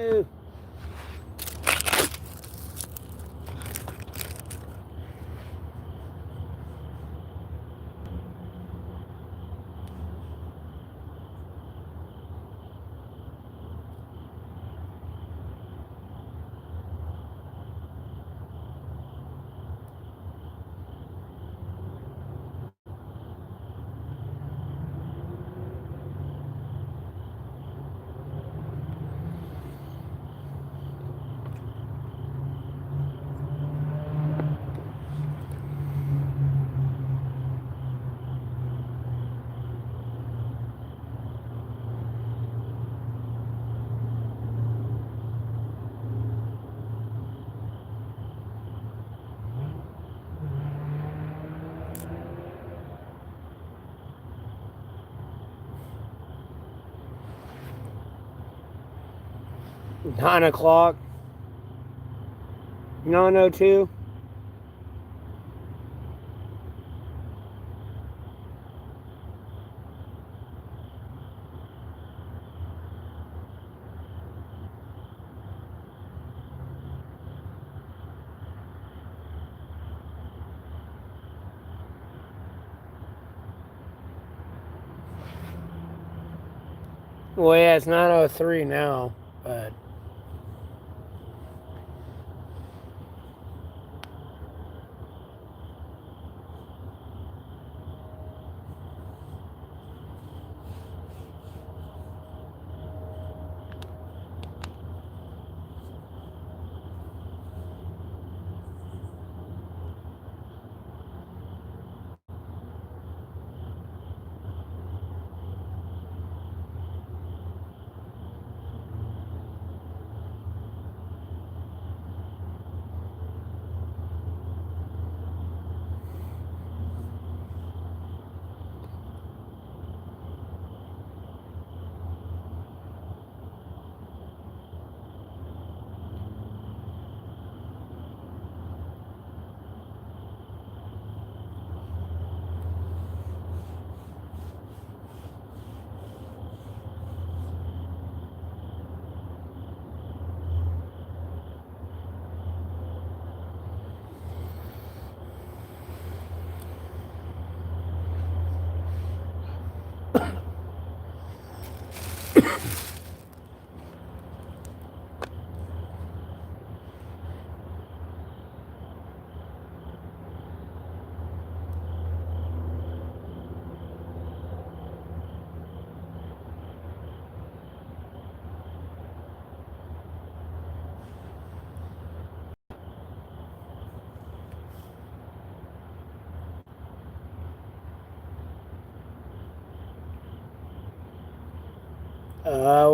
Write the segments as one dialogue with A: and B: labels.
A: No. $9:00. 9:02. Well, yeah, it's 9:03 now, but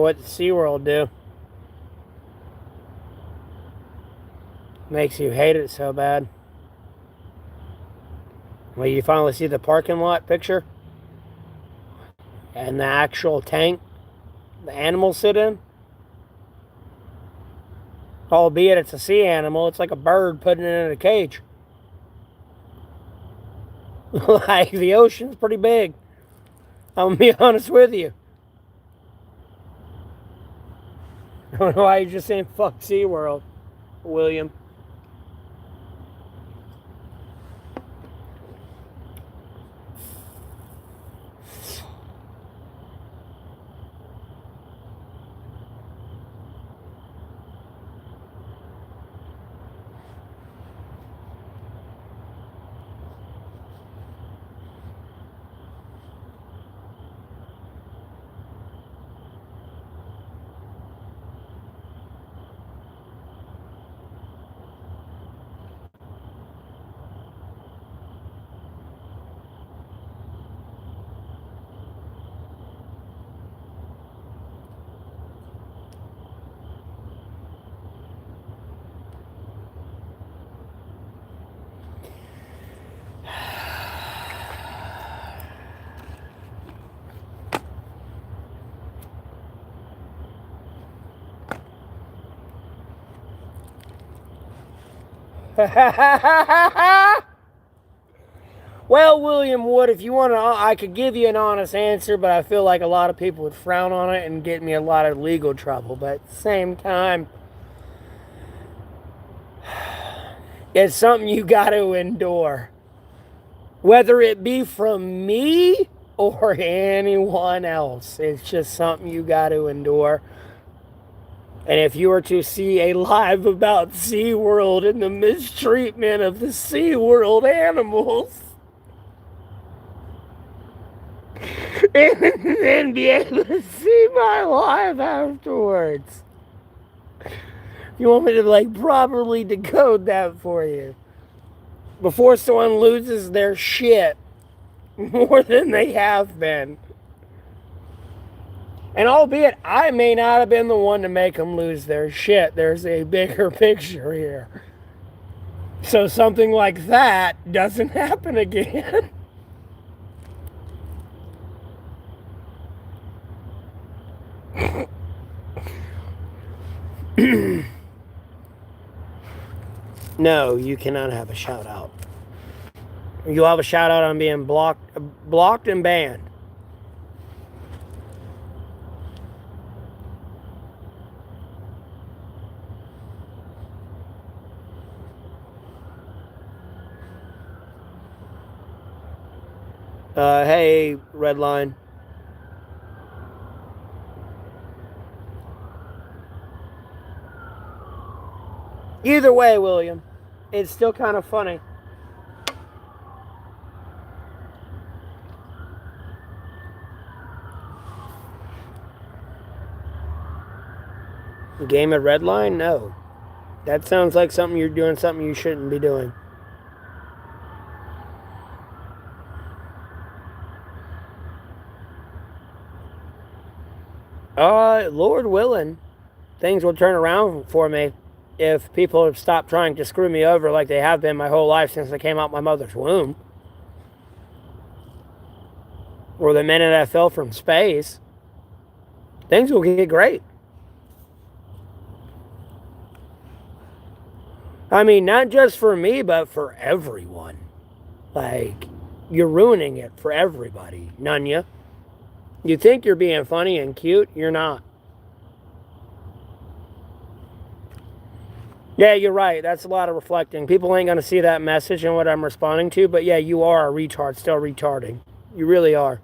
A: what does SeaWorld do? Makes you hate it so bad. Well, you finally see the parking lot picture and the actual tank the animals sit in. Albeit it's a sea animal, it's like a bird putting it in a cage. Like, the ocean's pretty big. I'm gonna be honest with you. I don't know why you're just saying fuck SeaWorld, William. Well, William Wood, if you want to, I could give you an honest answer, but I feel like a lot of people would frown on it and get me a lot of legal trouble. But at the same time, it's something you got to endure. Whether it be from me or anyone else, it's just something you got to endure. And if you were to see a live about SeaWorld and the mistreatment of the SeaWorld animals, and then be able to see my live afterwards, you want me to like properly decode that for you before someone loses their shit more than they have been. And albeit I may not have been the one to make them lose their shit, there's a bigger picture here. So something like that doesn't happen again. No, you cannot have a shout out. You'll have a shout out on being blocked and banned. Hey, Redline. Either way, William, it's still kind of funny. Game of Redline? No. That sounds like something you're doing, something you shouldn't be doing. Lord willing, things will turn around for me if people have stopped trying to screw me over like they have been my whole life since I came out my mother's womb. Or the minute I fell from space. Things will get great. I mean, not just for me, but for everyone. Like, you're ruining it for everybody, none ya. You think you're being funny and cute, you're not. Yeah, you're right. That's a lot of reflecting. People ain't going to see that message and what I'm responding to, but yeah, you are a retard, still retarding. You really are.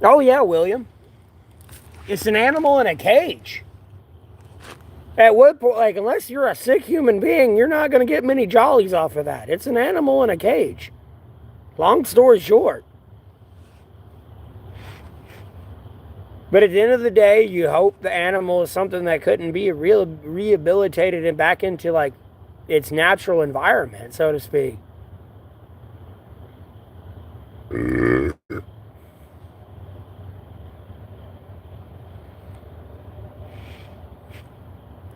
A: Oh, yeah, William. It's an animal in a cage. At what point, like, unless you're a sick human being, you're not going to get many jollies off of that. It's an animal in a cage. Long story short. But at the end of the day, you hope the animal is something that couldn't be rehabilitated and back into, like, its natural environment, so to speak.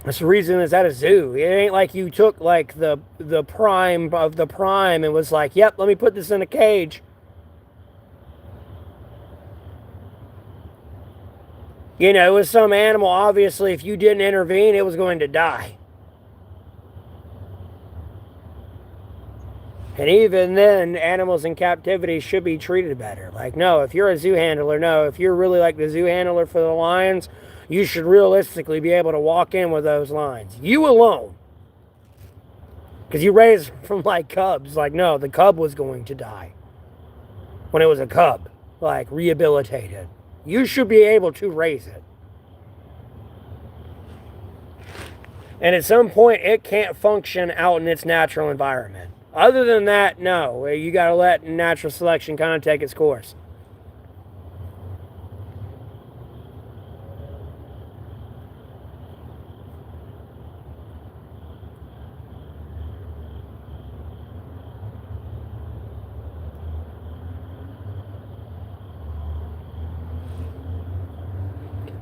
A: That's the reason it's at a zoo. It ain't like you took like the prime of the prime and was like, yep, let me put this in a cage. You know, it was some animal, obviously, if you didn't intervene, it was going to die. And even then, animals in captivity should be treated better. Like, no, if you're a zoo handler, no, if you're really like the zoo handler for the lions, you should realistically be able to walk in with those lions. You alone. Because you raised from like cubs. Like, no, the cub was going to die. When it was a cub. Like, rehabilitated. You should be able to raise it. And at some point, it can't function out in its natural environment. Other than that, no. You got to let natural selection kind of take its course.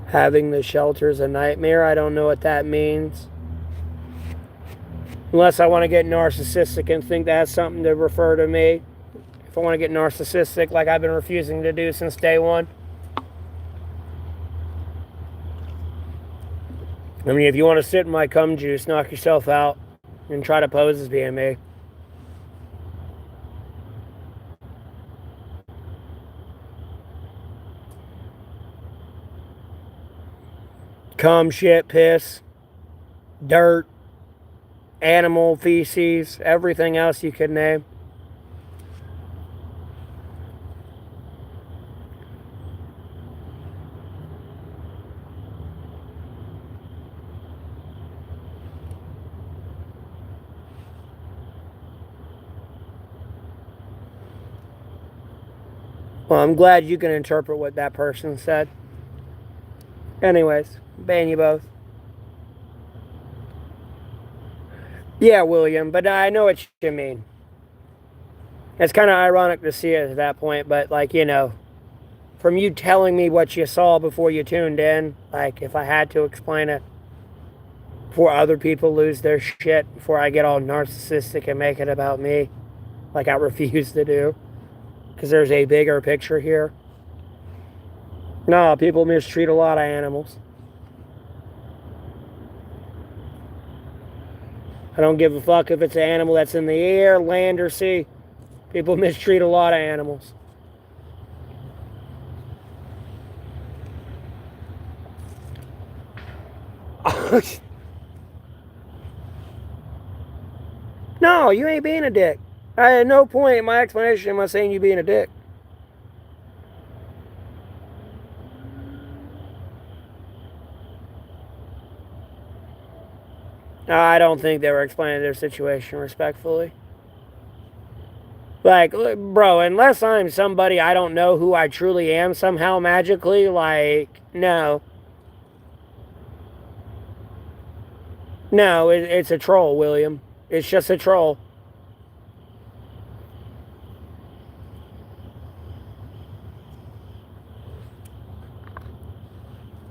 A: Having the shelter is a nightmare. I don't know what that means. Unless I want to get narcissistic and think that's something to refer to me. If I want to get narcissistic like I've been refusing to do since day one. I mean, if you want to sit in my cum juice, knock yourself out and try to pose as being me. Cum, shit, piss, dirt, animal feces, everything else you could name. Well, I'm glad you can interpret what that person said. Anyways, ban you both. Yeah, William, but I know what you mean. It's kind of ironic to see it at that point, but like, you know, from you telling me what you saw before you tuned in, like if I had to explain it before other people lose their shit, before I get all narcissistic and make it about me, like I refuse to do, because there's a bigger picture here. No, people mistreat a lot of animals. I don't give a fuck if it's an animal that's in the air, land, or sea. People mistreat a lot of animals. No, you ain't being a dick. I had no point in my explanation am I saying you being a dick. I don't think they were explaining their situation respectfully. Like, bro, unless I'm somebody I don't know who I truly am somehow magically, like, no. No, it's a troll, William. It's just a troll.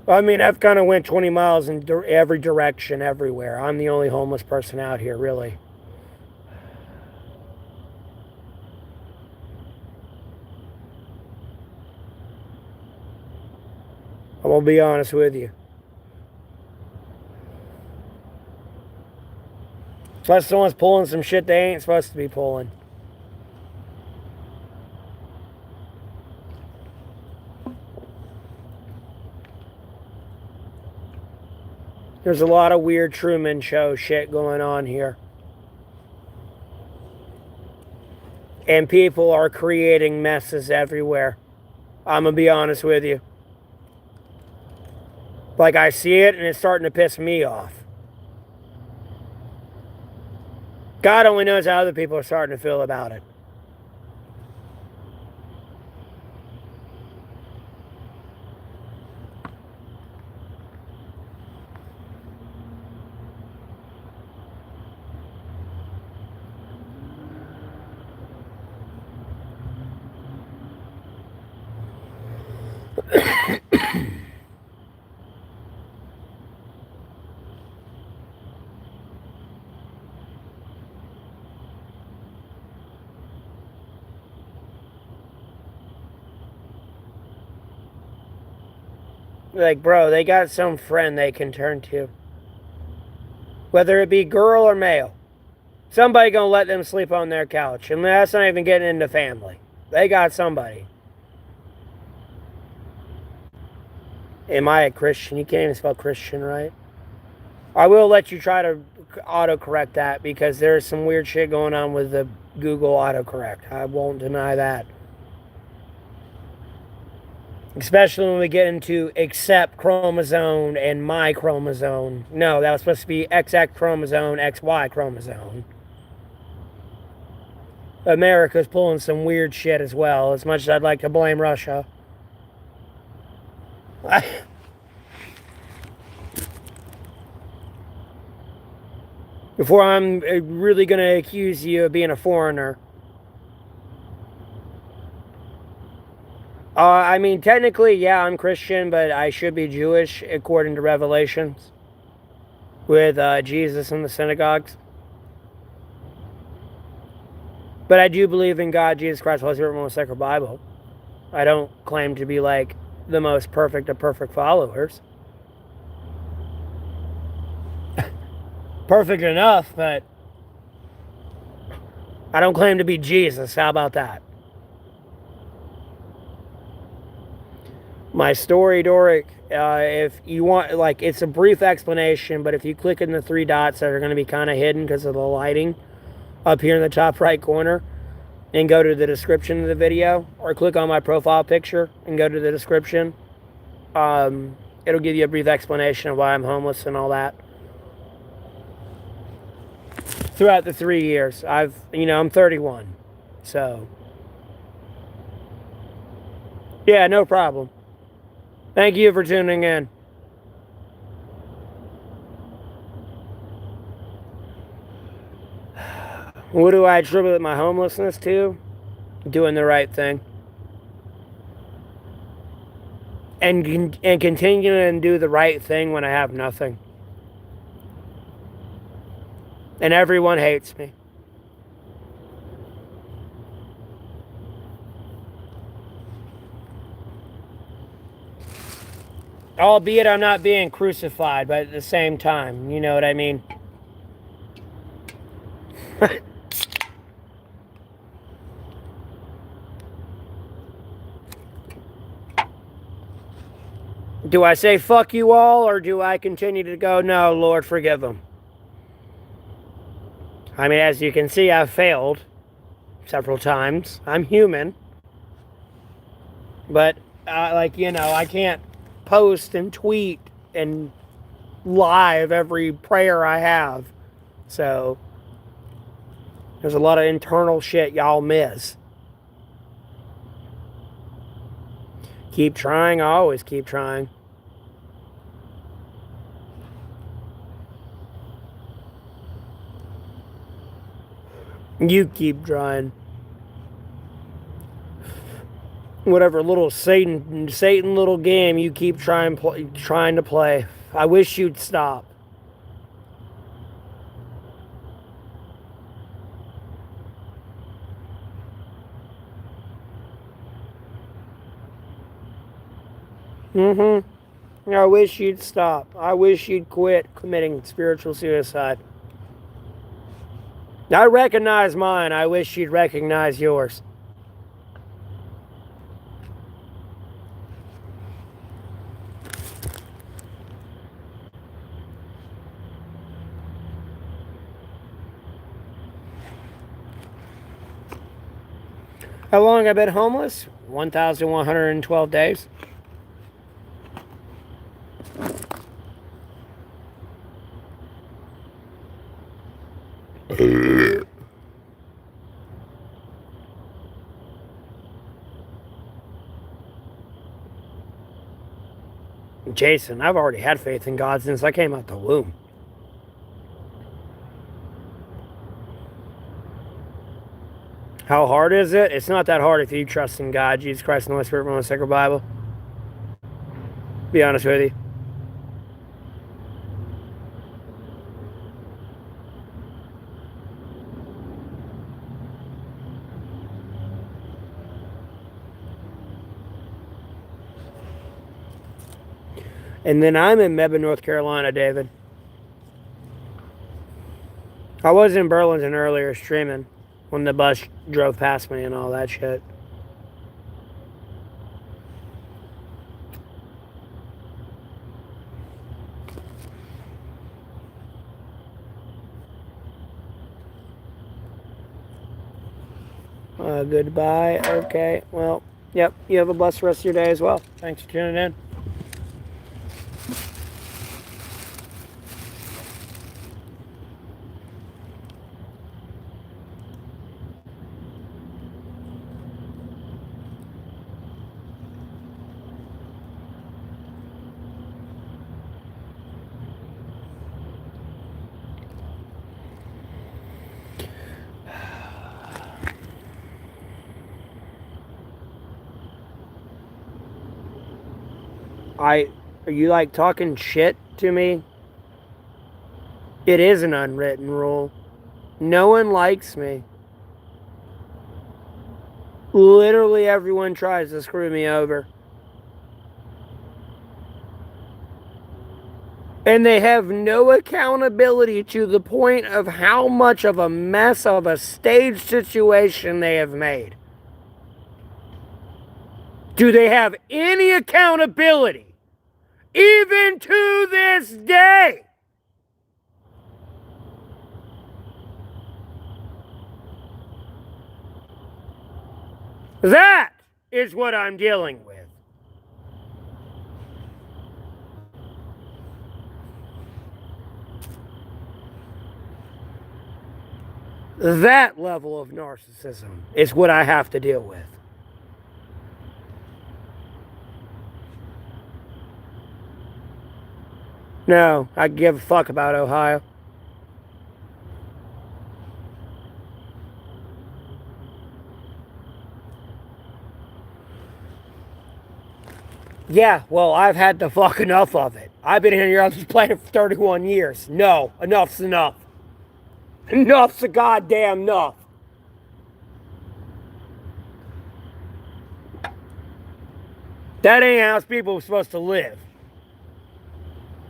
A: I mean, I've kind of went 20 miles in every direction, everywhere. I'm the only homeless person out here, really. I'm gonna be honest with you. Unless someone's pulling some shit they ain't supposed to be pulling. There's a lot of weird Truman Show shit going on here. And people are creating messes everywhere. I'm gonna be honest with you. Like, I see it and it's starting to piss me off. God only knows how other people are starting to feel about it. Like, bro, they got some friend they can turn to. Whether it be girl or male. Somebody gonna let them sleep on their couch. And that's not even getting into family. They got somebody. Am I a Christian? You can't even spell Christian right. I will let you try to autocorrect that because there's some weird shit going on with the Google autocorrect. I won't deny that. Especially when we get into accept chromosome and my chromosome. No, that was supposed to be XX chromosome, XY chromosome. America's pulling some weird shit as well, as much as I'd like to blame Russia. Before I'm really going to accuse you of being a foreigner. I mean, technically, yeah, I'm Christian, but I should be Jewish according to Revelations with Jesus in the synagogues. But I do believe in God, Jesus Christ, Holy Spirit, most sacred Bible. I don't claim to be like the most perfect of perfect followers. perfect enough, but I don't claim to be Jesus. How about that? My story, Doric, if you want, like, it's a brief explanation, but if you click in the three dots that are going to be kind of hidden because of the lighting up here in the top right corner, and go to the description of the video, or click on my profile picture and go to the description, it'll give you a brief explanation of why I'm homeless and all that. Throughout the 3 years, I'm 31, so yeah, no problem. Thank you for tuning in. What do I attribute my homelessness to? Doing the right thing. And continuing to do the right thing when I have nothing. And everyone hates me. Albeit I'm not being crucified, but at the same time, you know what I mean? Do I say fuck you all, or do I continue to go, no, Lord, forgive them? I mean, as you can see, I've failed several times. I'm human. But, I can't post and tweet and live every prayer I have. So, there's a lot of internal shit y'all miss. Keep trying. I always keep trying. You keep trying. Whatever little Satan little game you keep trying to play. I wish you'd stop. I wish you'd stop. I wish you'd quit committing spiritual suicide. I recognize mine. I wish you'd recognize yours. How long have I been homeless? 1,112 days. Jason, I've already had faith in God since I came out the womb. How hard is it? It's not that hard if you trust in God, Jesus Christ, and the Holy Spirit from the Sacred Bible. Be honest with you. And then I'm in Mebane, North Carolina, David. I was in Burlington earlier streaming when the bus drove past me and all that shit. Goodbye. Okay. Well, yep. You have a blessed rest of your day as well. Thanks for tuning in. Are you like talking shit to me? It is an unwritten rule. No one likes me. Literally everyone tries to screw me over. And they have no accountability to the point of how much of a mess of a stage situation they have made. Do they have any accountability, even to this day? That is what I'm dealing with. That level of narcissism is what I have to deal with. No, I give a fuck about Ohio. Yeah, well, I've had the fuck enough of it. I've been here on this planet for 31 years. No, enough's enough. Enough's a goddamn enough. That ain't how people are supposed to live.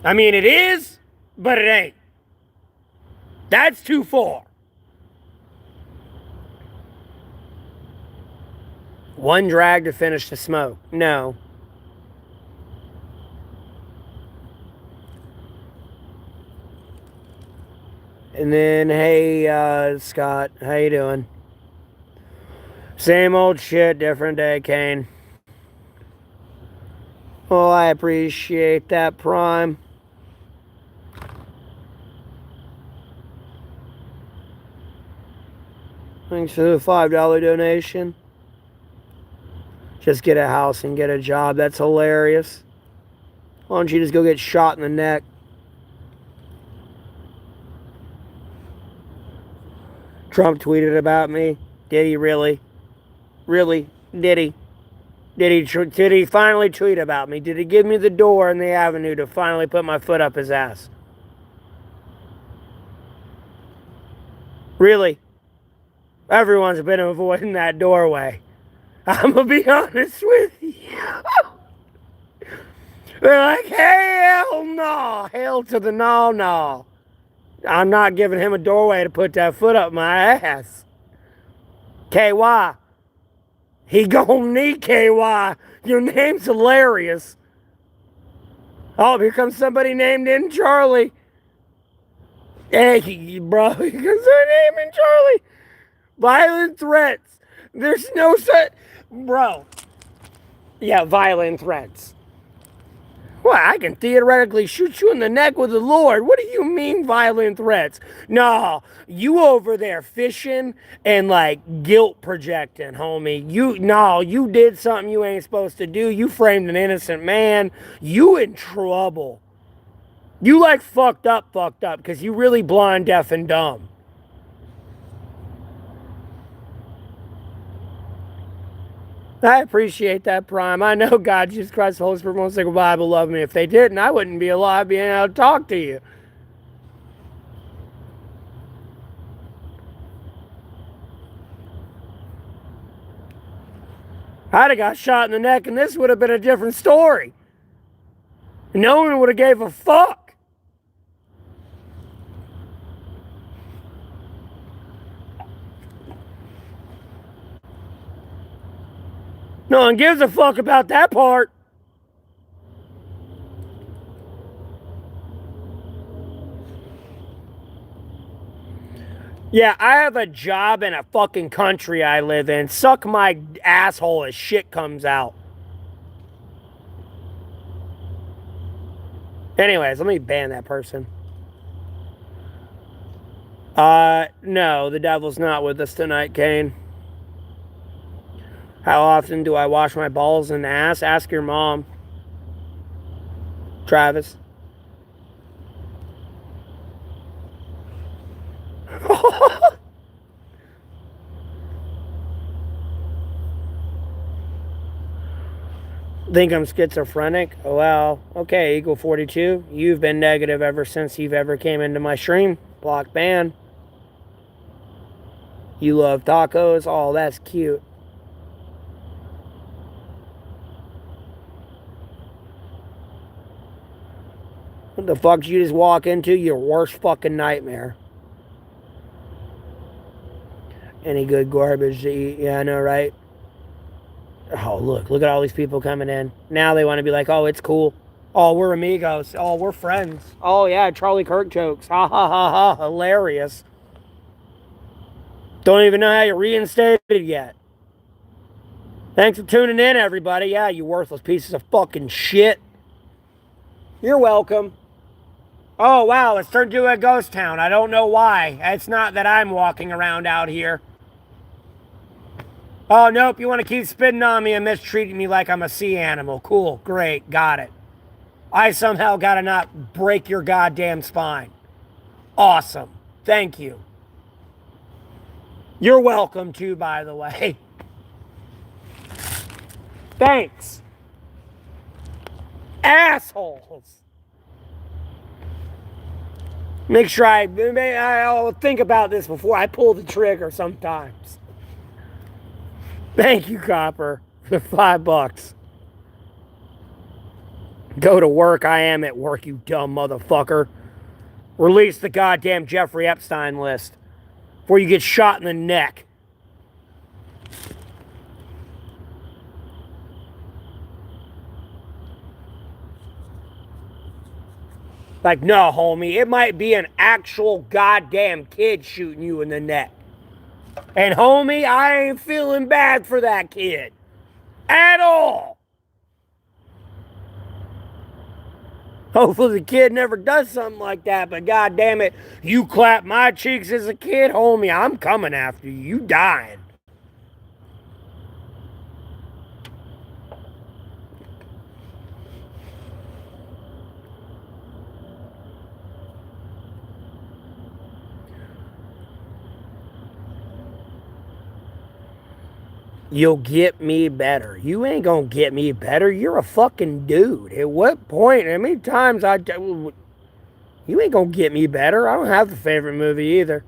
A: I mean, it is, but it ain't. That's too far. One drag to finish the smoke. No. And then, hey, Scott, how you doing? Same old shit, different day, Kane. Well, I appreciate that, Prime. Thanks for the $5 donation. Just get a house and get a job. That's hilarious. Why don't you just go get shot in the neck? Trump tweeted about me. Did he really? Really? Did he? Did he finally tweet about me? Did he give me the door and the avenue to finally put my foot up his ass? Really? Everyone's been avoiding that doorway. I'm gonna be honest with you. They're like, hell no. Hell to the no. I'm not giving him a doorway to put that foot up my ass. KY. He gonna need KY. Your name's hilarious. Oh, here comes somebody named in Charlie. Hey, bro, here comes their name in Charlie. Violent threats. There's no such... Bro. Yeah, violent threats. Well, I can theoretically shoot you in the neck with the Lord. What do you mean violent threats? No, you over there fishing and like guilt projecting, homie. You did something you ain't supposed to do. You framed an innocent man. You in trouble. You like fucked up because you really blind, deaf, and dumb. I appreciate that, Prime. I know God, Jesus Christ, the Holy Spirit, most sacred Bible love me. If they didn't, I wouldn't be alive being able to talk to you. I'd have got shot in the neck and this would have been a different story. No one would have gave a fuck. No one gives a fuck about that part. Yeah, I have a job in a fucking country I live in. Suck my asshole as shit comes out. Anyways, let me ban that person. No, the devil's not with us tonight, Kane. How often do I wash my balls and ass? Ask your mom. Travis. Think I'm schizophrenic? Well, okay, equal 42. You've been negative ever since you've ever came into my stream. Block ban. You love tacos? Oh, that's cute. What The fuck you just walk into? Your worst fucking nightmare. Any good garbage to eat? Yeah, I know, right? Oh, look at all these people coming in. Now they want to be like, oh, it's cool. Oh, we're amigos. Oh, we're friends. Oh, yeah, Charlie Kirk jokes. Ha ha ha ha. Hilarious. Don't even know how you're reinstated yet. Thanks for tuning in, everybody. Yeah, you worthless pieces of fucking shit. You're welcome. Oh, wow, it's turned into a ghost town. I don't know why. It's not that I'm walking around out here. Oh, nope, you want to keep spitting on me and mistreating me like I'm a sea animal. Cool, great, got it. I somehow gotta not break your goddamn spine. Awesome. Thank you. You're welcome too, by the way. Thanks. Assholes. Make sure I'll think about this before I pull the trigger sometimes. Thank you, Copper, for $5. Go to work. I am at work, you dumb motherfucker. Release the goddamn Jeffrey Epstein list before you get shot in the neck. Like, no, homie, it might be an actual goddamn kid shooting you in the neck. And, homie, I ain't feeling bad for that kid. At all. Hopefully the kid never does something like that, but goddamn it, you clap my cheeks as a kid, homie, I'm coming after you. You dying. You'll get me better. You ain't gonna get me better. You're a fucking dude. At what point? How many times you ain't gonna get me better. I don't have a favorite movie either.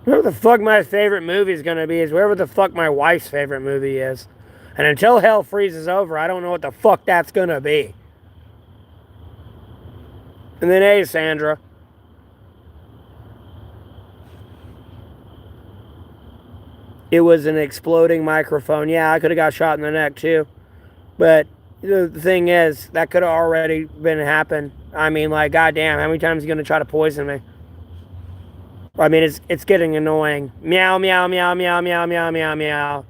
A: Whatever the fuck my favorite movie is gonna be is whatever the fuck my wife's favorite movie is. And until hell freezes over, I don't know what the fuck that's gonna be. And then, hey, Sandra. It was an exploding microphone. Yeah, I could have got shot in the neck too. But the thing is, that could have already been happened. I mean, like, goddamn, how many times are you gonna try to poison me? I mean, it's getting annoying. Meow, meow, meow, meow, meow, meow, meow, meow.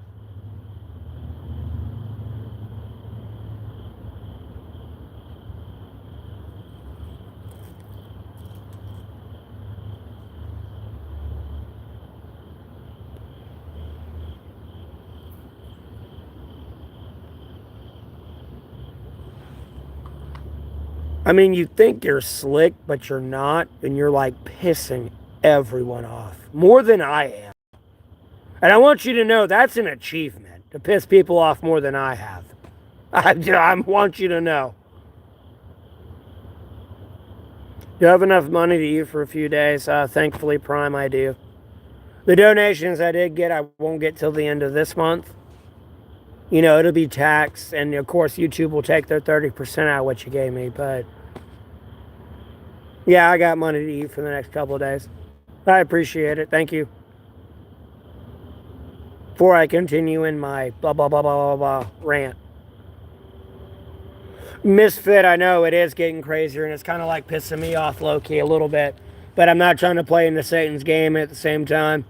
A: I mean, you think you're slick, but you're not, and you're like pissing everyone off. More than I am. And I want you to know that's an achievement, to piss people off more than I have. I want you to know. You have enough money to eat for a few days? Thankfully, Prime, I do. The donations I did get, I won't get till the end of this month. You know, it'll be taxed, and of course, YouTube will take their 30% out of what you gave me, but yeah, I got money to eat for the next couple of days. I appreciate it. Thank you. Before I continue in my blah, blah, blah, blah, blah, blah rant. Misfit, I know it is getting crazier, and it's kind of like pissing me off low-key a little bit, but I'm not trying to play into Satan's game at the same time.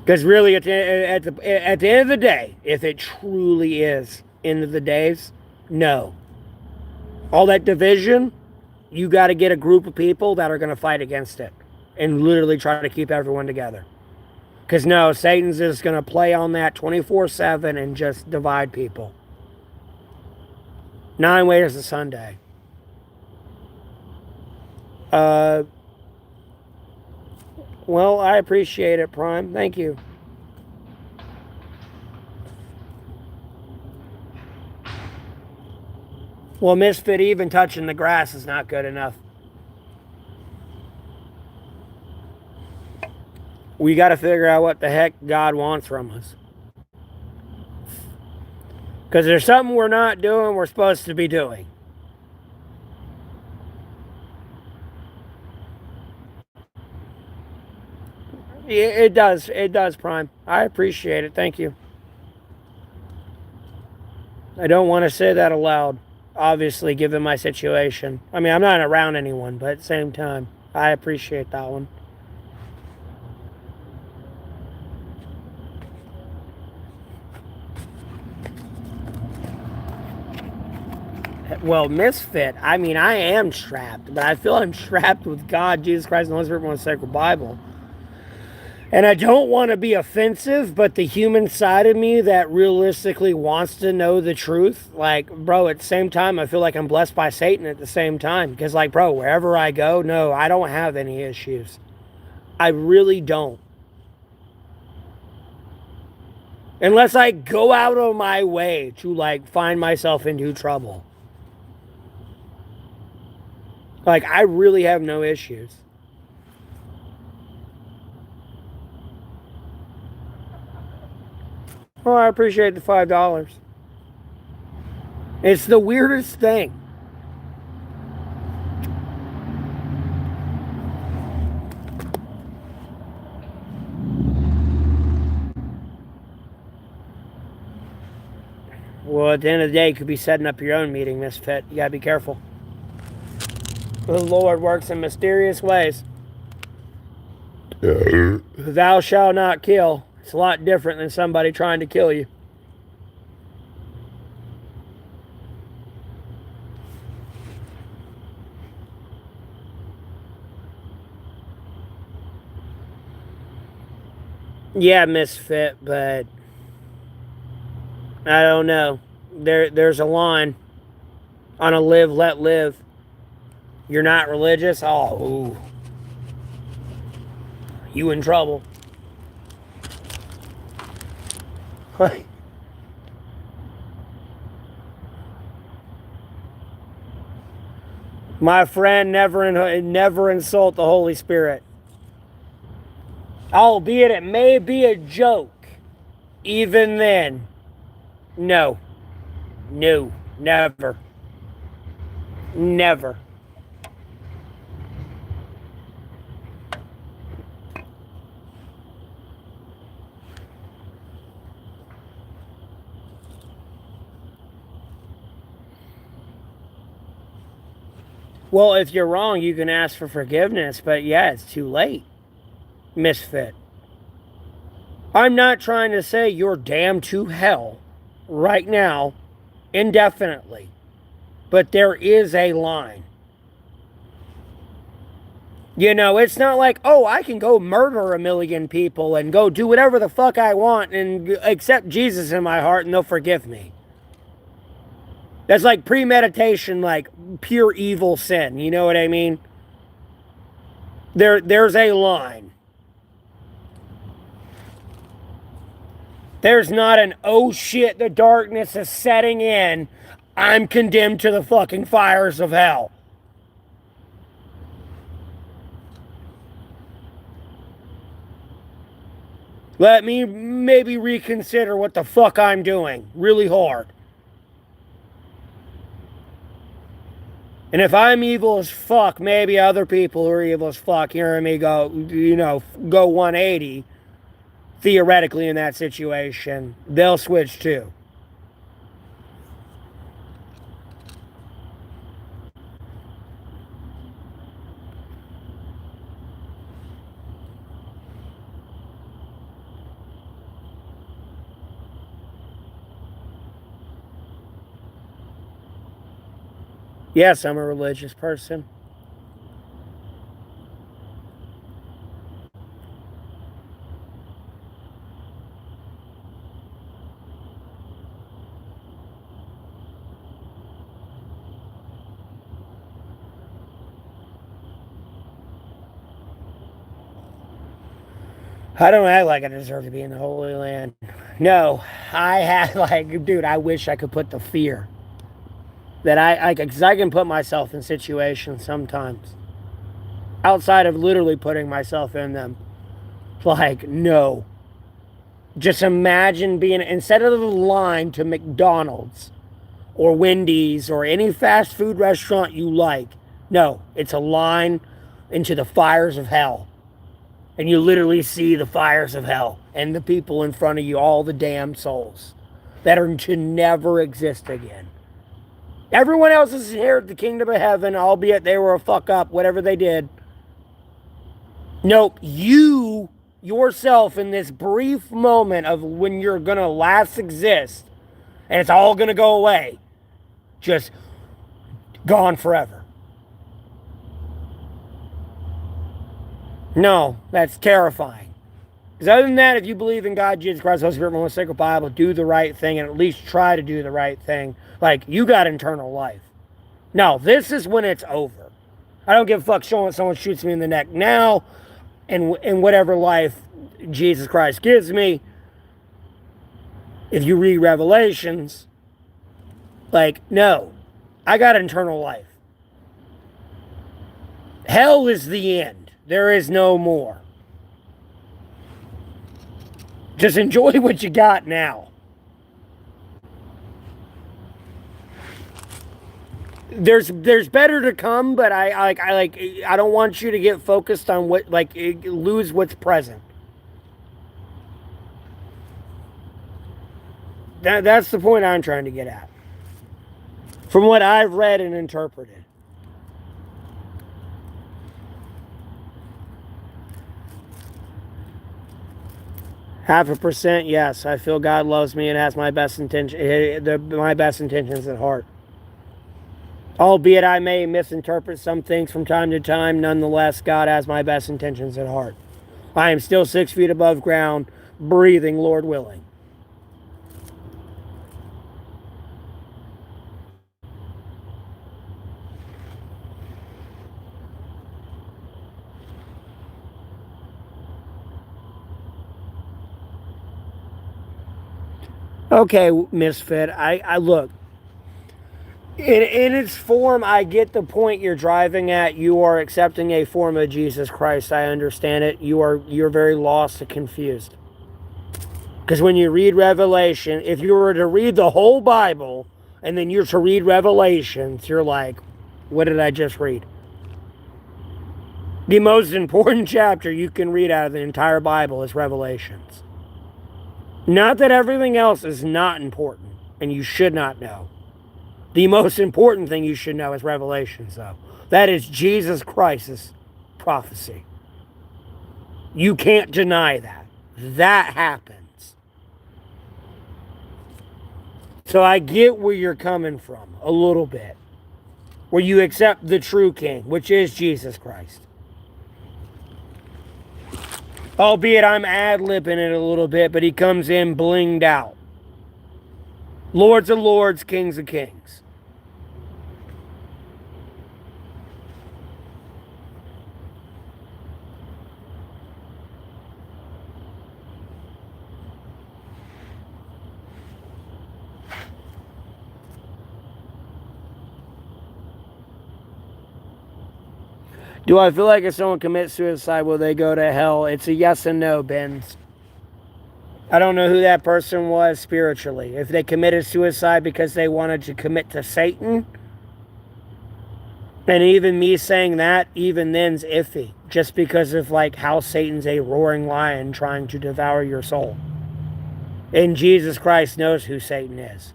A: Because really, at the end of the day, if it truly is end of the days, no. All that division, you got to get a group of people that are going to fight against it and literally try to keep everyone together. Because no, Satan's just going to play on that 24/7 and just divide people. 9 ways to Sunday. Well, I appreciate it, Prime. Thank you. Well, Misfit, even touching the grass is not good enough. We got to figure out what the heck God wants from us. Because there's something we're not doing we're supposed to be doing. It does. It does, Prime. I appreciate it. Thank you. I don't want to say that aloud, obviously, given my situation. I mean, I'm not around anyone, but at the same time, I appreciate that one. Well, misfit, I mean, I am trapped, but I feel I'm trapped with God, Jesus Christ, and the Holy Spirit, and the sacred Bible. And I don't want to be offensive, but the human side of me that realistically wants to know the truth, like, bro, at the same time, I feel like I'm blessed by Satan at the same time. Because, like, bro, wherever I go, no, I don't have any issues. I really don't. Unless I go out of my way to, like, find myself into trouble. Like, I really have no issues. Well, I appreciate the $5. It's the weirdest thing. Well, at the end of the day, you could be setting up your own meeting, Misfit. You gotta be careful. The Lord works in mysterious ways. Thou shalt not kill. It's a lot different than somebody trying to kill you. Yeah, Misfit, but I don't know. There's a line on a live, let live. You're not religious? Oh, ooh. You in trouble. My friend, never insult the Holy Spirit. Albeit it may be a joke. Even then, no. No, never. Never. Well, if you're wrong, you can ask for forgiveness, but yeah, it's too late. Misfit. I'm not trying to say you're damned to hell right now, indefinitely, but there is a line. You know, it's not like, oh, I can go murder a million people and go do whatever the fuck I want and accept Jesus in my heart and they'll forgive me. That's like premeditation, like pure evil sin. You know what I mean? There's a line. There's not an, oh shit, the darkness is setting in. I'm condemned to the fucking fires of hell. Let me maybe reconsider what the fuck I'm doing really hard. And if I'm evil as fuck, maybe other people who are evil as fuck hearing me go, go 180, theoretically in that situation, they'll switch too. Yes, I'm a religious person. I don't act like I deserve to be in the Holy Land. No, I have, like, dude, I wish I could put the fear that because I can put myself in situations sometimes outside of literally putting myself in them. Like, no. Just imagine being, instead of the line to McDonald's or Wendy's or any fast food restaurant you like, no, it's a line into the fires of hell. And you literally see the fires of hell and the people in front of you, all the damn souls that are to never exist again. Everyone else is here at the kingdom of heaven, albeit they were a fuck up, whatever they did. Nope, you yourself in this brief moment of when you're going to last exist and it's all going to go away, just gone forever. No, that's terrifying. Because other than that, if you believe in God, Jesus Christ, Holy Spirit, Holy Sacred Bible, do the right thing and at least try to do the right thing. Like, you got eternal life. No, this is when it's over. I don't give a fuck showing someone shoots me in the neck now and whatever life Jesus Christ gives me. If you read Revelations, like, no, I got eternal life. Hell is the end. There is no more. Just enjoy what you got now. There's better to come, but I don't want you to get focused on what, like, lose what's present. That's the point I'm trying to get at. From what I've read and interpreted. 0.5%, yes. I feel God loves me and has my best intentions at heart. Albeit I may misinterpret some things from time to time, nonetheless, God has my best intentions at heart. I am still 6 feet above ground, breathing, Lord willing. Okay, Misfit, I look. In its form, I get the point you're driving at. You are accepting a form of Jesus Christ. I understand it. You're very lost and confused. Because when you read Revelation, if you were to read the whole Bible and then you're to read Revelations, you're like, what did I just read? The most important chapter you can read out of the entire Bible is Revelations. Not that everything else is not important and you should not know. The most important thing you should know is Revelations, though. That is Jesus Christ's prophecy. You can't deny that. That happens. So I get where you're coming from a little bit. Where you accept the true king, which is Jesus Christ. Albeit I'm ad-libbing it a little bit, but he comes in blinged out. Lords of lords, kings of kings. Do I feel like if someone commits suicide, will they go to hell? It's a yes and no, Benz. I don't know who that person was spiritually. If they committed suicide because they wanted to commit to Satan, and even me saying that, even then's iffy. Just because of like how Satan's a roaring lion trying to devour your soul. And Jesus Christ knows who Satan is.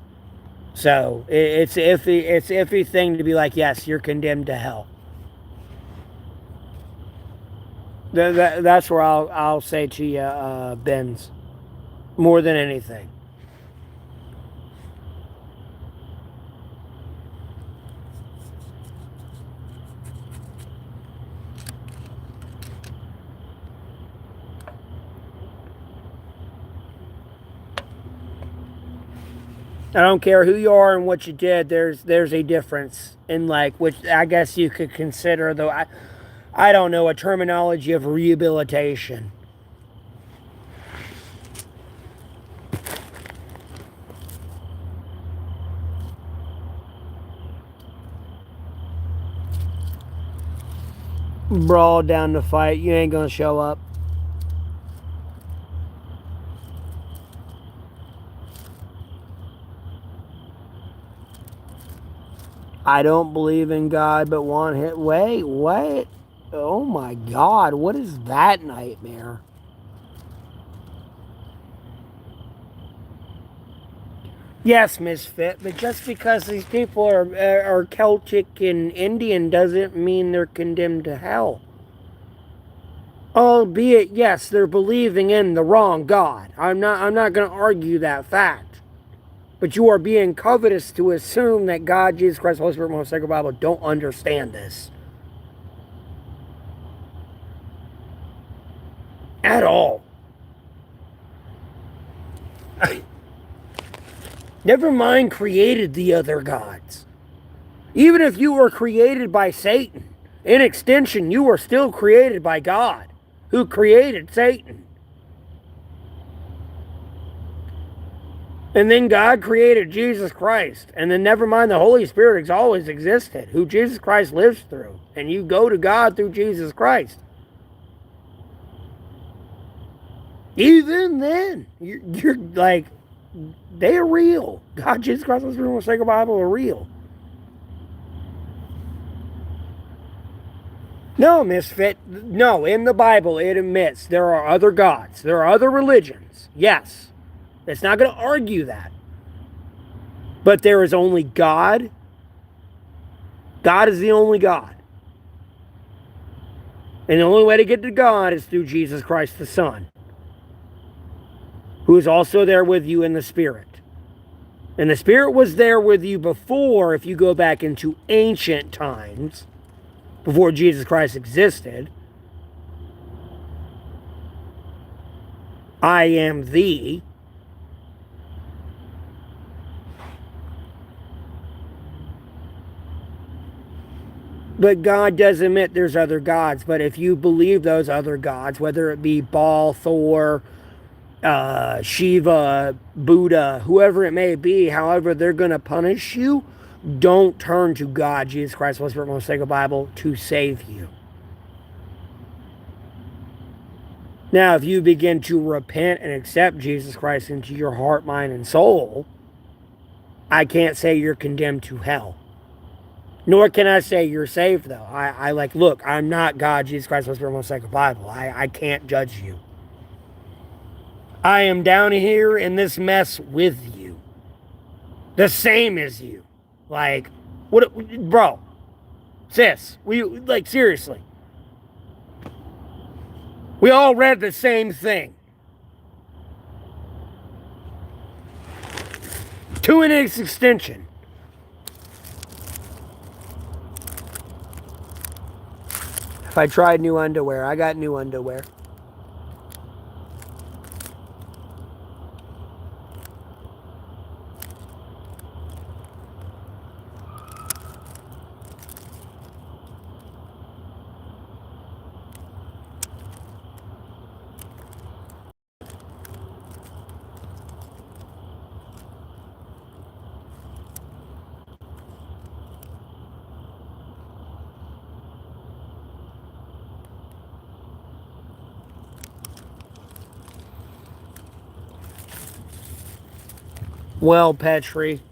A: So it's iffy thing to be like, yes, you're condemned to hell. That's where I'll say to you, Benz, more than anything. I don't care who you are and what you did. There's a difference in like which I guess you could consider, though. I don't know, a terminology of rehabilitation. Brawl down to fight. You ain't gonna show up. I don't believe in God, but want him. Wait, what? Oh my God, what is that nightmare? Yes, misfit, but just because these people are Celtic and Indian doesn't mean they're condemned to hell. Albeit, yes, they're believing in the wrong God. I'm not going to argue that fact. But you are being covetous to assume that God, Jesus Christ, Holy Spirit, Most Sacred Bible don't understand this at all. Never mind created the other gods. Even if you were created by Satan, in extension, you were still created by God, who created Satan. And then God created Jesus Christ. And then never mind, the Holy Spirit has always existed, who Jesus Christ lives through. And you go to God through Jesus Christ. Even then, you're like, they're real. God, Jesus Christ, the Sacred Bible are real. No, misfit. No, in the Bible it admits there are other gods. There are other religions. Yes. It's not going to argue that. But there is only God. God is the only God. And the only way to get to God is through Jesus Christ the Son, who is also there with you in the Spirit. And the Spirit was there with you before, if you go back into ancient times, before Jesus Christ existed. I am thee. But God does admit there's other gods. But if you believe those other gods, whether it be Baal, Thor, Shiva, Buddha, whoever it may be, however they're going to punish you, don't turn to God, Jesus Christ, Holy Spirit, Most Sacred Bible, to save you. Now, if you begin to repent and accept Jesus Christ into your heart, mind, and soul, I can't say you're condemned to hell. Nor can I say you're saved, though. Look, I'm not God, Jesus Christ, Holy Spirit, Most Sacred Bible. I can't judge you. I am down here in this mess with you. The same as you. Like, what, bro, sis, seriously. We all read the same thing. To an extension. If I tried new underwear, I got new underwear. Well, Petri,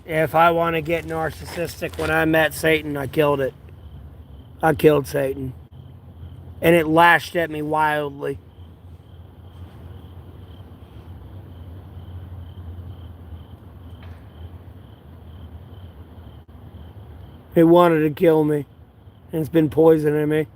A: if I want to get narcissistic, when I met Satan, I killed it. I killed Satan. And it lashed at me wildly. It wanted to kill me. And it's been poisoning me.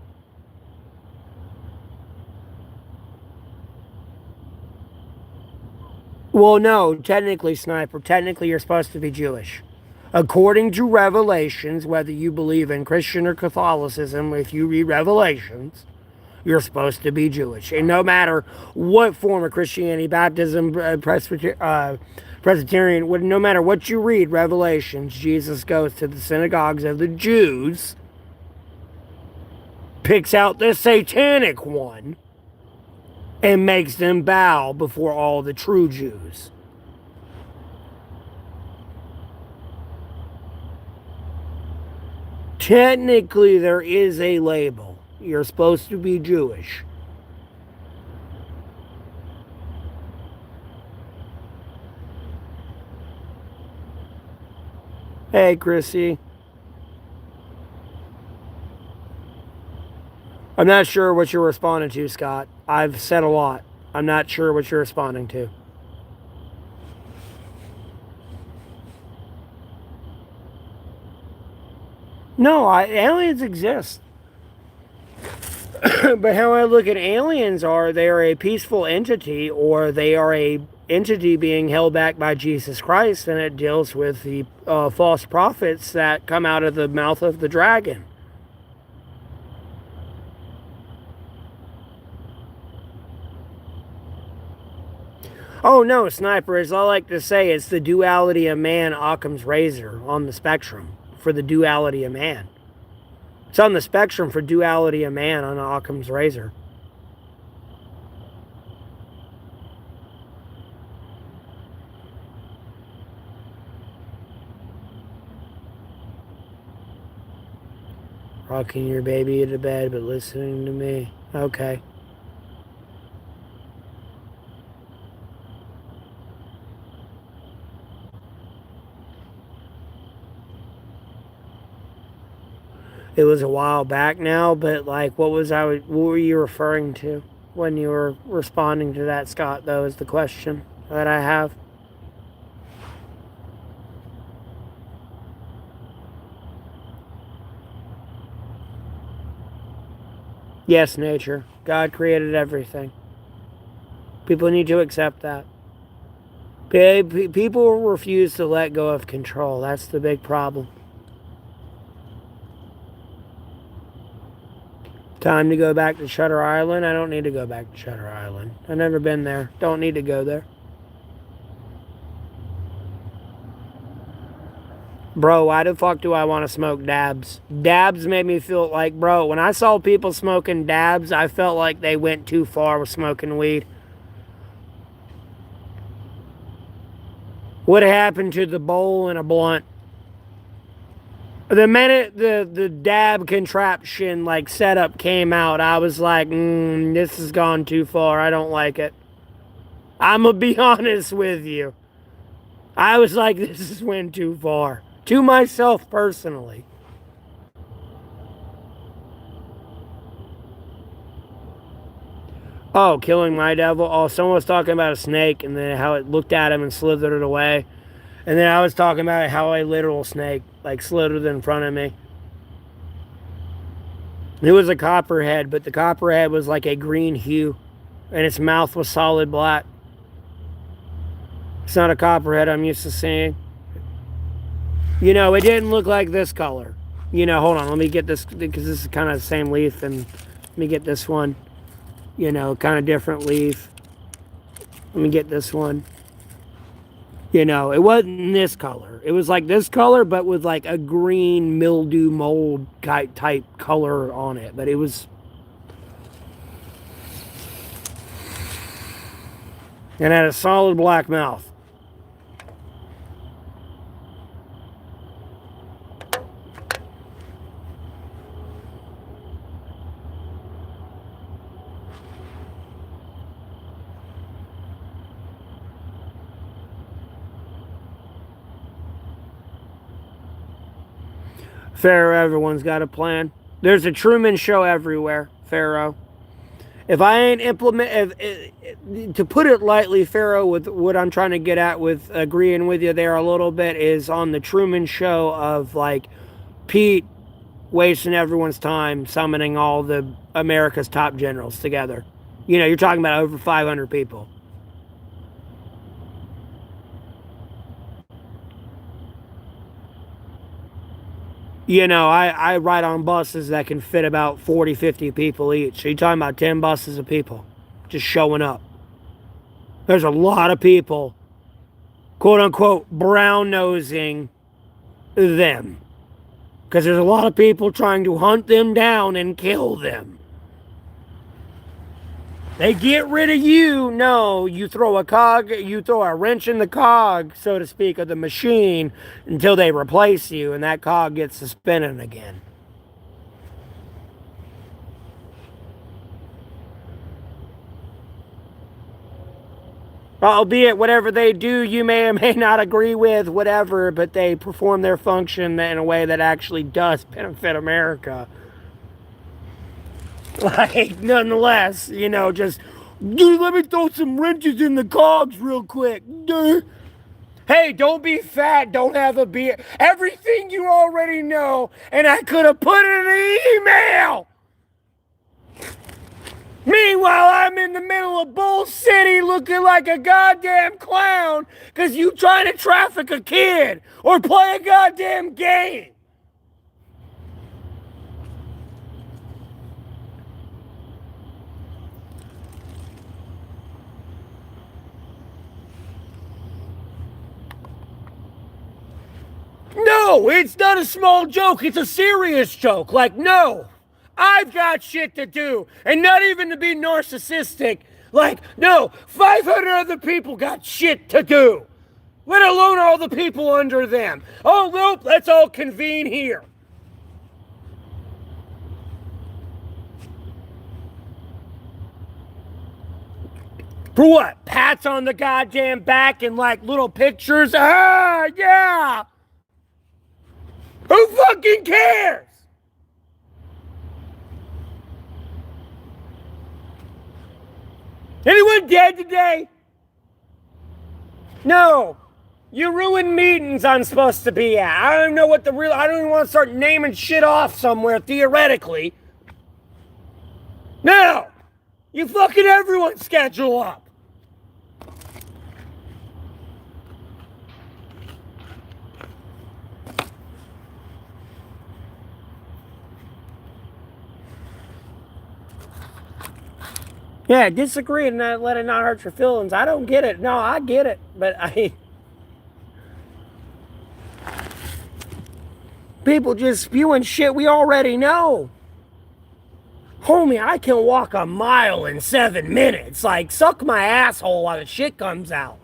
A: Well, no, technically, Sniper, technically you're supposed to be Jewish. According to Revelations, whether you believe in Christian or Catholicism, if you read Revelations, you're supposed to be Jewish. And no matter what form of Christianity, baptism, Presbyterian, no matter what you read, Revelations, Jesus goes to the synagogues of the Jews, picks out the satanic one, and makes them bow before all the true Jews. Technically, there is a label. You're supposed to be Jewish. Hey, Chrissy. I'm not sure what you're responding to, Scott. I've said a lot. I'm not sure what you're responding to. No, aliens exist. But how I look at aliens are they are a peaceful entity, or they are a entity being held back by Jesus Christ, and it deals with the false prophets that come out of the mouth of the dragon. Oh no, Sniper, as I like to say, it's the duality of man, Occam's razor on the spectrum for the duality of man. It's on the spectrum for duality of man on Occam's razor. Rocking your baby into bed, but listening to me. Okay. It was a while back now, but like, what were you referring to when you were responding to that, Scott? Though is the question that I have. Yes, nature. God created everything. People need to accept that. People refuse to let go of control. That's the big problem. Time to go back to Shutter Island? I don't need to go back to Shutter Island. I've never been there. Don't need to go there. Bro, why the fuck do I want to smoke dabs? Dabs made me feel like, bro, when I saw people smoking dabs, I felt like they went too far with smoking weed. What happened to the bowl and a blunt? The minute the dab contraption like setup came out, I was like, this has gone too far. I don't like it. I'm gonna be honest with you. I was like, this has went too far. To myself personally. Oh, killing my devil. Oh, someone was talking about a snake and then how it looked at him and slithered it away. And then I was talking about how a literal snake like slithered in front of me. It was a copperhead, but the copperhead was like a green hue, and its mouth was solid black. It's not a copperhead I'm used to seeing. You know, it didn't look like this color. You know, hold on, let me get this, because this is kind of the same leaf, and let me get this one. You know, kind of different leaf. Let me get this one. You know, it wasn't this color. It was like this color, but with like a green mildew mold type color on it. But it was... and had a solid black mouth. Pharaoh, everyone's got a plan. There's a Truman Show everywhere, Pharaoh. If I ain't to put it lightly, Pharaoh, with what I'm trying to get at with agreeing with you there a little bit, is on the Truman Show of like Pete wasting everyone's time summoning all the America's top generals together. You know, you're talking about over 500 people. You know, I ride on buses that can fit about 40, 50 people each. So you're talking about 10 buses of people just showing up. There's a lot of people, quote unquote, brown nosing them. Because there's a lot of people trying to hunt them down and kill them. They get rid of you. No, you throw a wrench in the cog, so to speak, of the machine until they replace you, and that cog gets to spinning again. Albeit whatever they do, you may or may not agree with, whatever, but they perform their function in a way that actually does benefit America. Like, nonetheless, just, dude, let me throw some wrenches in the cogs real quick. Dude. Hey, don't be fat, don't have a beard. Everything you already know, and I could have put it in an email. Meanwhile, I'm in the middle of Bull City looking like a goddamn clown because you trying to traffic a kid or play a goddamn game. No, it's not a small joke. It's a serious joke. Like, no, I've got shit to do. And not even to be narcissistic. Like, no, 500 other people got shit to do. Let alone all the people under them. Oh, nope, let's all convene here. For what? Pats on the goddamn back and like little pictures? Ah, yeah. Who fucking cares? Anyone dead today? No. You ruined meetings I'm supposed to be at. I don't know what I don't even want to start naming shit off somewhere theoretically. No. You fucking everyone schedule up. Yeah, disagree and let it not hurt your feelings. I don't get it. No, I get it. But people just spewing shit we already know. Homie, I can walk a mile in 7 minutes. Like, suck my asshole while the shit comes out.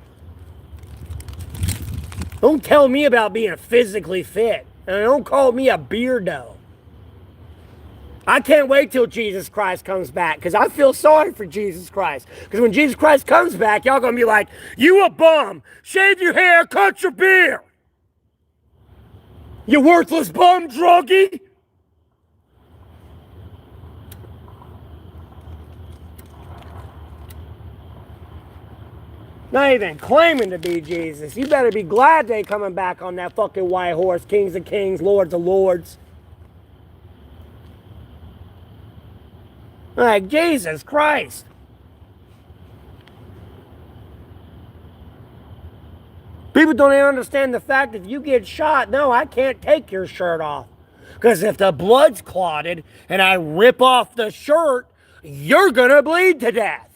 A: Don't tell me about being physically fit. And don't call me a beardo. I can't wait till Jesus Christ comes back because I feel sorry for Jesus Christ. Because when Jesus Christ comes back, y'all gonna be like, you a bum. Shave your hair, cut your beard. You worthless bum druggie. Not even claiming to be Jesus. You better be glad they coming back on that fucking white horse. Kings of kings, lords of lords. Like, Jesus Christ. People don't even understand the fact that if you get shot, no, I can't take your shirt off. Because if the blood's clotted and I rip off the shirt, you're gonna bleed to death.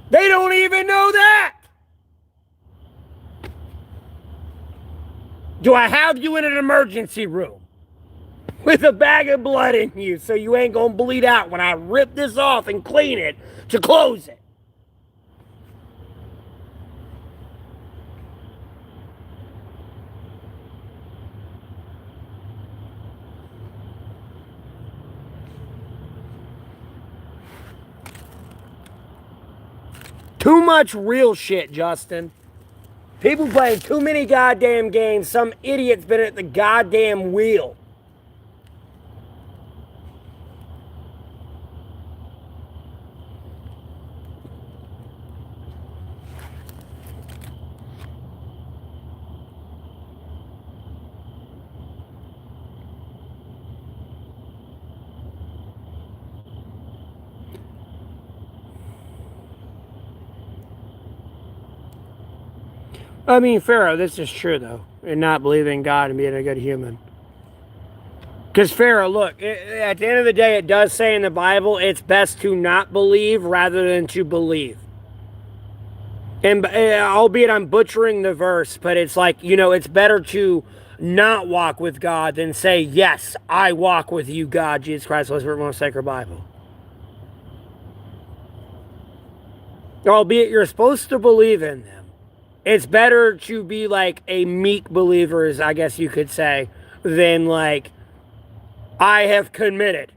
A: They don't even know that. Do I have you in an emergency room with a bag of blood in you so you ain't gonna bleed out when I rip this off and clean it to close it? Too much real shit, Justin. People playing too many goddamn games. Some idiot's been at the goddamn wheel. I mean, Pharaoh, this is true, though, and not believing in God and being a good human. Because, Pharaoh, look, at the end of the day, it does say in the Bible it's best to not believe rather than to believe. And albeit I'm butchering the verse, but it's like, it's better to not walk with God than say, yes, I walk with you, God, Jesus Christ, Holy Spirit, most sacred Bible. Albeit you're supposed to believe in them. It's better to be like a meek believer, as I guess you could say, than like, I have committed.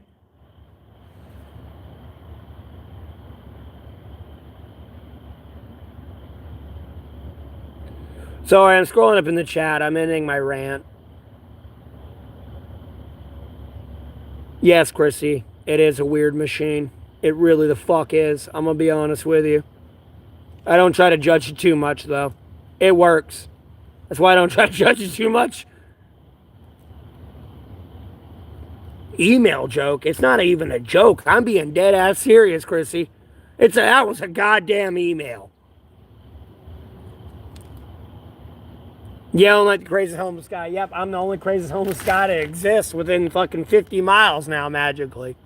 A: Sorry, I'm scrolling up in the chat. I'm ending my rant. Yes, Chrissy, it is a weird machine. It really the fuck is. I'm gonna be honest with you. I don't try to judge it too much, though. It works. That's why I don't try to judge it too much. Email joke. It's not even a joke. I'm being dead ass serious, Chrissy. That was a goddamn email. Yelling like the craziest homeless guy. Yep, I'm the only craziest homeless guy that exists within fucking 50 miles now, magically.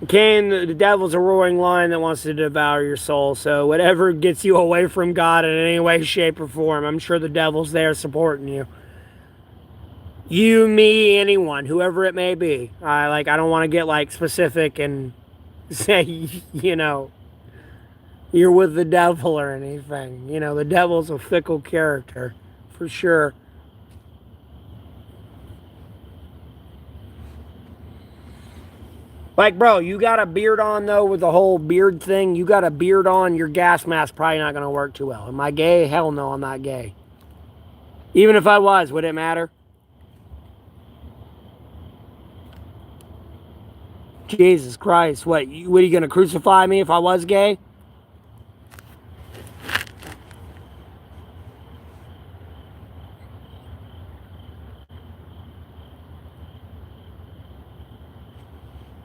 A: Cain, the devil's a roaring lion that wants to devour your soul. So whatever gets you away from God in any way, shape, or form, I'm sure the devil's there supporting you. You, me, anyone, whoever it may be. I don't want to get like specific and say, you're with the devil or anything. The devil's a fickle character, for sure. Like, bro, you got a beard on, though, with the whole beard thing. You got a beard on, your gas mask probably not going to work too well. Am I gay? Hell no, I'm not gay. Even if I was, would it matter? Jesus Christ. What are you going to crucify me if I was gay?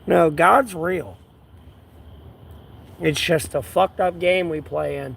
A: No, God's real. It's just a fucked up game we play in.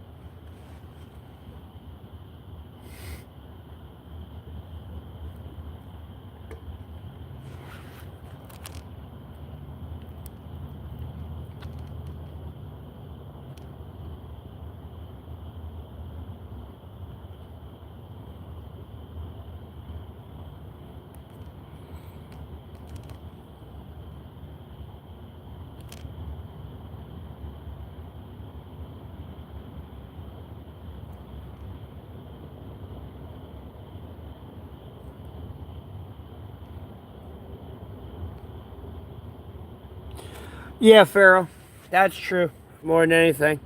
A: Yeah, Pharaoh. That's true. More than anything.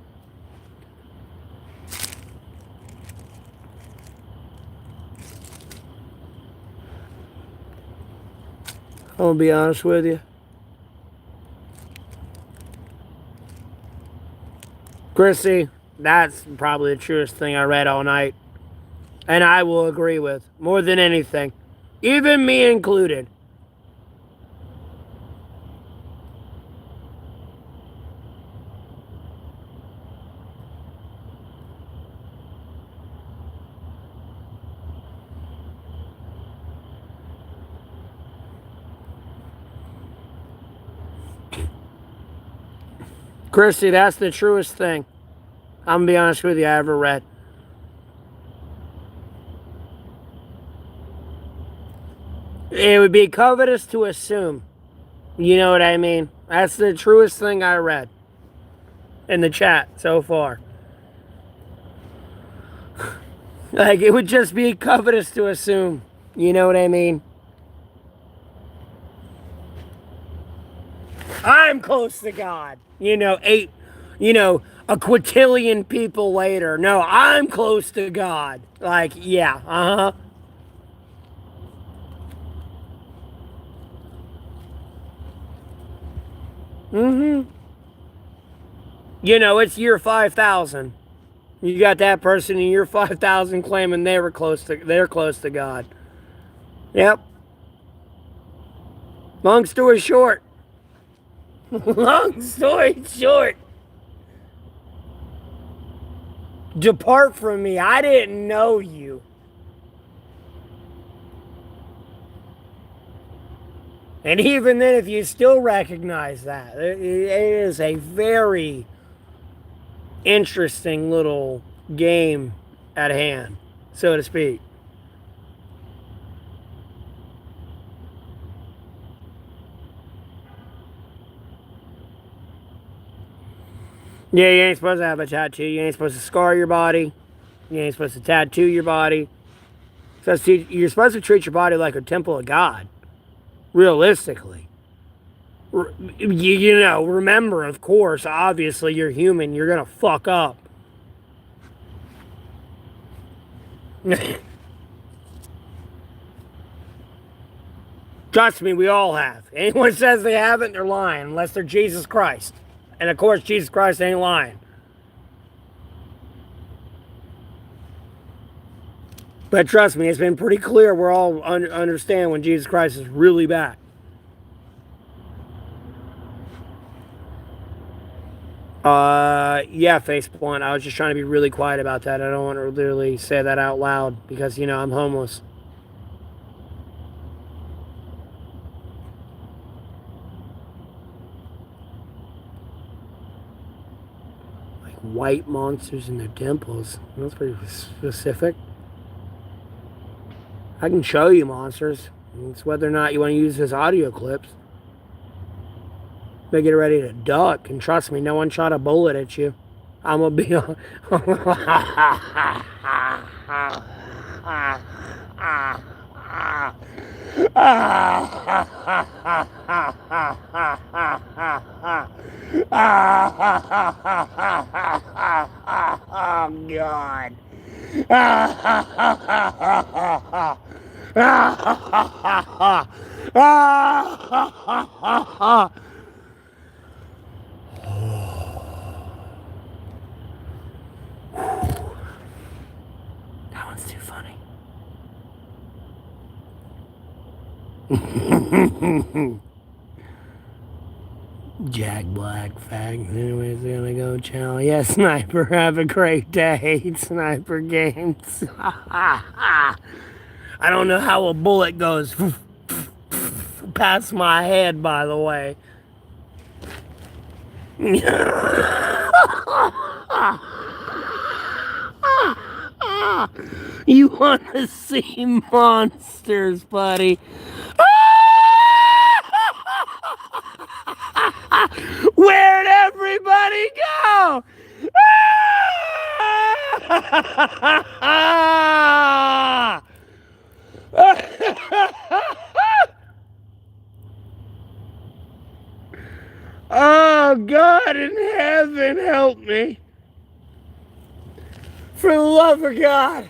A: I'm going to be honest with you. Chrissy, that's probably the truest thing I read all night. And I will agree with. More than anything. Even me included. Chrissy, that's the truest thing. I'm going to be honest with you, I ever read. It would be covetous to assume. You know what I mean? That's the truest thing I read in the chat so far. Like, it would just be covetous to assume. You know what I mean? I'm close to God. A quintillion people later. No, I'm close to God. Like, yeah, uh-huh. Mm-hmm. It's year 5,000. You got that person in year 5,000 claiming they're close to God. Yep. Long story short. Long story short. Depart from me. I didn't know you. And even then, if you still recognize that, it is a very interesting little game at hand, so to speak. Yeah, you ain't supposed to have a tattoo. You ain't supposed to scar your body. You ain't supposed to tattoo your body. You're supposed to treat your body like a temple of God, realistically. Remember, of course, obviously you're human. You're going to fuck up. Trust me, we all have. Anyone says they haven't, they're lying, unless they're Jesus Christ. And of course, Jesus Christ ain't lying. But trust me, it's been pretty clear we're all understand when Jesus Christ is really back. Yeah, Faceplant. I was just trying to be really quiet about that. I don't want to literally say that out loud because, I'm homeless. Like white monsters in their temples. That's pretty specific. I can show you monsters. It's whether or not you want to use this audio clips. They get ready to duck, and trust me, no one shot a bullet at you. I'm gonna be on. Oh God. That one's too funny. Jack Black fact. Anyways, gonna go channel. Yeah, Sniper, have a great day. Sniper Games. I don't know how a bullet goes past my head, by the way. You want to see monsters, buddy? Where'd everybody go? Oh, God in heaven, help me. For the love of God.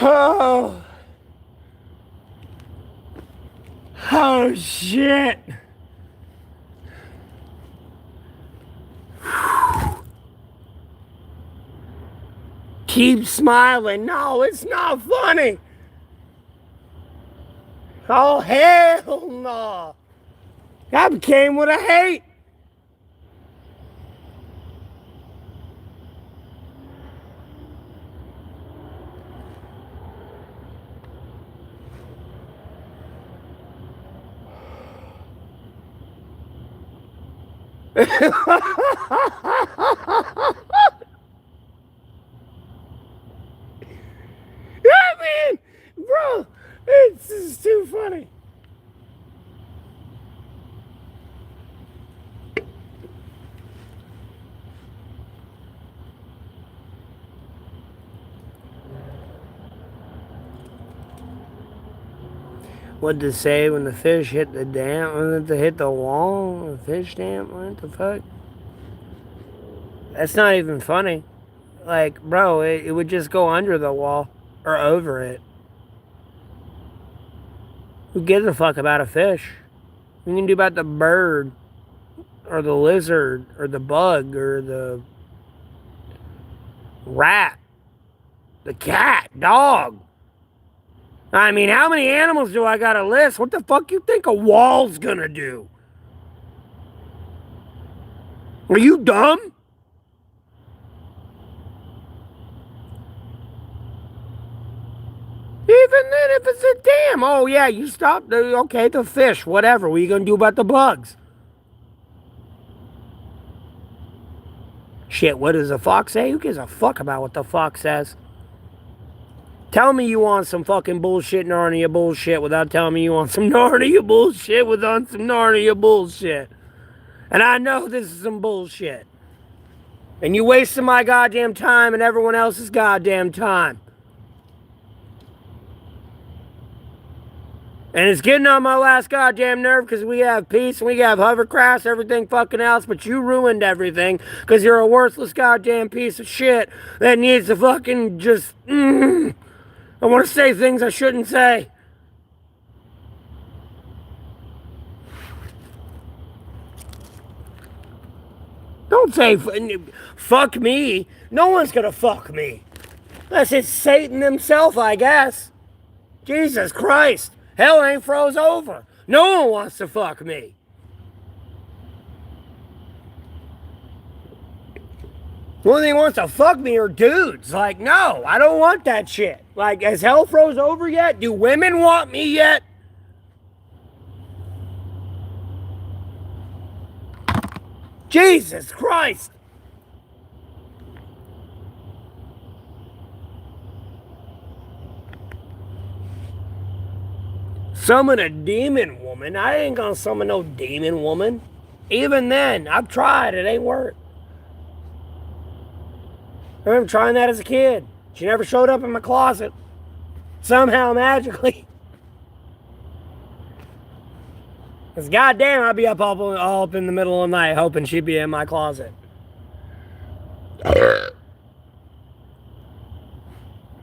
A: Oh. Oh, shit. Keep smiling. No, it's not funny. Oh, hell no. That came with a hate. I mean, bro, it's just too funny. What to say when the fish hit the dam? When it hit the wall? The fish dam? What the fuck? That's not even funny. Like, bro, it would just go under the wall or over it. Who gives a fuck about a fish? What you can do about the bird or the lizard or the bug or the rat, the cat, dog? I mean, how many animals do I gotta list? What the fuck you think a wall's gonna do? Are you dumb? Even then, if it's a dam, oh yeah, you stop the fish, whatever. What are you gonna do about the bugs? Shit, what does the fox say? Who gives a fuck about what the fox says? Tell me you want some fucking bullshit Narnia bullshit without telling me you want some Narnia bullshit without some Narnia bullshit. And I know this is some bullshit. And you wasting my goddamn time and everyone else's goddamn time. And it's getting on my last goddamn nerve because we have peace and we have hovercrafts, everything fucking else, but you ruined everything because you're a worthless goddamn piece of shit that needs to fucking just. I want to say things I shouldn't say. Don't say fuck me. No one's gonna fuck me. Unless it's Satan himself, I guess. Jesus Christ. Hell ain't froze over. No one wants to fuck me. The only thing wants to fuck me are dudes. Like, no, I don't want that shit. Like, has hell froze over yet? Do women want me yet? Jesus Christ. Summon a demon woman? I ain't gonna summon no demon woman. Even then, I've tried. It ain't worked. I remember trying that as a kid. She never showed up in my closet. Somehow, magically. Because goddamn, I'd be all up in the middle of the night hoping she'd be in my closet.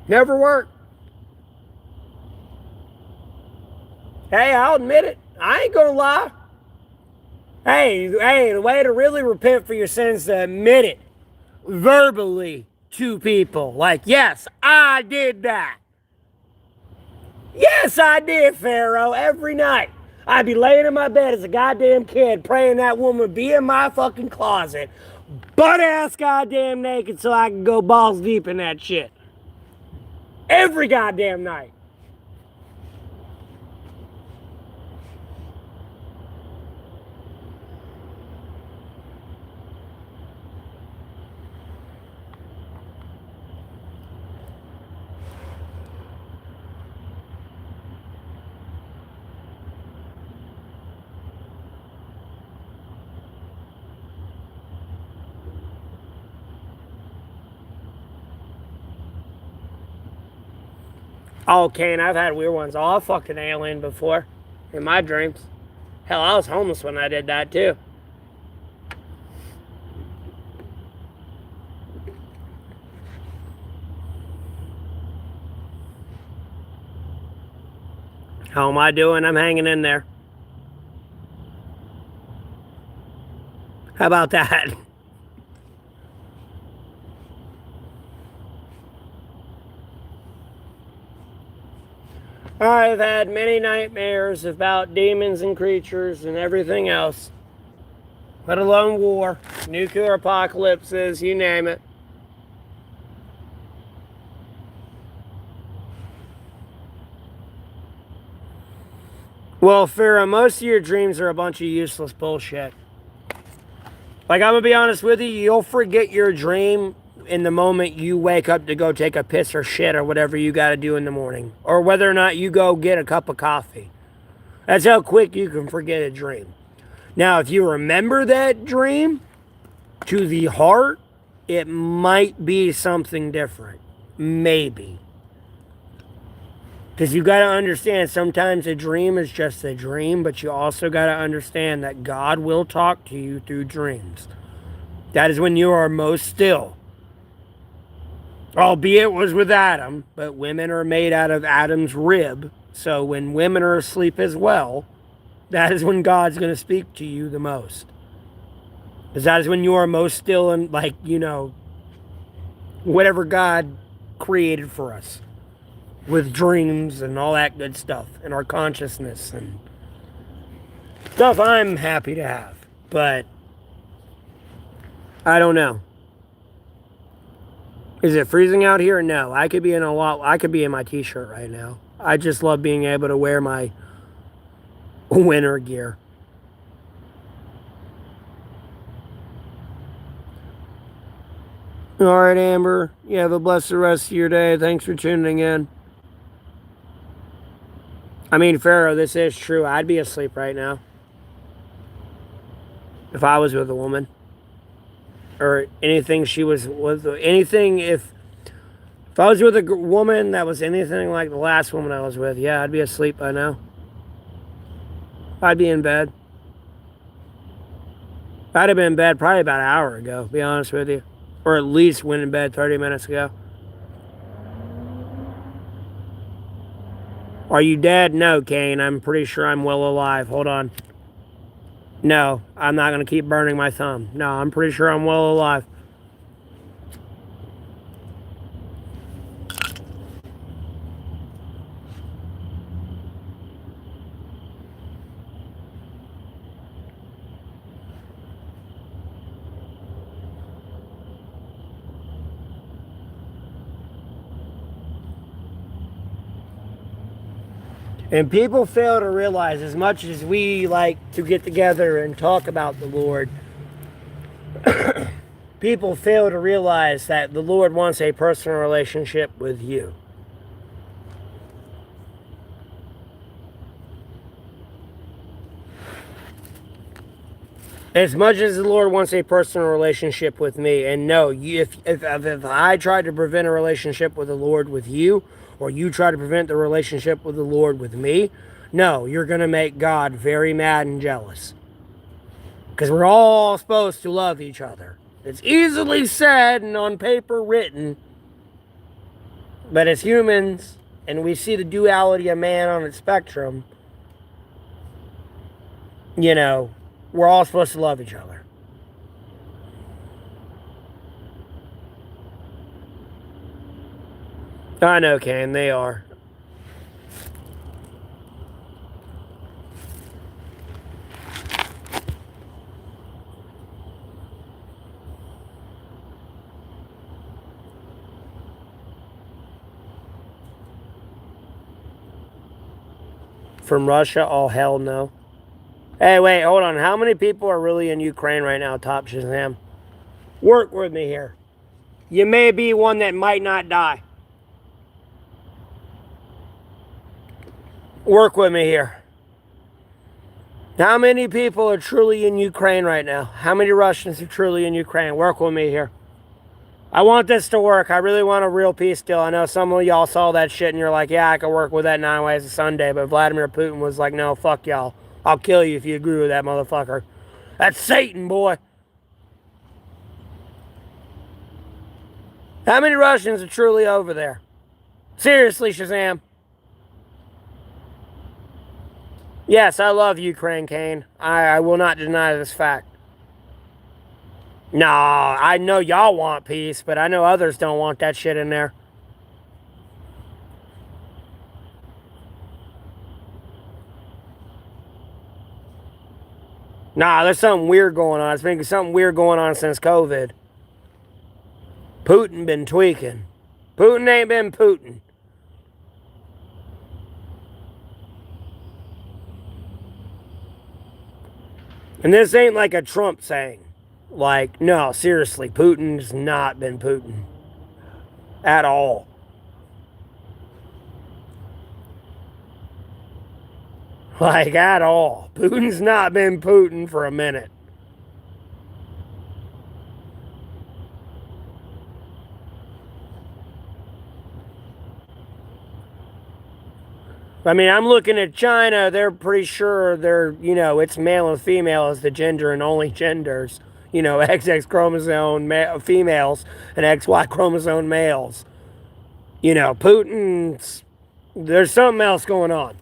A: Never worked. Hey, I'll admit it. I ain't gonna lie. Hey, the way to really repent for your sins is to admit it verbally to people. Like, yes, I did that. Yes, I did, Pharaoh, every night. I'd be laying in my bed as a goddamn kid praying that woman would be in my fucking closet, butt-ass goddamn naked so I could go balls deep in that shit. Every goddamn night. Okay, and I've had weird ones. Oh, I fucked an alien before in my dreams. Hell, I was homeless when I did that too. How am I doing? I'm hanging in there. How about that? I've had many nightmares about demons and creatures and everything else. Let alone war, nuclear apocalypses, you name it. Well, Farrah, most of your dreams are a bunch of useless bullshit. Like, I'm going to be honest with you, you'll forget your dream in the moment you wake up to go take a piss or shit or whatever you got to do in the morning. Or whether or not you go get a cup of coffee. That's how quick you can forget a dream. Now, if you remember that dream to the heart, it might be something different. Maybe. Because you got to understand, sometimes a dream is just a dream, but you also got to understand that God will talk to you through dreams. That is when you are most still. Albeit it was with Adam, but women are made out of Adam's rib. So when women are asleep as well, that is when God's going to speak to you the most. Because that is when you are most still and, like, you know, whatever God created for us. With dreams and all that good stuff. And our consciousness and stuff I'm happy to have. But I don't know. Is it freezing out here? No. I could be in my t-shirt right now. I just love being able to wear my winter gear. All right, Amber. You have a blessed rest of your day. Thanks for tuning in. I mean, Pharaoh, this is true. I'd be asleep right now. If I was with a woman. Or anything she was with. Anything if I was with a woman that was anything like the last woman I was with, yeah, I'd be asleep by now. I'd be in bed. I'd have been in bed probably about an hour ago, to be honest with you. Or at least went in bed 30 minutes ago. Are you dead? No, Kane. I'm pretty sure I'm well alive. Hold on. No, I'm not going to keep burning my thumb. No, I'm pretty sure I'm well alive. And people fail to realize, as much as we like to get together and talk about the Lord, people fail to realize that the Lord wants a personal relationship with you. As much as the Lord wants a personal relationship with me, and no, if I try to prevent a relationship with the Lord with you, or you try to prevent the relationship with the Lord with me, no, you're going to make God very mad and jealous. Because we're all supposed to love each other. It's easily said and on paper written, but as humans, and we see the duality of man on its spectrum, you know, we're all supposed to love each other. I know, Ken, they are. From Russia? Oh, hell no. Hey, wait, hold on. How many people are really in Ukraine right now, Top Shazam? Work with me here. You may be one that might not die. Work with me here. How many people are truly in Ukraine right now? How many Russians are truly in Ukraine? Work with me here. I want this to work. I really want a real peace deal. I know some of y'all saw that shit and you're like, yeah, I can work with that 9 ways of Sunday. But Vladimir Putin was like, no, fuck y'all. I'll kill you if you agree with that motherfucker. That's Satan, boy. How many Russians are truly over there? Seriously, Shazam. Yes, I love Ukraine, Kane. I will not deny this fact. Nah, I know y'all want peace, but I know others don't want that shit in there. Nah, there's something weird going on. It's been something weird going on since COVID. Putin been tweaking. Putin ain't been Putin. And this ain't like a Trump saying. Like, no, seriously, Putin's not been Putin. At all. Like, at all. Putin's not been Putin for a minute. I mean, I'm looking at China. They're pretty sure they're, you know, it's male and female as the gender and only genders. You know, XX chromosome females and XY chromosome males. You know, Putin's, there's something else going on.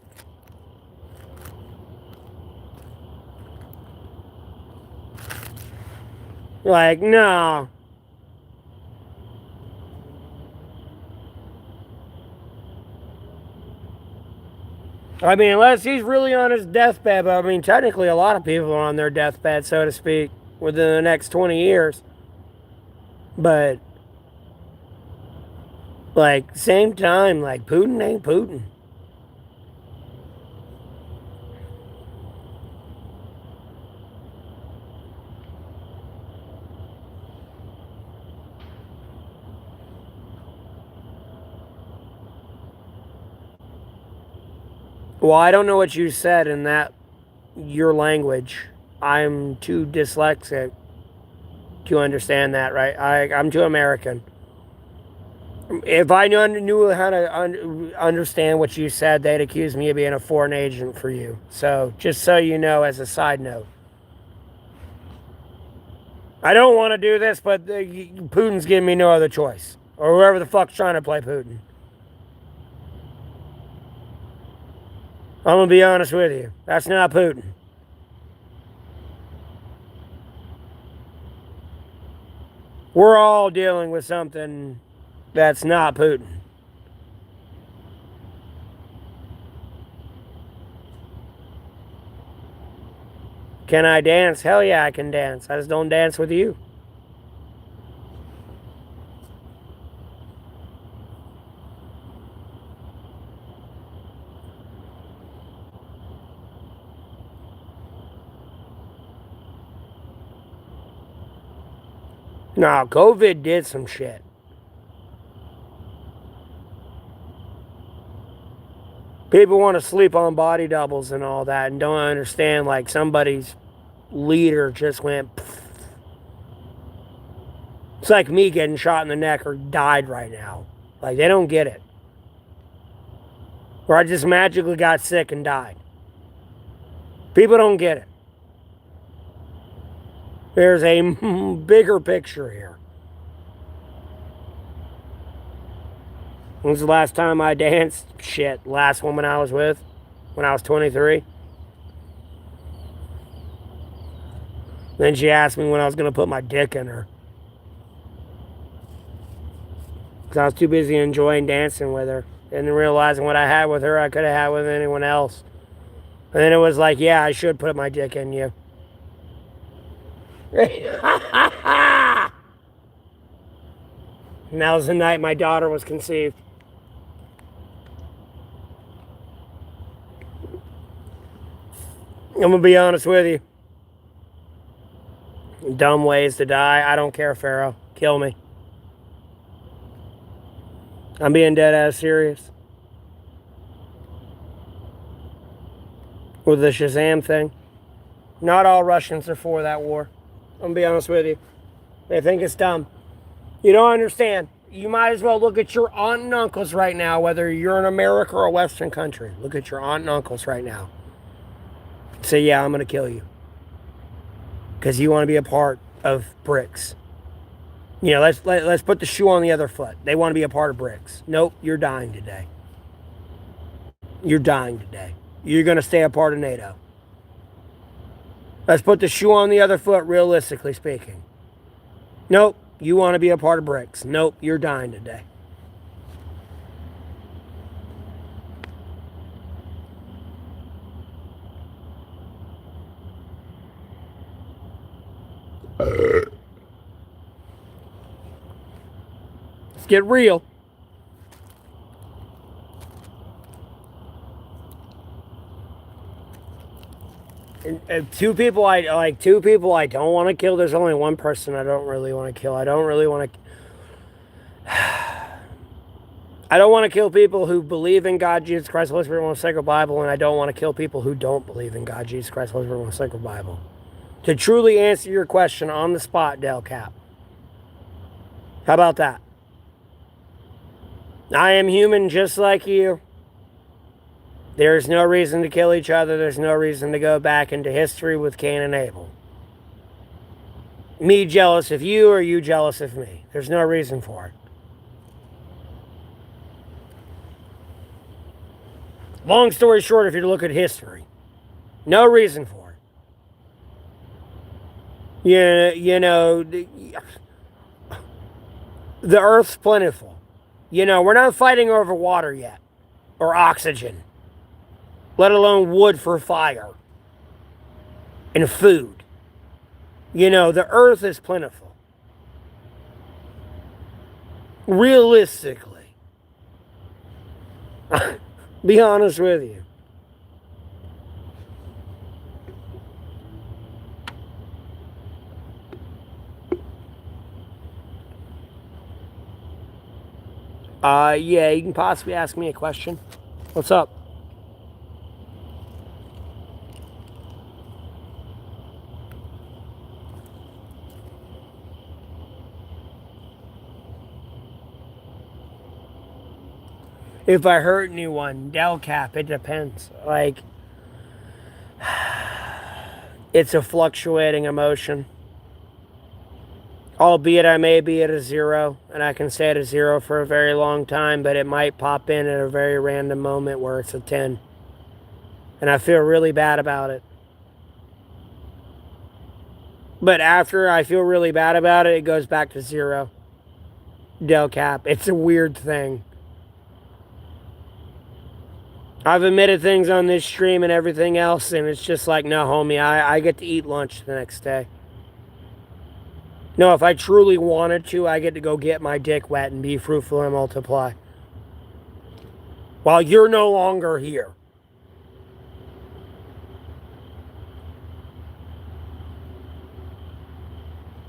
A: Like, no. I mean, unless he's really on his deathbed, but I mean, technically a lot of people are on their deathbed, so to speak, within the next 20 years. But, like, same time, like, Putin ain't Putin. Well, I don't know what you said in that, your language. I'm too dyslexic to understand that, right? I'm too American. If I knew how to understand what you said, they'd accuse me of being a foreign agent for you. So, just so you know, as a side note, I don't want to do this, but Putin's giving me no other choice. Or whoever the fuck's trying to play Putin. I'm going to be honest with you. That's not Putin. We're all dealing with something that's not Putin. Can I dance? Hell yeah, I can dance. I just don't dance with you. No, COVID did some shit. People want to sleep on body doubles and all that and don't understand like somebody's leader just went. Pfft. It's like me getting shot in the neck or died right now. Like they don't get it. Or I just magically got sick and died. People don't get it. There's a bigger picture here. When was the last time I danced? Shit, last woman I was with when I was 23. Then she asked me when I was going to put my dick in her. Because I was too busy enjoying dancing with her and realizing what I had with her, I could have had with anyone else. And then it was like, yeah, I should put my dick in you. And that was the night my daughter was conceived. I'm going to be honest with you. Dumb ways to die. I don't care, Pharaoh. Kill me. I'm being dead ass serious. With the Shazam thing. Not all Russians are for that war. I'm going to be honest with you. They think it's dumb. You don't understand. You might as well look at your aunt and uncles right now, whether you're in America or a Western country. Look at your aunt and uncles right now. Say, yeah, I'm going to kill you. Because you want to be a part of BRICS. You know, let's put the shoe on the other foot. They want to be a part of BRICS. Nope, you're dying today. You're dying today. You're going to stay a part of NATO. Let's put the shoe on the other foot, realistically speaking. Nope, you want to be a part of BRICS. Nope, you're dying today. Let's get real. And two people I don't want to kill. There's only one person I don't really want to kill. I don't want to kill people who believe in God, Jesus Christ, Holy Spirit, one sacred Bible, and I don't want to kill people who don't believe in God, Jesus Christ, Holy Spirit, one sacred Bible. To truly answer your question on the spot, Del Cap. How about that? I am human just like you. There's no reason to kill each other. There's no reason to go back into history with Cain and Abel. Me jealous of you or you jealous of me. There's no reason for it. Long story short, if you look at history, no reason for it. You know, the earth's plentiful. You know, we're not fighting over water yet, or oxygen, let alone wood for fire and food. You know, the earth is plentiful. Realistically. Be honest with you. Yeah, you can possibly ask me a question. What's up? If I hurt anyone, del cap, it depends. Like, it's a fluctuating emotion. Albeit I may be at a 0, and I can stay at a 0 for a very long time, but it might pop in at a very random moment where it's a 10. And I feel really bad about it. But after I feel really bad about it, it goes back to 0. Del cap. It's a weird thing. I've admitted things on this stream and everything else, and it's just like, no, homie, I get to eat lunch the next day. No, if I truly wanted to, I get to go get my dick wet and be fruitful and multiply. While you're no longer here.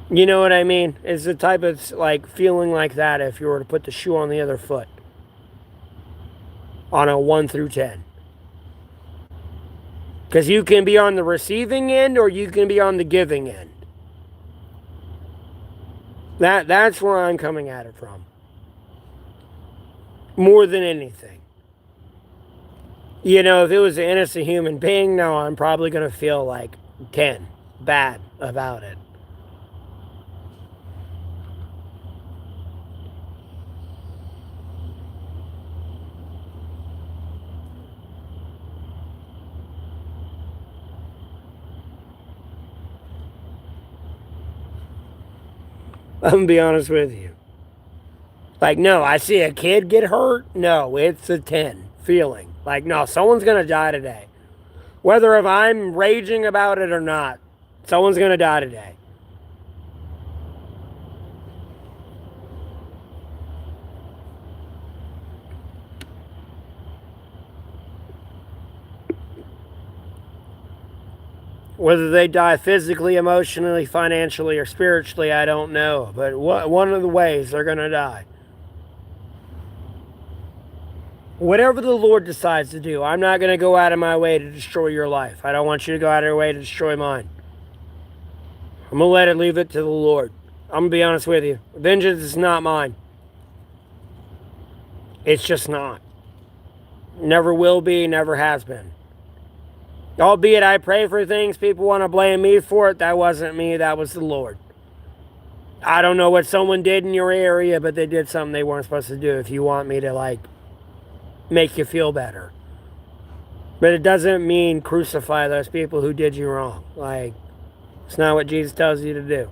A: You know what I mean? It's the type of like feeling like that if you were to put the shoe on the other foot. On a 1 through 10. Because you can be on the receiving end or you can be on the giving end. That's where I'm coming at it from. More than anything. You know, if it was an innocent human being, no, I'm probably going to feel like 10. Bad about it. I'm going to be honest with you. Like, no, I see a kid get hurt. No, it's a 10 feeling. Like, no, someone's going to die today. Whether if I'm raging about it or not, someone's going to die today. Whether they die physically, emotionally, financially, or spiritually, I don't know. But one of the ways they're going to die. Whatever the Lord decides to do, I'm not going to go out of my way to destroy your life. I don't want you to go out of your way to destroy mine. I'm going to leave it to the Lord. I'm going to be honest with you. Vengeance is not mine. It's just not. Never will be, never has been. Albeit I pray for things, people want to blame me for it. That wasn't me, that was the Lord. I don't know what someone did in your area, but they did something they weren't supposed to do if you want me to, like, make you feel better. But it doesn't mean crucify those people who did you wrong. Like, it's not what Jesus tells you to do.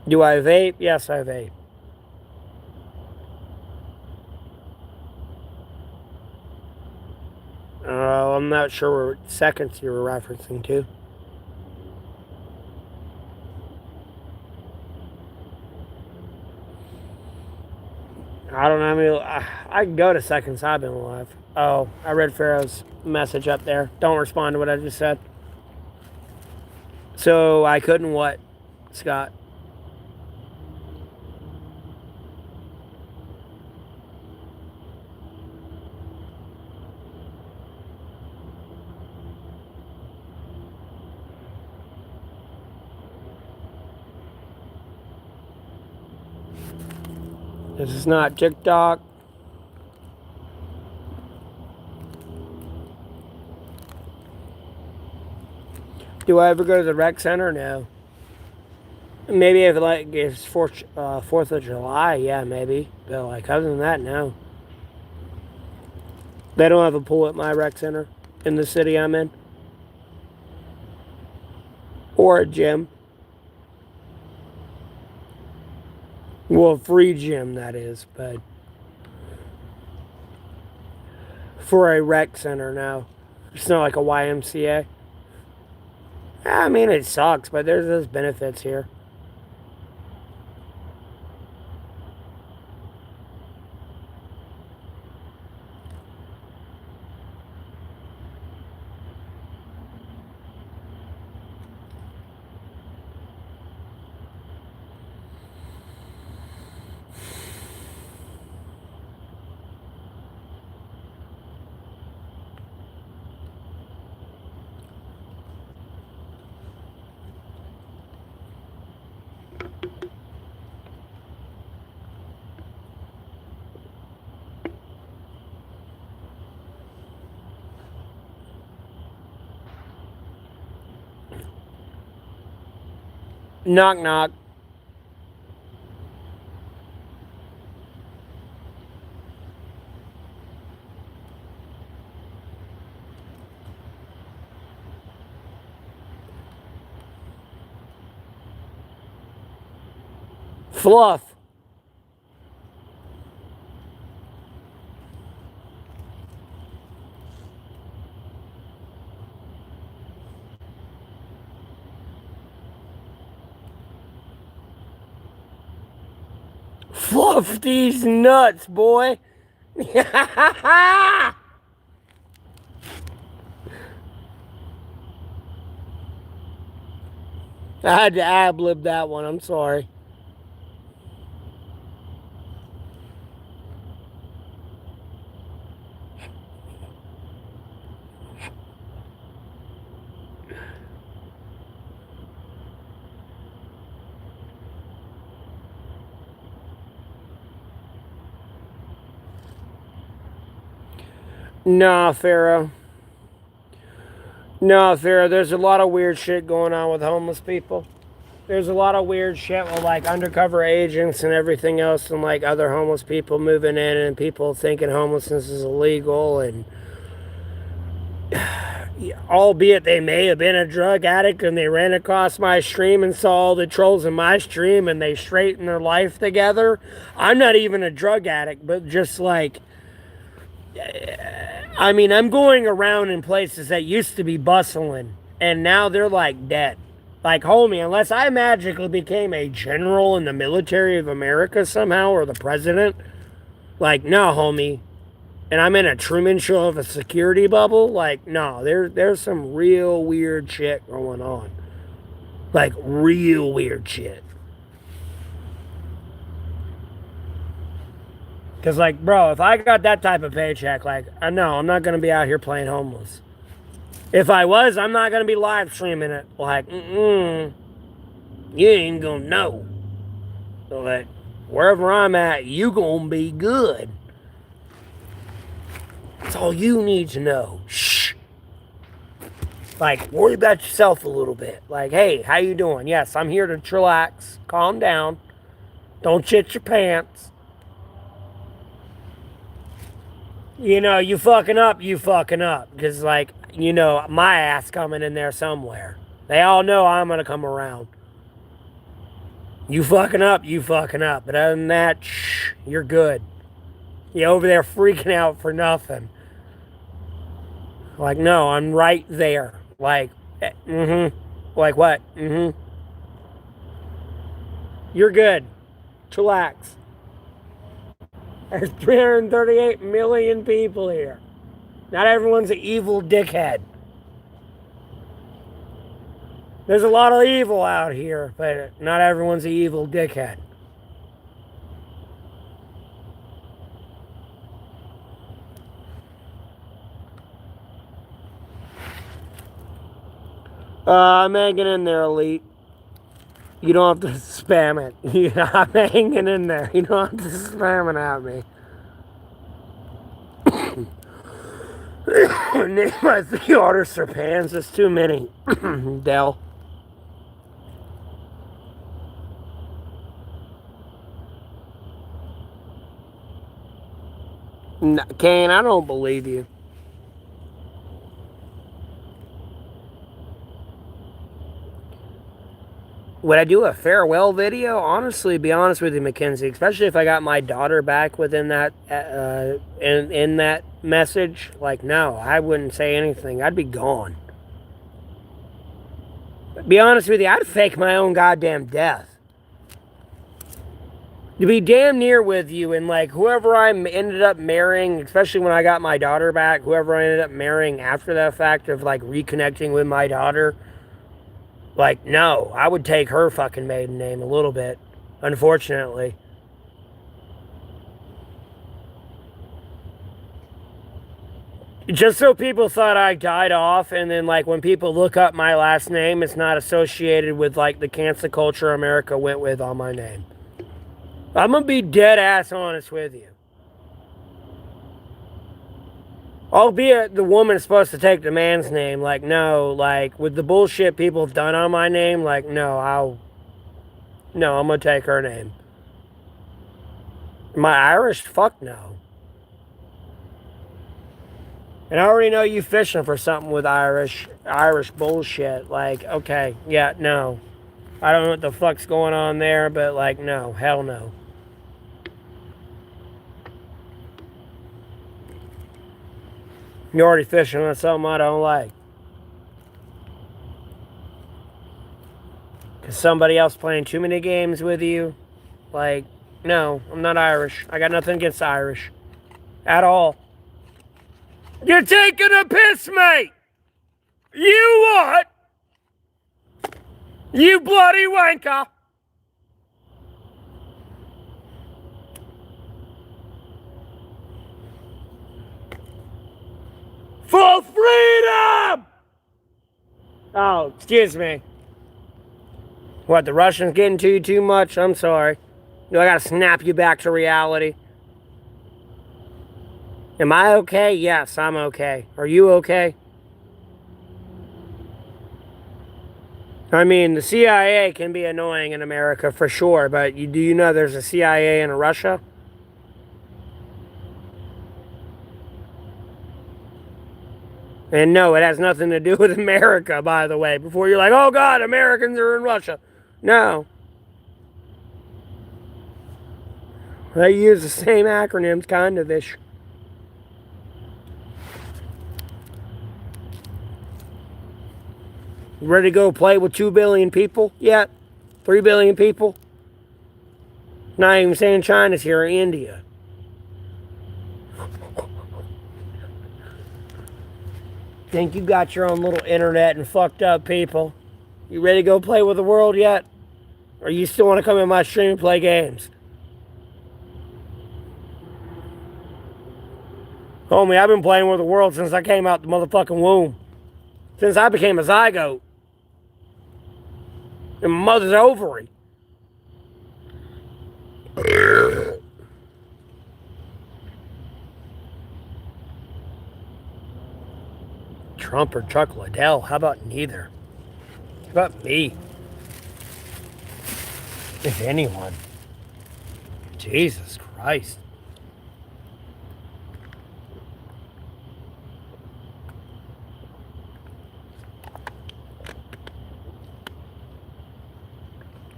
A: Do I vape? Yes, I vape. I'm not sure what seconds you were referencing to. I don't know. I mean, I can go to seconds I've been alive. Oh, I read Pharaoh's message up there. Don't respond to what I just said. So I couldn't what, Scott? This is not TikTok. Do I ever go to the rec center? No. Maybe if like it's 4th of July, yeah, maybe. But like other than that, no. They don't have a pool at my rec center in the city I'm in, or a gym. Well, free gym that is, but for a rec center, no. It's not like a YMCA. I mean, it sucks, but there's those benefits here. Knock knock. Fluff. Fluff these nuts, boy. I had to ad-lib that one. I'm sorry. Nah, Pharaoh. Nah, Pharaoh. There's a lot of weird shit going on with homeless people. There's a lot of weird shit with like undercover agents and everything else, and like other homeless people moving in, and people thinking homelessness is illegal, and albeit they may have been a drug addict and they ran across my stream and saw all the trolls in my stream and they straightened their life together. I'm not even a drug addict, but just like, I mean, I'm going around in places that used to be bustling and now they're like dead. Like, homie, unless I magically became a general in the military of America somehow or the president, like, no, homie, and I'm in a Truman Show of a security bubble, like, no, there's some real weird shit going on. Like, real weird shit. Because, like, bro, if I got that type of paycheck, like, I know I'm not going to be out here playing homeless. If I was, I'm not going to be live streaming it. Like, you ain't going to know. So, like, wherever I'm at, you going to be good. That's all you need to know. Shh. Like, worry about yourself a little bit. Like, hey, how you doing? Yes, I'm here to chillax. Calm down. Don't shit your pants. You know, you fucking up. Because, like, you know, my ass coming in there somewhere. They all know I'm going to come around. You fucking up. But other than that, shh, you're good. You're over there freaking out for nothing. Like, no, I'm right there. Like, Like what? You're good. Chillax. There's 338 million people here. Not everyone's an evil dickhead. There's a lot of evil out here, but not everyone's an evil dickhead. I'm hanging in there, Elite. You don't have to spam it. Yeah, I'm hanging in there. You don't have to spam it at me. Name my 3 orders for pans. There's too many. Dell. No, Kane, I don't believe you. Would I do a farewell video? Honestly, be honest with you, Mackenzie, especially if I got my daughter back within that, in that message, like, no, I wouldn't say anything. I'd be gone. But be honest with you, I'd fake my own goddamn death. To be damn near with you, and like whoever I ended up marrying, especially when I got my daughter back, whoever I ended up marrying after that fact of like reconnecting with my daughter, like, no, I would take her fucking maiden name a little bit, unfortunately. Just so people thought I died off, and then, like, when people look up my last name, it's not associated with, like, the cancel culture America went with on my name. I'm gonna be dead ass honest with you. Albeit the woman's supposed to take the man's name, like, no, like, with the bullshit people have done on my name, like, no, No, I'm going to take her name. Am I Irish? Fuck no. And I already know you fishing for something with Irish bullshit. Like, okay, yeah, no. I don't know what the fuck's going on there, but like, no, hell no. You're already fishing on something I don't like. Because somebody else playing too many games with you? Like, no, I'm not Irish. I got nothing against Irish. At all. You're taking a piss, mate! You what? You bloody wanker! For freedom! Oh, excuse me. What, the Russians getting to you too much? I'm sorry. Do I gotta snap you back to reality? Am I okay? Yes, I'm okay. Are you okay? I mean, the CIA can be annoying in America for sure, but do you know there's a CIA in Russia? And no, it has nothing to do with America, by the way. Before you're like, oh God, Americans are in Russia. No. They use the same acronyms, kind of ish. Ready to go play with 2 billion people yet? 3 billion people? Not even saying China's here or India. Think you got your own little internet and fucked up people? You ready to go play with the world yet? Or you still want to come in my stream and play games? Homie, I've been playing with the world since I came out the motherfucking womb. Since I became a zygote. In my mother's ovary. Trump or Chuck Liddell? How about neither? How about me? If anyone. Jesus Christ.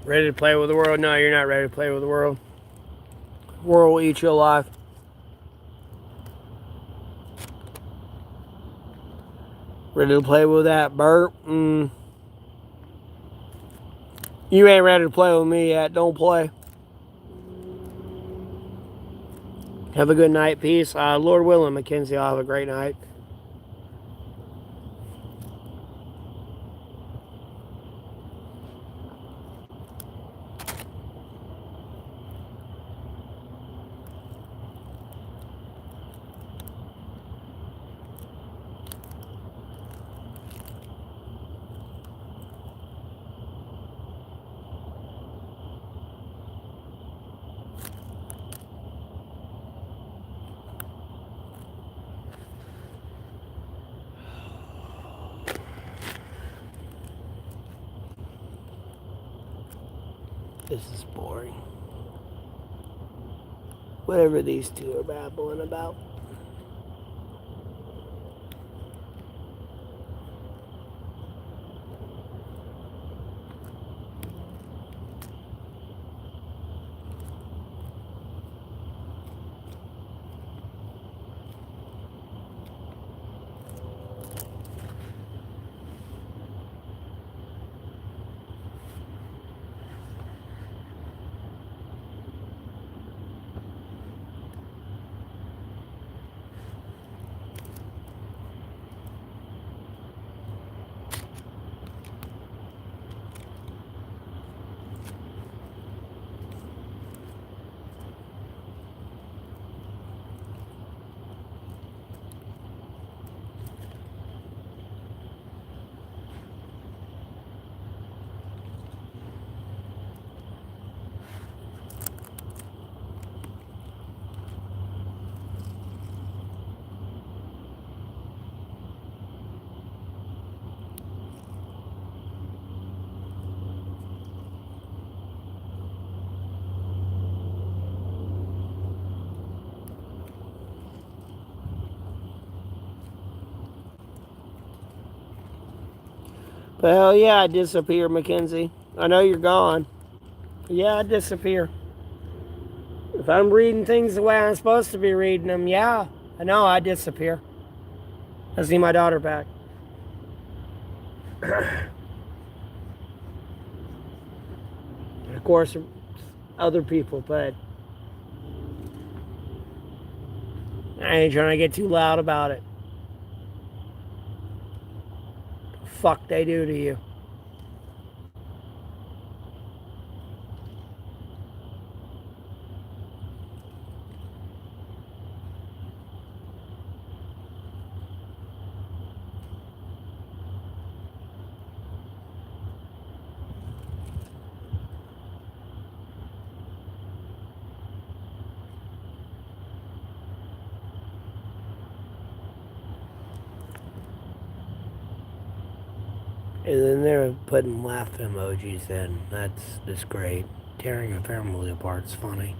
A: Ready to play with the world? No, you're not ready to play with the world. The world will eat you alive. Ready to play with that burp? You ain't ready to play with me yet. Don't play. Have a good night. Peace. Lord willing, Mackenzie, I'll have a great night. This is boring. Whatever these two are babbling about. But hell yeah, I disappear, Mackenzie. I know you're gone. Yeah, I disappear. If I'm reading things the way I'm supposed to be reading them, yeah, I know I disappear. I see my daughter back. And of course, other people, but I ain't trying to get too loud about it. The fuck they do to you. And then they're putting laugh emojis in. That's just great. Tearing a family apart's funny.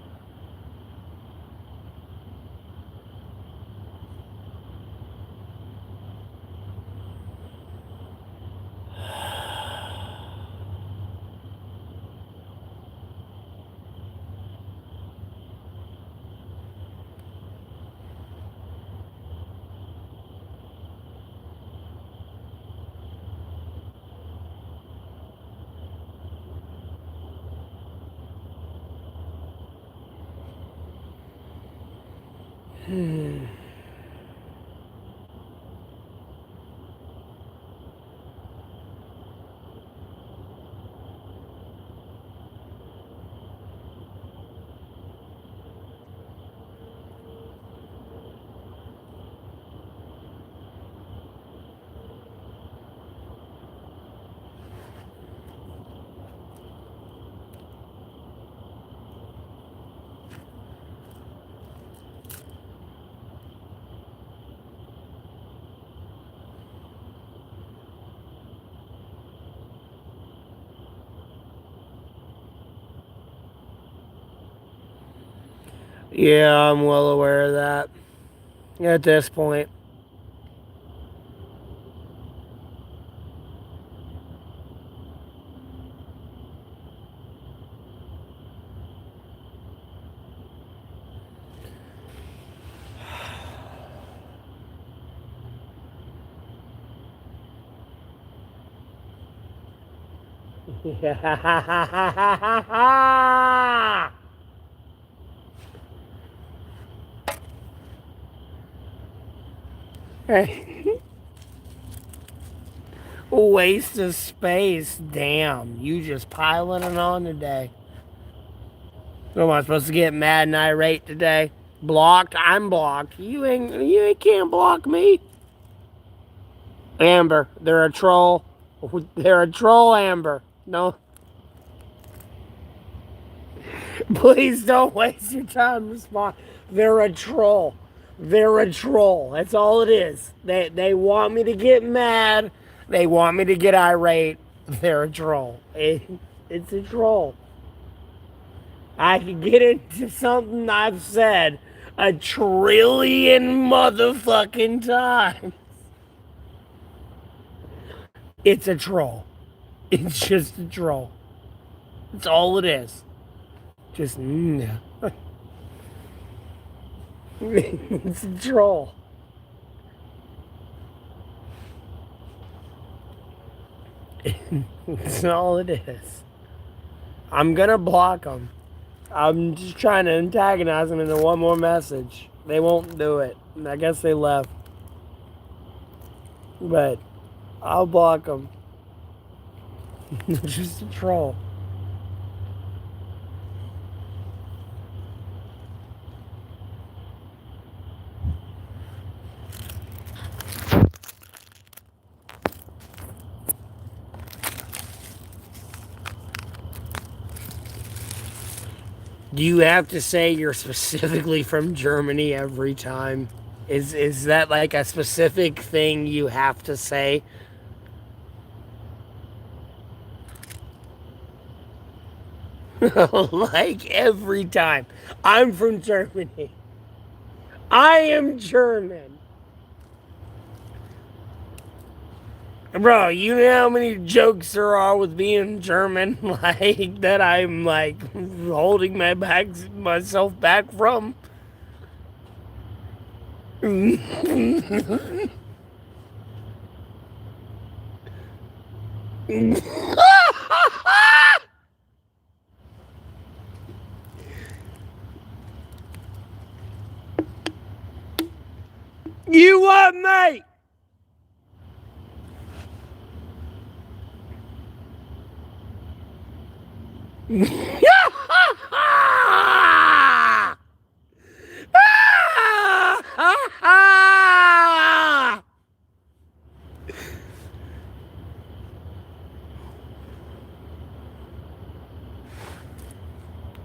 A: Yeah, I'm well aware of that at this point. Waste of space. Damn, you just piling it on today. Am I supposed to get mad and irate today? Blocked? I'm blocked. You ain't can't block me. Amber, they're a troll. They're a troll, Amber. No, please don't waste your time responding. They're a troll. They're a troll. That's all it is. They want me to get mad. They want me to get irate. They're a troll. It's a troll. I can get into something I've said 1,000,000,000,000 motherfucking times. It's a troll. It's just a troll. That's all it is. Just, yeah. It's a troll. That's all it is. I'm gonna block them. I'm just trying to antagonize them into one more message. They won't do it. I guess they left. But I'll block them. Just a troll. Do you have to say you're specifically from Germany every time? Is that like a specific thing you have to say? Like every time. I'm from Germany. I am German. Bro, you know how many jokes there are with being German, like, that I'm, like, holding myself back from? You what, mate?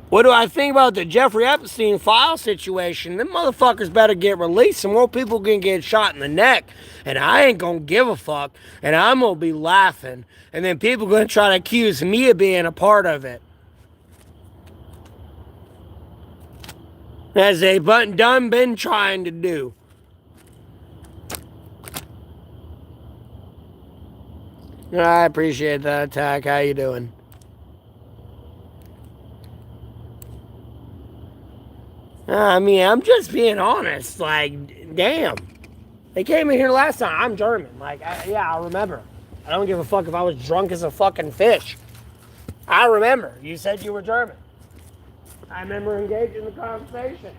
A: What do I think about the Jeffrey Epstein file situation? Them motherfuckers better get released. Some more people can get shot in the neck. And I ain't gonna give a fuck. And I'm gonna be laughing. And then people gonna try to accuse me of being a part of it. As they've done been trying to do. I appreciate that attack. How you doing? I mean, I'm just being honest. Like, damn. They came in here last time. I'm German. Like, yeah, I remember. I don't give a fuck if I was drunk as a fucking fish. I remember. You said you were German. I remember engaging in the conversation.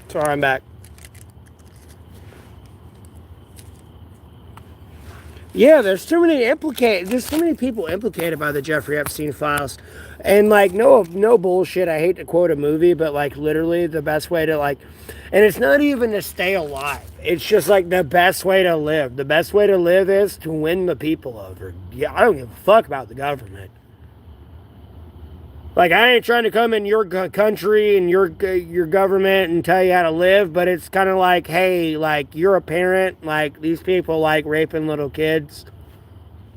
A: Sorry, I'm back. Yeah, there's too many people implicated by the Jeffrey Epstein files. And like no bullshit, I hate to quote a movie, but like literally the best way to like, and it's not even to stay alive. It's just like the best way to live. The best way to live is to win the people over. Yeah, I don't give a fuck about the government. Like, I ain't trying to come in your country and your government and tell you how to live, but it's kind of like, hey, like, you're a parent, like, these people like raping little kids.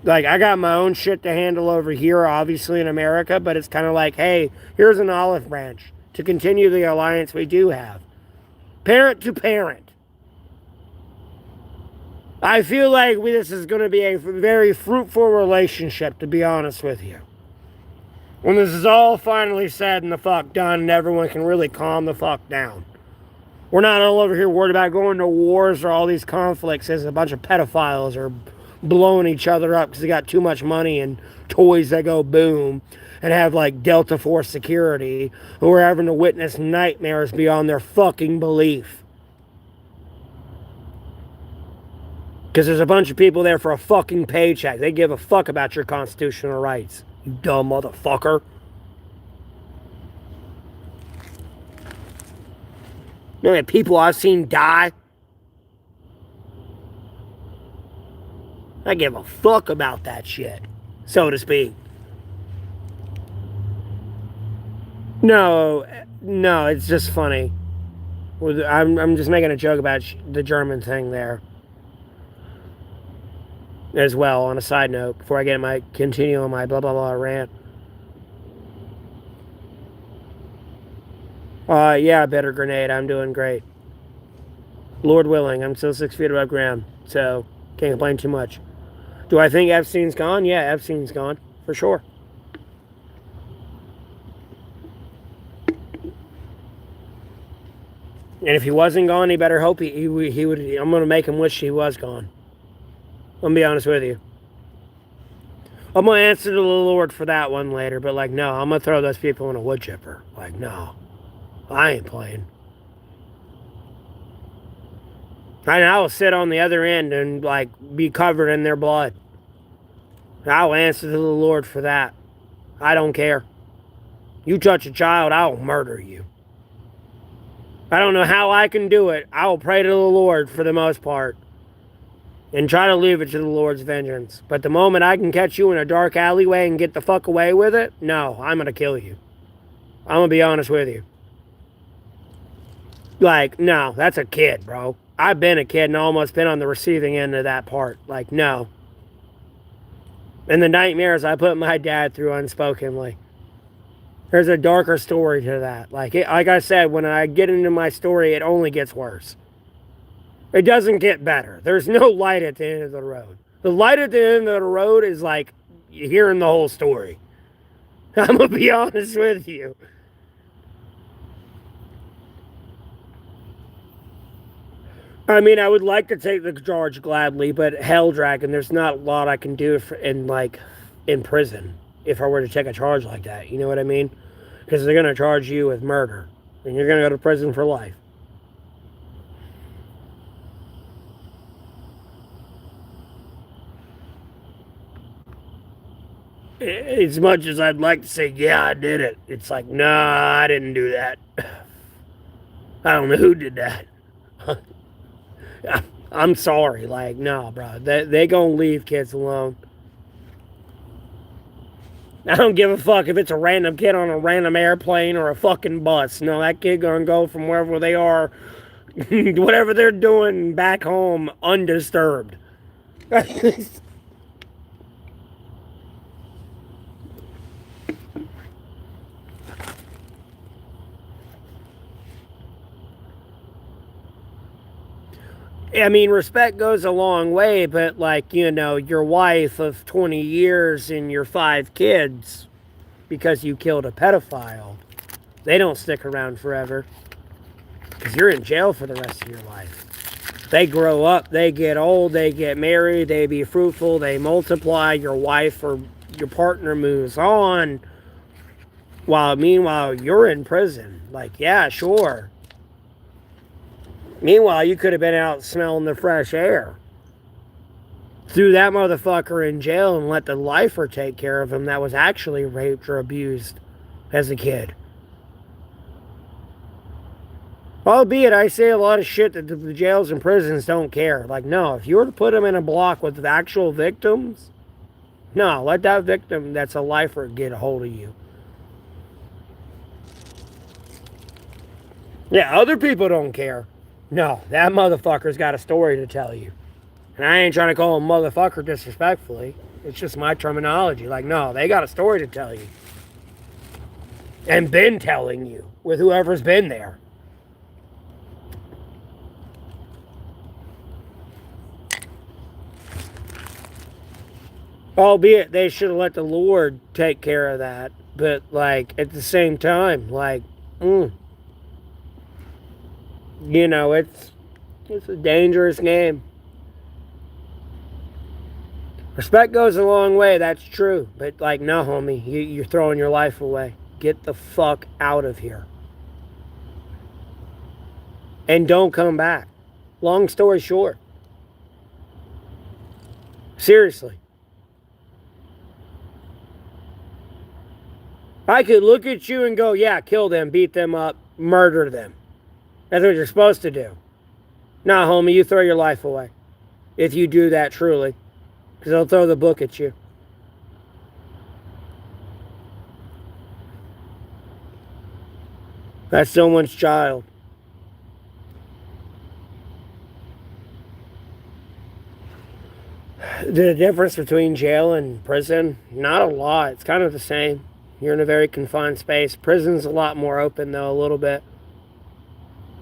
A: Like, I got my own shit to handle over here, obviously, in America, but it's kind of like, hey, here's an olive branch to continue the alliance we do have. Parent to parent. I feel like this is going to be a very fruitful relationship, to be honest with you. When this is all finally said and the fuck done and everyone can really calm the fuck down. We're not all over here worried about going to wars or all these conflicts as a bunch of pedophiles are blowing each other up because they got too much money and toys that go boom and have like Delta Force security who are having to witness nightmares beyond their fucking belief. Because there's a bunch of people there for a fucking paycheck. They give a fuck about your constitutional rights. You dumb motherfucker. You know the people I've seen die? I give a fuck about that shit, so to speak. No, it's just funny. I'm just making a joke about the German thing there. As well, on a side note, before I continue on my blah blah blah rant. Yeah, better grenade. I'm doing great. Lord willing, I'm still 6 feet above ground, so can't complain too much. Do I think Epstein's gone? Yeah, Epstein's gone, for sure. And if he wasn't gone, he better hope he would. I'm going to make him wish he was gone. I'm going to be honest with you. I'm going to answer to the Lord for that one later, but like, no, I'm going to throw those people in a wood chipper. Like, no, I ain't playing. And I will sit on the other end and like be covered in their blood. I will answer to the Lord for that. I don't care. You touch a child, I will murder you. I don't know how I can do it. I will pray to the Lord for the most part and try to leave it to the Lord's vengeance. But the moment I can catch you in a dark alleyway and get the fuck away with it, no, I'm going to kill you. I'm going to be honest with you. Like, no, that's a kid, bro. I've been a kid and almost been on the receiving end of that part. Like, no. And the nightmares I put my dad through unspokenly. There's a darker story to that. Like I said, when I get into my story, it only gets worse. It doesn't get better. There's no light at the end of the road. The light at the end of the road is like hearing the whole story. I'm going to be honest with you. I mean, I would like to take the charge gladly, but hell, Dragon, there's not a lot I can do in prison if I were to take a charge like that. You know what I mean? Because they're going to charge you with murder, and you're going to go to prison for life. As much as I'd like to say, yeah, I did it, it's like, nah, I didn't do that. I don't know who did that. I'm sorry. Like, no, bro. They gonna leave kids alone. I don't give a fuck if it's a random kid on a random airplane or a fucking bus. No, that kid gonna go from wherever they are, whatever they're doing back home, undisturbed. I mean, respect goes a long way, but like, you know, your wife of 20 years and your 5 kids, because you killed a pedophile, they don't stick around forever. Because you're in jail for the rest of your life. They grow up, they get old, they get married, they be fruitful, they multiply, your wife or your partner moves on. While meanwhile, you're in prison. Like, yeah, sure. Meanwhile, you could have been out smelling the fresh air. Threw that motherfucker in jail and let the lifer take care of him that was actually raped or abused as a kid. Albeit, I say a lot of shit that the jails and prisons don't care. Like, no, if you were to put them in a block with actual victims, no, let that victim that's a lifer get a hold of you. Yeah, other people don't care. No, that motherfucker's got a story to tell you. And I ain't trying to call him motherfucker disrespectfully. It's just my terminology. Like, no, they got a story to tell you. And been telling you with whoever's been there. Albeit, they should have let the Lord take care of that. But, like, at the same time, like, you know, it's a dangerous game. Respect goes a long way, that's true. But, like, no, homie, you're throwing your life away. Get the fuck out of here. And don't come back. Long story short. Seriously. I could look at you and go, yeah, kill them, beat them up, murder them. That's what you're supposed to do. Nah, homie, you throw your life away. If you do that truly. Because they'll throw the book at you. That's someone's child. The difference between jail and prison? Not a lot. It's kind of the same. You're in a very confined space. Prison's a lot more open, though, a little bit.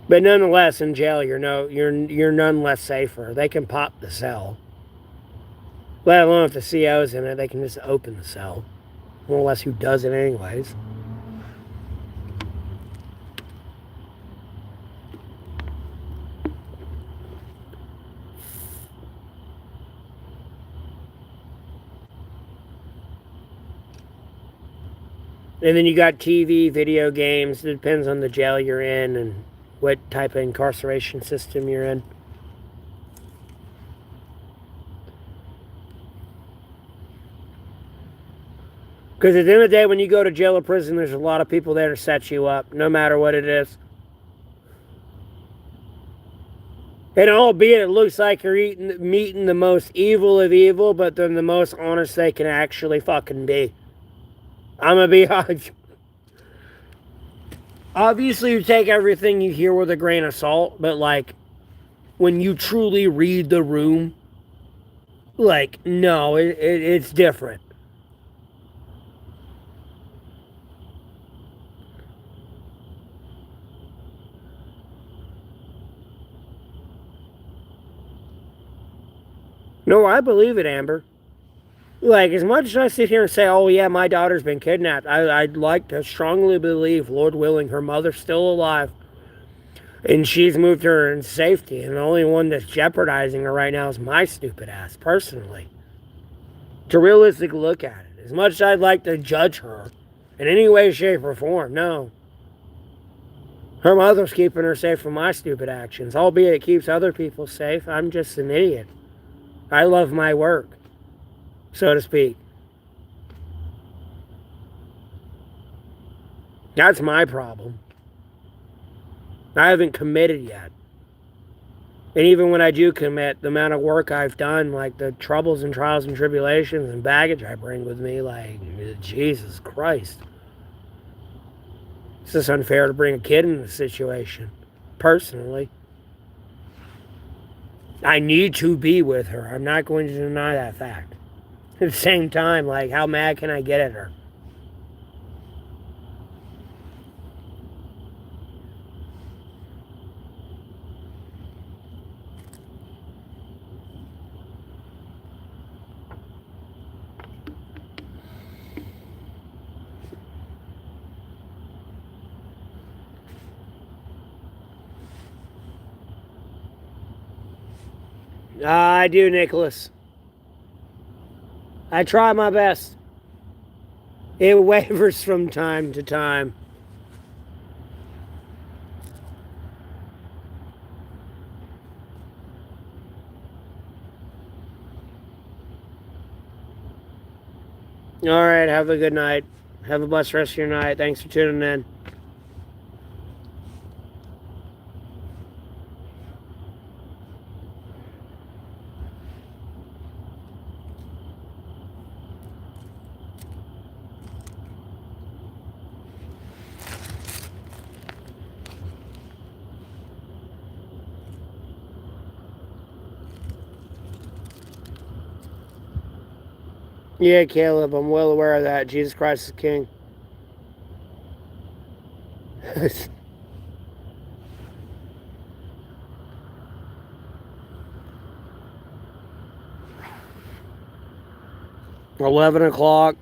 A: But nonetheless, in jail, you're none less safer. They can pop the cell. Let alone if the CO's in it, they can just open the cell. More or less, who does it anyways? And then you got TV, video games. It depends on the jail you're in and what type of incarceration system you're in. Because at the end of the day, when you go to jail or prison, there's a lot of people there to set you up, no matter what it is. And albeit it looks like you're meeting the most evil of evil, but they're the most honest they can actually fucking be. I'm gonna be honest. Obviously, you take everything you hear with a grain of salt, but like, when you truly read the room, like, no, it's different. No, I believe it, Amber. Like, as much as I sit here and say, oh, yeah, my daughter's been kidnapped, I'd like to strongly believe, Lord willing, her mother's still alive. And she's moved her in safety. And the only one that's jeopardizing her right now is my stupid ass, personally. To realistically look at it. As much as I'd like to judge her in any way, shape, or form, no. Her mother's keeping her safe from my stupid actions. Albeit it keeps other people safe, I'm just an idiot. I love my work, so to speak. That's my problem. I haven't committed yet. And even when I do commit, the amount of work I've done, like the troubles and trials and tribulations and baggage I bring with me, like, Jesus Christ. It's just unfair to bring a kid in this situation, personally. I need to be with her. I'm not going to deny that fact. At the same time, like, how mad can I get at her? I do, Nicholas. I try my best. It wavers from time to time. All right, have a good night. Have a blessed rest of your night. Thanks for tuning in. Yeah, Caleb, I'm well aware of that. Jesus Christ is King. 11 o'clock.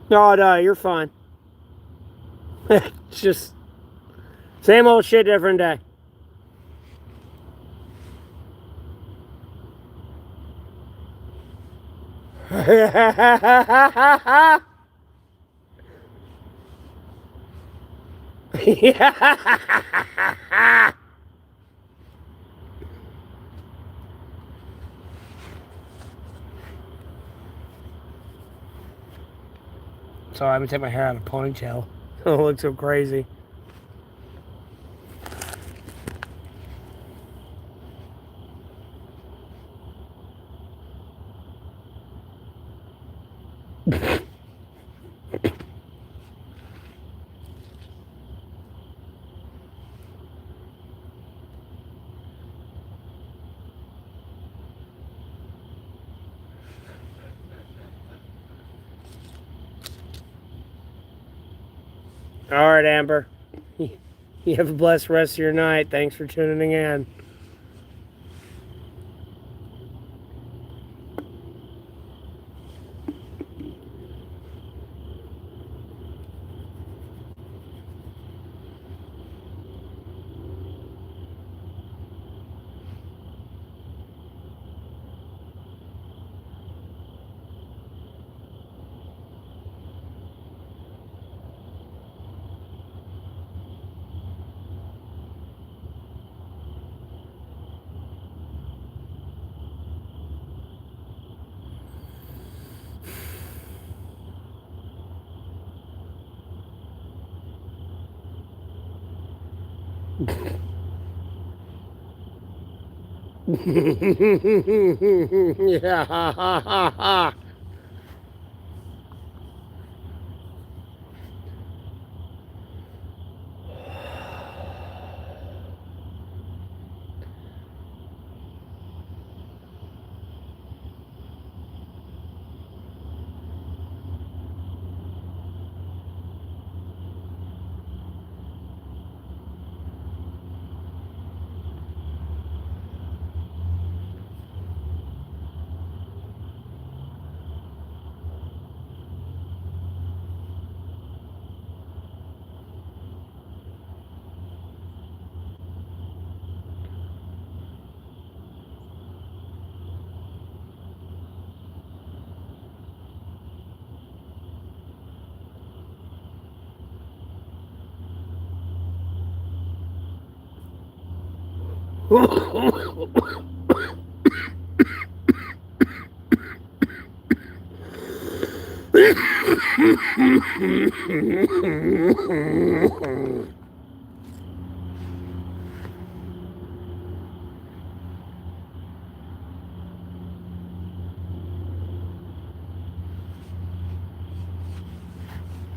A: No, you're fine. It's just same old shit, different day. Sorry, I'm gonna take my hair out of a ponytail. It looks so crazy. All right, Amber. You have a blessed rest of your night. Thanks for tuning in. Yeah.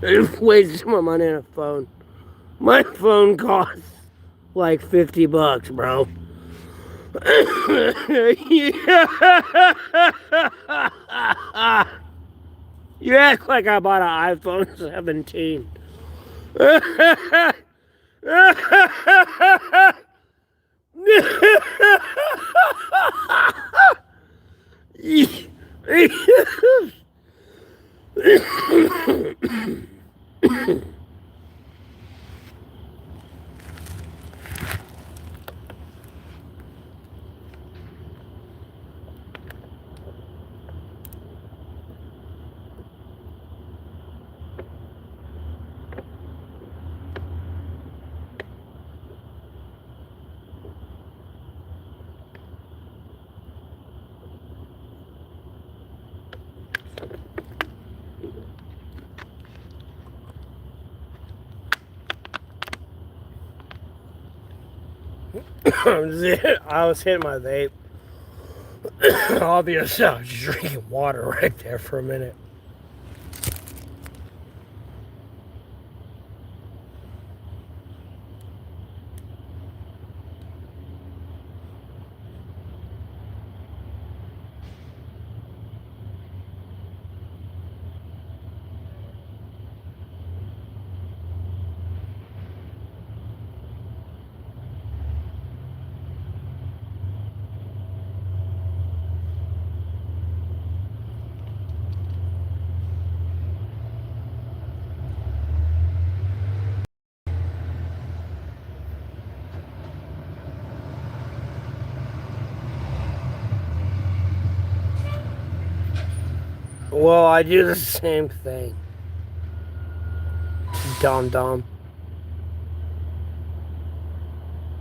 A: I've wasted my money on a phone. My phone costs like $50, bro. You act like I bought an iPhone 17. I was hitting my vape. Obviously, I was drinking water right there for a minute. Well, I do the same thing. Dom.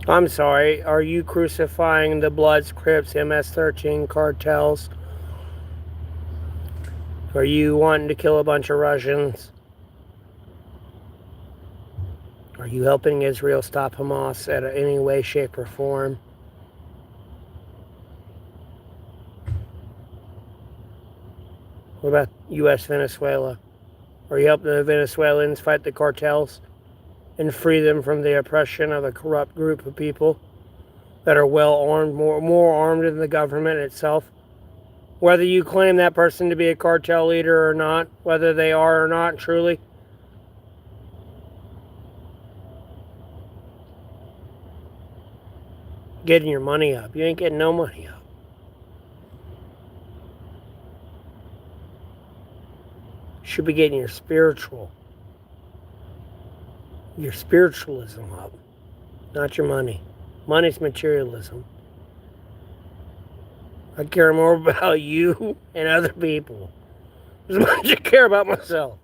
A: I'm sorry, are you crucifying the Bloods, Crips, MS-13 cartels? Are you wanting to kill a bunch of Russians? Are you helping Israel stop Hamas in any way, shape, or form? What about U.S. Venezuela? Are you helping the Venezuelans fight the cartels and free them from the oppression of a corrupt group of people that are well armed, more armed than the government itself? Whether you claim that person to be a cartel leader or not, whether they are or not truly, getting your money up. You ain't getting no money up. You should be getting your spiritualism up, not your money. Money's materialism. I care more about you and other people as much as I care about myself.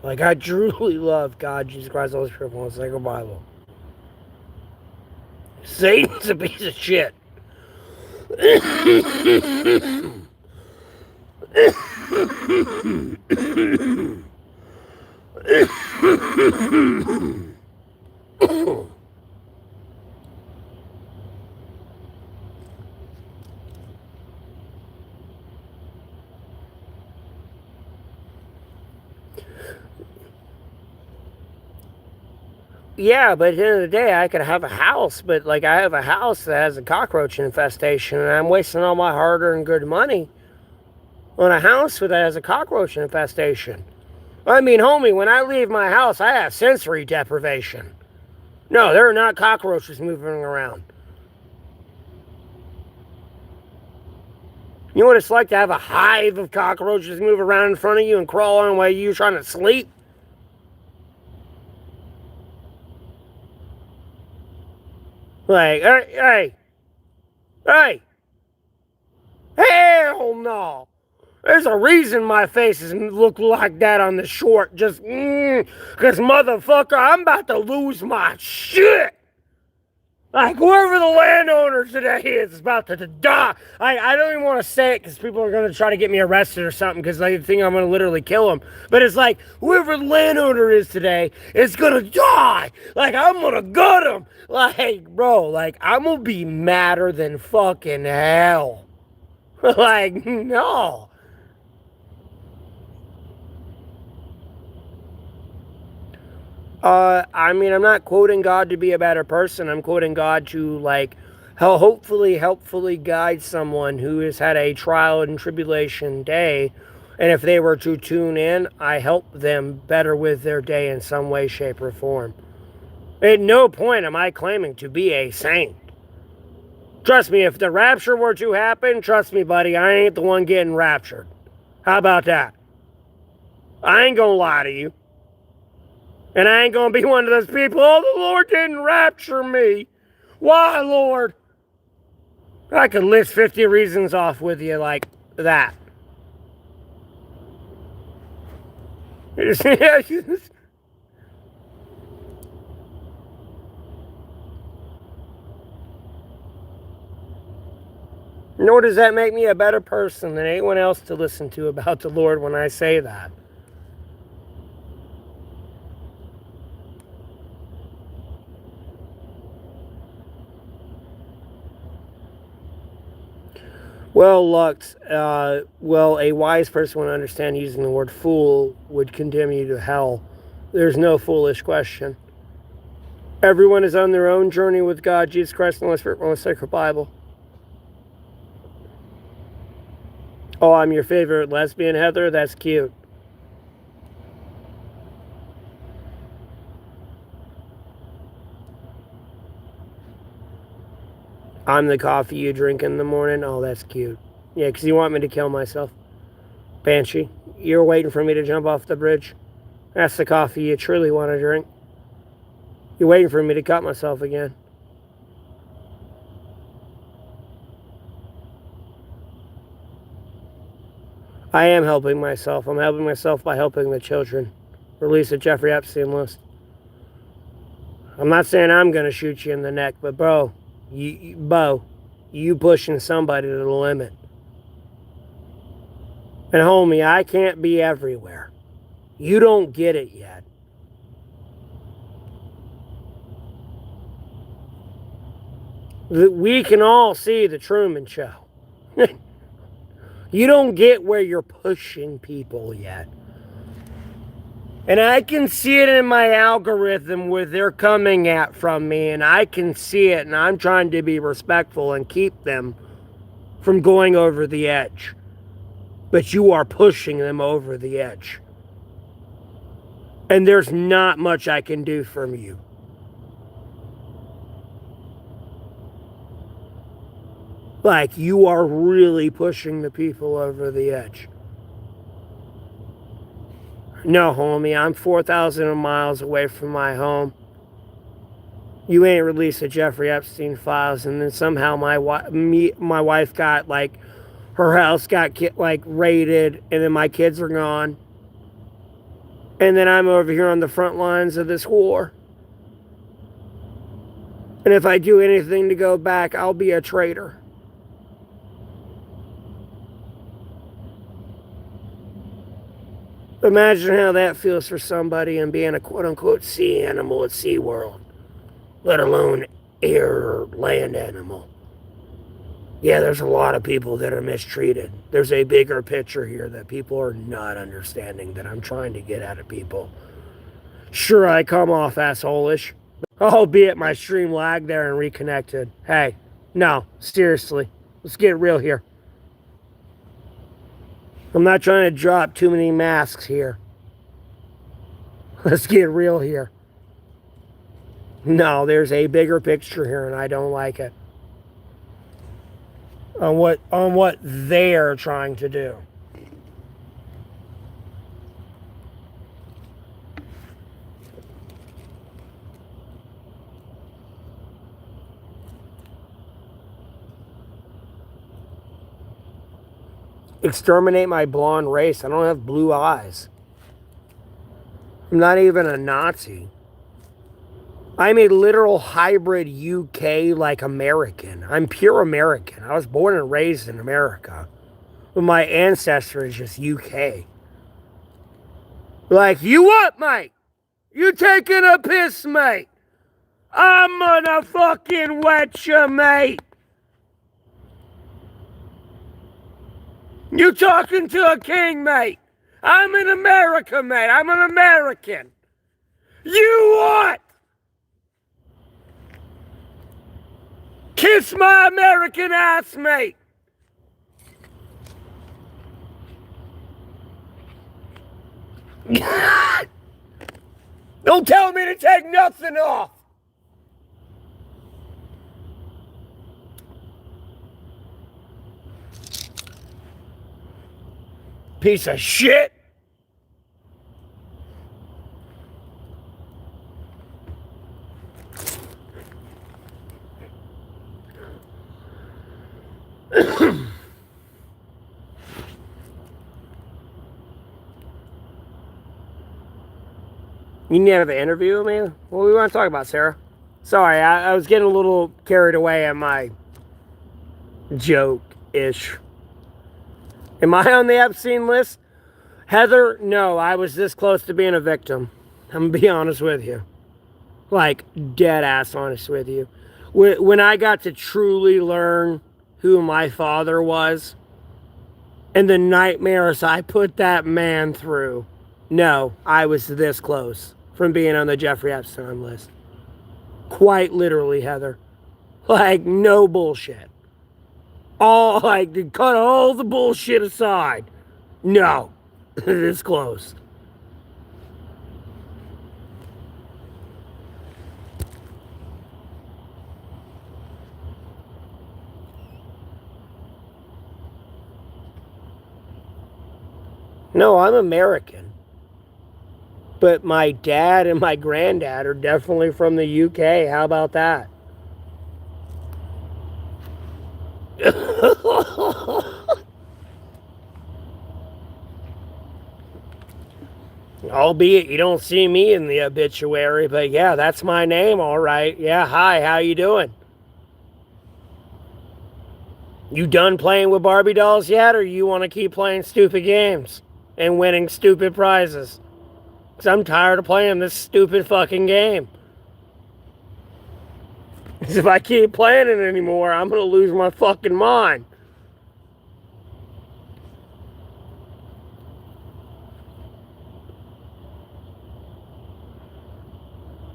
A: Like, I truly love God, Jesus Christ, Holy Spirit, and the Sacred Bible. Satan's a piece of shit. Yeah, but at the end of the day, I could have a house, but like I have a house that has a cockroach infestation, and I'm wasting all my hard-earned good money on a house that has a cockroach infestation. I mean, homie, when I leave my house, I have sensory deprivation. No, there are not cockroaches moving around. You know what it's like to have a hive of cockroaches move around in front of you and crawl on while you're trying to sleep? Like, hey, hell no. There's a reason my face doesn't look like that on the short. Just, because motherfucker, I'm about to lose my shit. Like, whoever the landowner today is about to die. I don't even want to say it because people are going to try to get me arrested or something because they think I'm going to literally kill them. But it's like, whoever the landowner is today is going to die. Like, I'm going to gut him. Like, bro, like, I'm going to be madder than fucking hell. Like, no. I mean, I'm not quoting God to be a better person. I'm quoting God to, like, helpfully guide someone who has had a trial and tribulation day. And if they were to tune in, I help them better with their day in some way, shape, or form. At no point am I claiming to be a saint. Trust me, if the rapture were to happen, trust me, buddy, I ain't the one getting raptured. How about that? I ain't gonna lie to you. And I ain't going to be one of those people, oh, the Lord didn't rapture me. Why, Lord? I could list 50 reasons off with you like that. Nor does that make me a better person than anyone else to listen to about the Lord when I say that. Well, Lux, a wise person would understand using the word fool would condemn you to hell. There's no foolish question. Everyone is on their own journey with God, Jesus Christ, and the Holy Spirit, from the Sacred Bible. Oh, I'm your favorite lesbian, Heather? That's cute. I'm the coffee you drink in the morning. Oh, that's cute. Yeah, because you want me to kill myself. Banshee, you're waiting for me to jump off the bridge. That's the coffee you truly want to drink. You're waiting for me to cut myself again. I am helping myself. I'm helping myself by helping the children. Release the Jeffrey Epstein list. I'm not saying I'm going to shoot you in the neck, but bro, you pushing somebody to the limit. And homie, I can't be everywhere. You don't get it yet. We can all see the Truman Show. You don't get where you're pushing people yet. And I can see it in my algorithm where they're coming at from me, and I can see it, and I'm trying to be respectful and keep them from going over the edge. But you are pushing them over the edge. And there's not much I can do from you. Like, you are really pushing the people over the edge. No, homie, I'm 4,000 miles away from my home. You ain't released the Jeffrey Epstein files, and then somehow my wife got, like, her house got, like, raided, and then my kids are gone. And then I'm over here on the front lines of this war. And if I do anything to go back, I'll be a traitor. Imagine how that feels for somebody and being a quote-unquote sea animal at SeaWorld, let alone air or land animal. Yeah, there's a lot of people that are mistreated. There's a bigger picture here that people are not understanding that I'm trying to get out of people. Sure, I come off asshole-ish, albeit my stream lagged there and reconnected. Hey, no, seriously, let's get real here. I'm not trying to drop too many masks here. Let's get real here. No, there's a bigger picture here, and I don't like it. On what they're trying to do. Exterminate my blonde race. I don't have blue eyes. I'm not even a Nazi. I'm a literal hybrid UK like American. I'm pure American. I was born and raised in America. But my ancestry is just UK. Like, you what, mate? You taking a piss, mate? I'm gonna fucking wet you, mate. You talking to a king, mate? I'm in America, mate. I'm an American. You what? Kiss my American ass, mate. Don't tell me to take nothing off. Piece of shit. You need to have an interview with me? What do we want to talk about, Sarah? Sorry, I was getting a little carried away at my joke-ish. Am I on the Epstein list? Heather, no, I was this close to being a victim. I'm going to be honest with you. Like, dead ass honest with you. When I got to truly learn who my father was and the nightmares I put that man through, no, I was this close from being on the Jeffrey Epstein list. Quite literally, Heather. Like, no bullshit. All, like, to cut all the bullshit aside. No, this close. No, I'm American. But my dad and my granddad are definitely from the UK. How about that? Albeit you don't see me in the obituary, but yeah, that's my name, all right. Yeah, hi, how you doing? You done playing with Barbie dolls yet, or you want to keep playing stupid games and winning stupid prizes? Because I'm tired of playing this stupid fucking game. Because if I keep playing it anymore, I'm going to lose my fucking mind.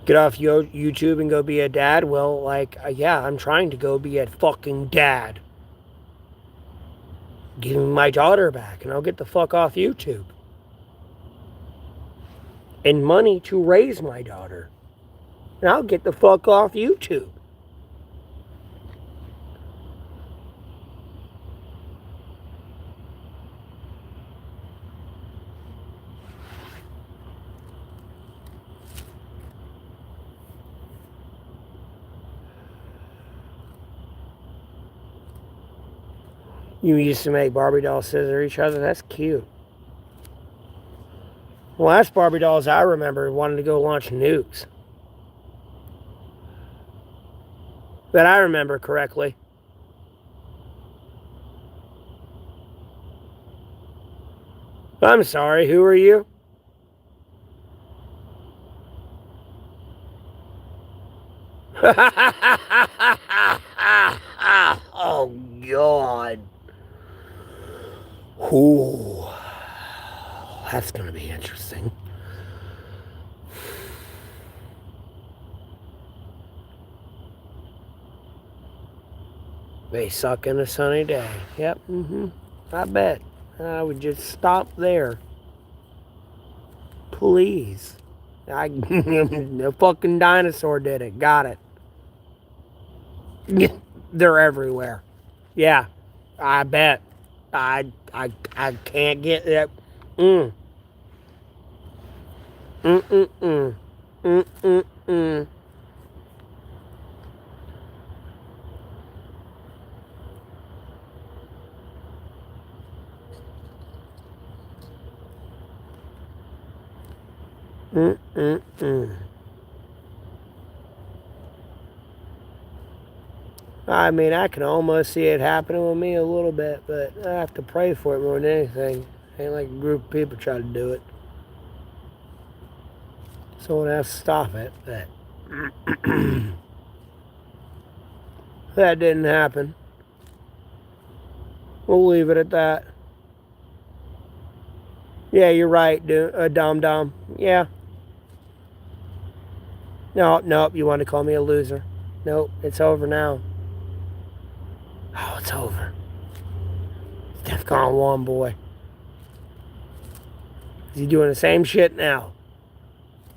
A: Get off YouTube and go be a dad? Well, like, yeah, I'm trying to go be a fucking dad. Give me my daughter back and I'll get the fuck off YouTube. and money to raise my daughter. And I'll get the fuck off YouTube. You used to make Barbie dolls scissor each other? That's cute. The last Barbie dolls I remember wanted to go launch nukes. That I remember correctly. I'm sorry, who are you? Oh, God. Ooh. That's going to be interesting. They suck in a sunny day. Yep, I bet. I would just stop there. Please. The fucking dinosaur did it. Got it. They're everywhere. Yeah, I bet. I can't get that. Mm. Mm-mm-mm. Mm-mm-mm. Mm-mm-mm. I mean, I can almost see it happening with me a little bit, but I have to pray for it more than anything. Ain't like a group of people try to do it. Someone has to stop it, but that didn't happen. We'll leave it at that. Yeah, you're right, Dom. Yeah. Nope, you want to call me a loser. Nope, it's over now. Oh, it's over. DEFCON 1, boy. Is he doing the same shit now?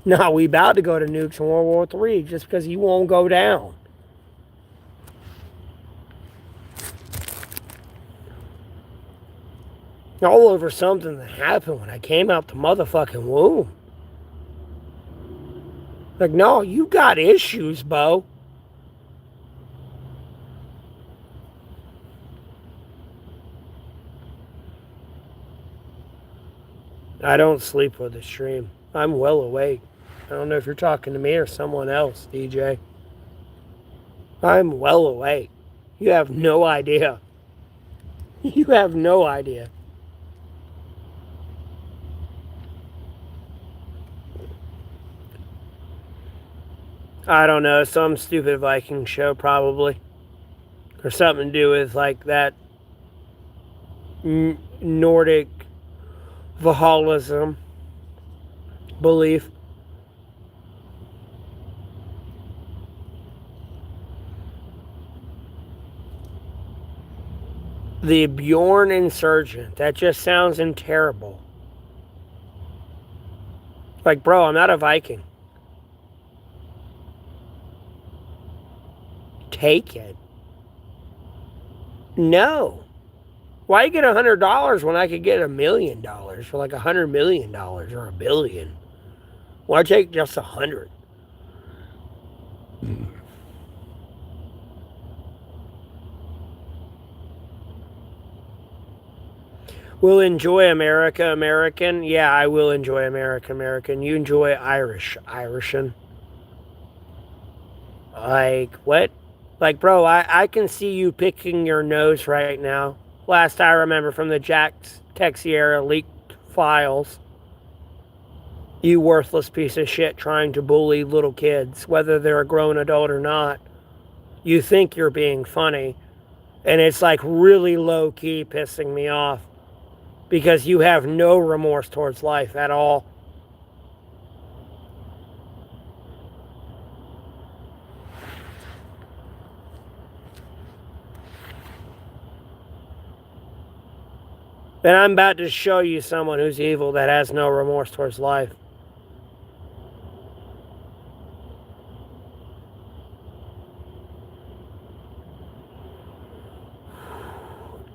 A: No, we about to go to nukes in World War III just because he won't go down. All over something that happened when I came out the motherfucking womb. Like, no, you got issues, Bo. I don't sleep with the stream. I'm well awake. I don't know if you're talking to me or someone else, DJ. I'm well awake. You have no idea. You have no idea. I don't know, some stupid Viking show probably. Or something to do with like that Nordic Valhallism belief. The Bjorn Insurgent. That just sounds terrible. Like, bro, I'm not a Viking. Take it. No. Why get $100 when I could get $1 million for like $100 million or $1 billion? Why take just 100? Will enjoy America, American. Yeah, I will enjoy America, American. You enjoy Irish, Irishan. Like, what? Like, bro, I can see you picking your nose right now. Last I remember from the Jack Texiera leaked files. You worthless piece of shit trying to bully little kids, whether they're a grown adult or not. You think you're being funny, and it's like really low key pissing me off because you have no remorse towards life at all. And I'm about to show you someone who's evil that has no remorse towards life.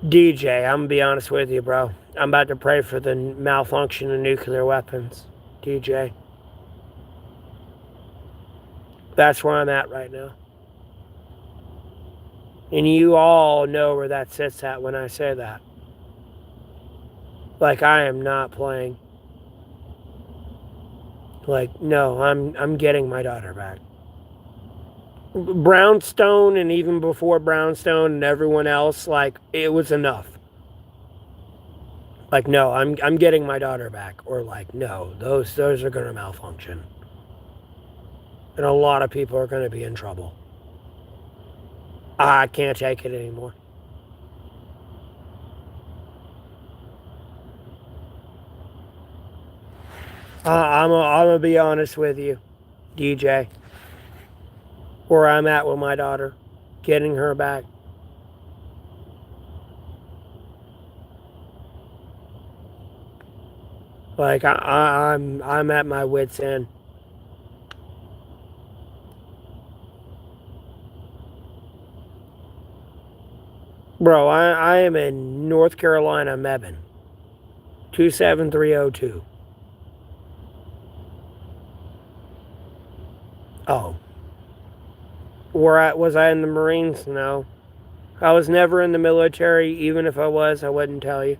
A: DJ, I'm gonna be honest with you, bro. I'm about to pray for the malfunction of nuclear weapons. DJ. That's where I'm at right now. And you all know where that sits at when I say that. Like, I am not playing. Like, no, I'm getting my daughter back. Brownstone, and even before Brownstone and everyone else, like, it was enough. Like, no, I'm getting my daughter back. Or like, no, those are gonna malfunction. And a lot of people are gonna be in trouble. I can't take it anymore. I'm gonna be honest with you, DJ. Where I'm at with my daughter, getting her back. Like, I'm at my wit's end. Bro, I am in North Carolina, Mebane. 27302. Oh. Was I in the Marines? No. I was never in the military. Even if I was, I wouldn't tell you.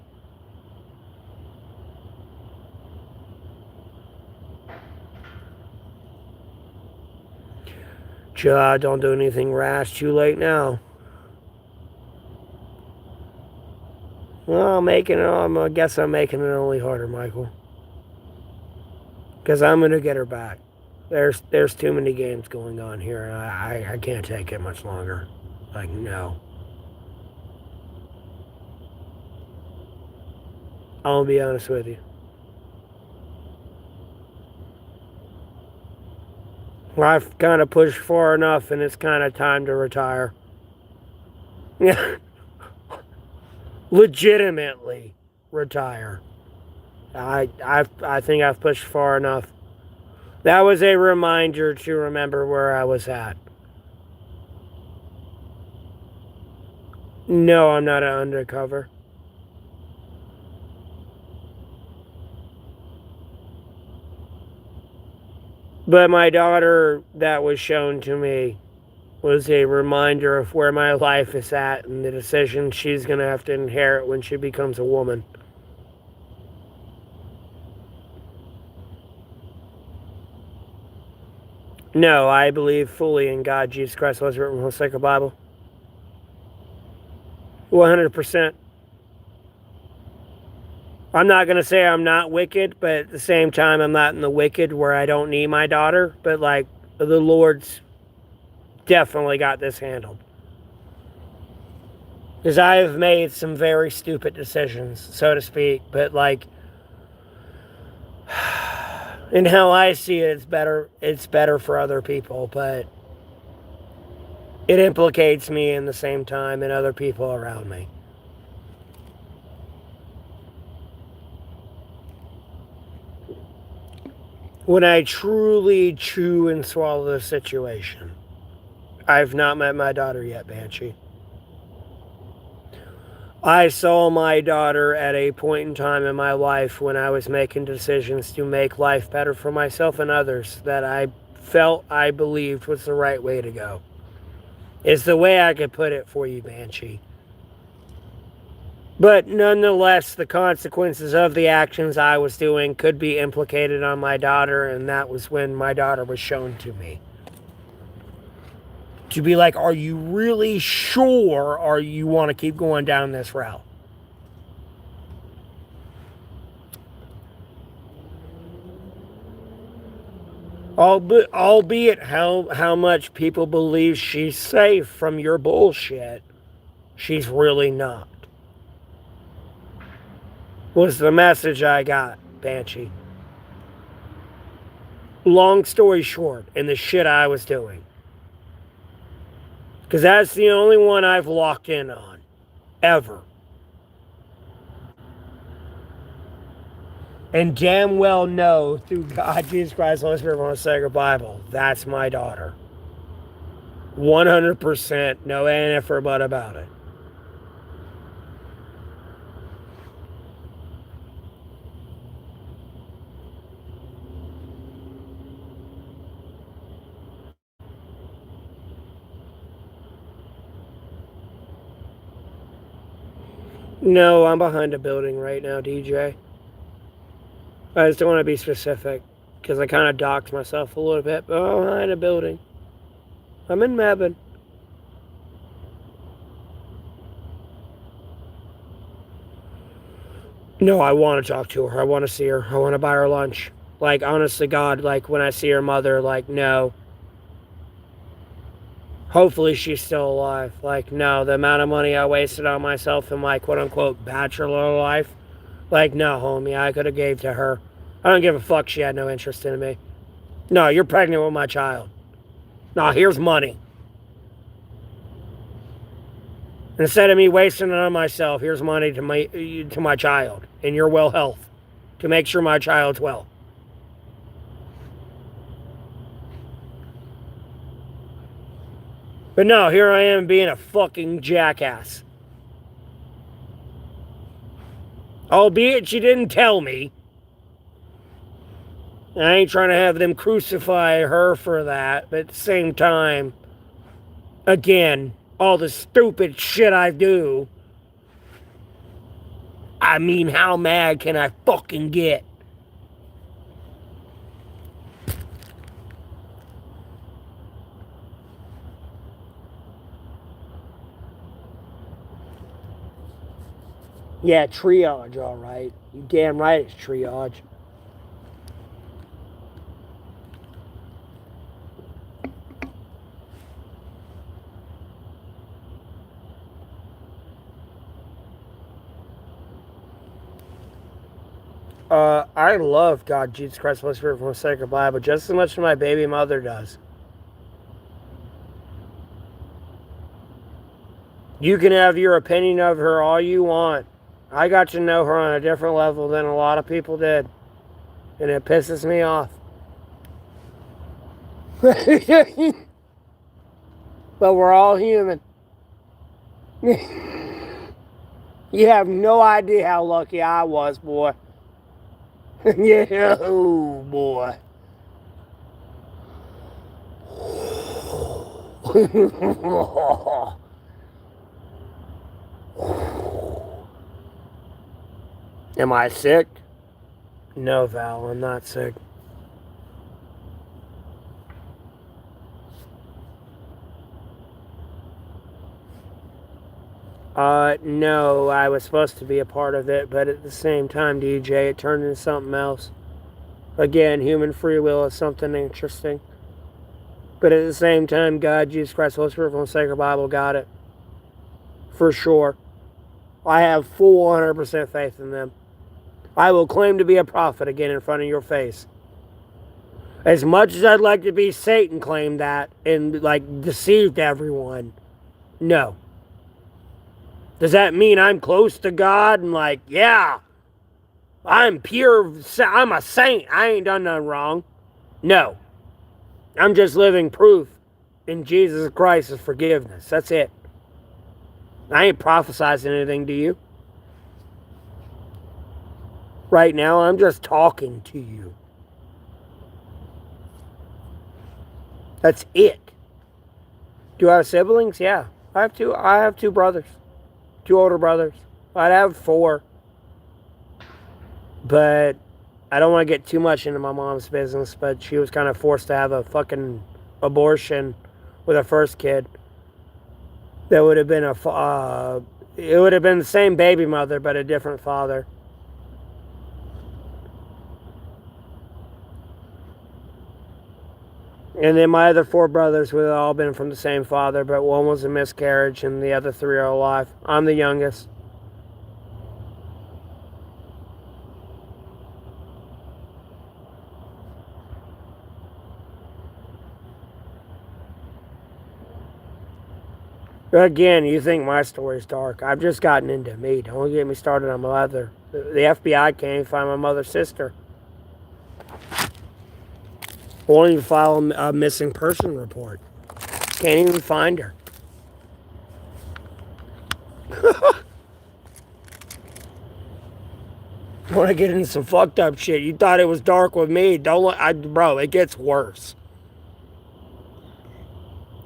A: Don't do anything rash. Too late now. Well, I guess I'm making it only harder, Michael. Because I'm going to get her back. There's too many games going on here, and I can't take it much longer. Like, no. I'll be honest with you. I've kind of pushed far enough, and it's kind of time to retire. Yeah. Legitimately retire. I think I've pushed far enough. That was a reminder to remember where I was at. No, I'm not an undercover. But my daughter that was shown to me was a reminder of where my life is at and the decision she's going to have to inherit when she becomes a woman. No, I believe fully in God, Jesus Christ, was written in the sacred Bible. 100%. I'm not going to say I'm not wicked, but at the same time, I'm not in the wicked where I don't need my daughter. But, like, the Lord's definitely got this handled. Because I have made some very stupid decisions, so to speak. But, like, in how I see it, it's better for other people. But it implicates me in the same time and other people around me. When I truly chew and swallow the situation, I've not met my daughter yet, Banshee. I saw my daughter at a point in time in my life when I was making decisions to make life better for myself and others that I felt I believed was the right way to go. Is the way I could put it for you, Banshee. But nonetheless, the consequences of the actions I was doing could be implicated on my daughter, and that was when my daughter was shown to me. To be like, are you really sure, or you want to keep going down this route? Albeit how much people believe she's safe from your bullshit, she's really not. Was the message I got, Banshee. Long story short, and the shit I was doing. Because that's the only one I've locked in on. Ever. And damn well know, through God, Jesus Christ, Holy Spirit, on the sacred Bible, that's my daughter. 100%, no and if or but about it. No, I'm behind a building right now, DJ. I just don't want to be specific because I kind of doxed myself a little bit, but I'm behind a building. I'm in Mebane. No, I want to talk to her. I want to see her. I want to buy her lunch. Like, honest to God, like, when I see her mother, like, no. Hopefully she's still alive. Like, no, the amount of money I wasted on myself in my quote-unquote bachelor life, like, no, homie, I could have gave to her. I don't give a fuck she had no interest in me. No, you're pregnant with my child. No, here's money. Instead of me wasting it on myself, here's money to my child and your well health to make sure my child's well. But no, here I am being a fucking jackass. Albeit she didn't tell me. I ain't trying to have them crucify her for that, but at the same time, again, all the stupid shit I do. I mean, how mad can I fucking get? Yeah, triage, all right. You damn right it's triage. I love God, Jesus Christ, Holy Spirit from the sacred Bible just as much as my baby mother does. You can have your opinion of her all you want. I got to know her on a different level than a lot of people did. And it pisses me off. But we're all human. You have no idea how lucky I was, boy. Yeah, oh boy. Am I sick? No, Val, I'm not sick. No, I was supposed to be a part of it, but at the same time, DJ, it turned into something else. Again, human free will is something interesting. But at the same time, God, Jesus Christ, Holy Spirit from the Sacred Bible got it. For sure. I have full 100% faith in them. I will claim to be a prophet again in front of your face. As much as I'd like to be Satan claimed that and like deceived everyone, no. Does that mean I'm close to God and like, yeah, I'm pure, I'm a saint, I ain't done nothing wrong? No. I'm just living proof in Jesus Christ's forgiveness. That's it. I ain't prophesizing anything to you. Right now, I'm just talking to you. That's it. Do I have siblings? Yeah. I have two brothers. Two older brothers. I'd have four. But I don't want to get too much into my mom's business, but she was kind of forced to have a fucking abortion with her first kid. That would have been it would have been the same baby mother, but a different father. And then my other four brothers would have all been from the same father, but one was a miscarriage and the other three are alive. I'm the youngest. Again, you think my story's dark. I've just gotten into me. Don't get me started on my mother. The FBI can't even find my mother's sister. Won't even file a missing person report. Can't even find her. Want to get into some fucked up shit? You thought it was dark with me? Bro, it gets worse.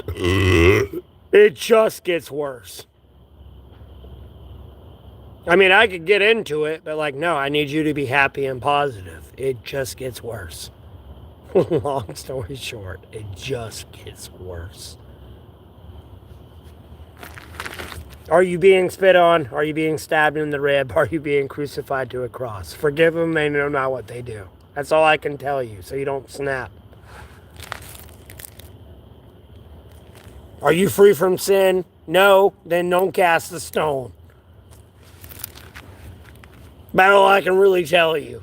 A: It just gets worse. I mean, I could get into it, but like, no, I need you to be happy and positive. It just gets worse. Long story short, it just gets worse. Are you being spit on? Are you being stabbed in the rib? Are you being crucified to a cross? Forgive them, they know not what they do. That's all I can tell you, so you don't snap. Are you free from sin? No, then don't cast the stone. That's all I can really tell you.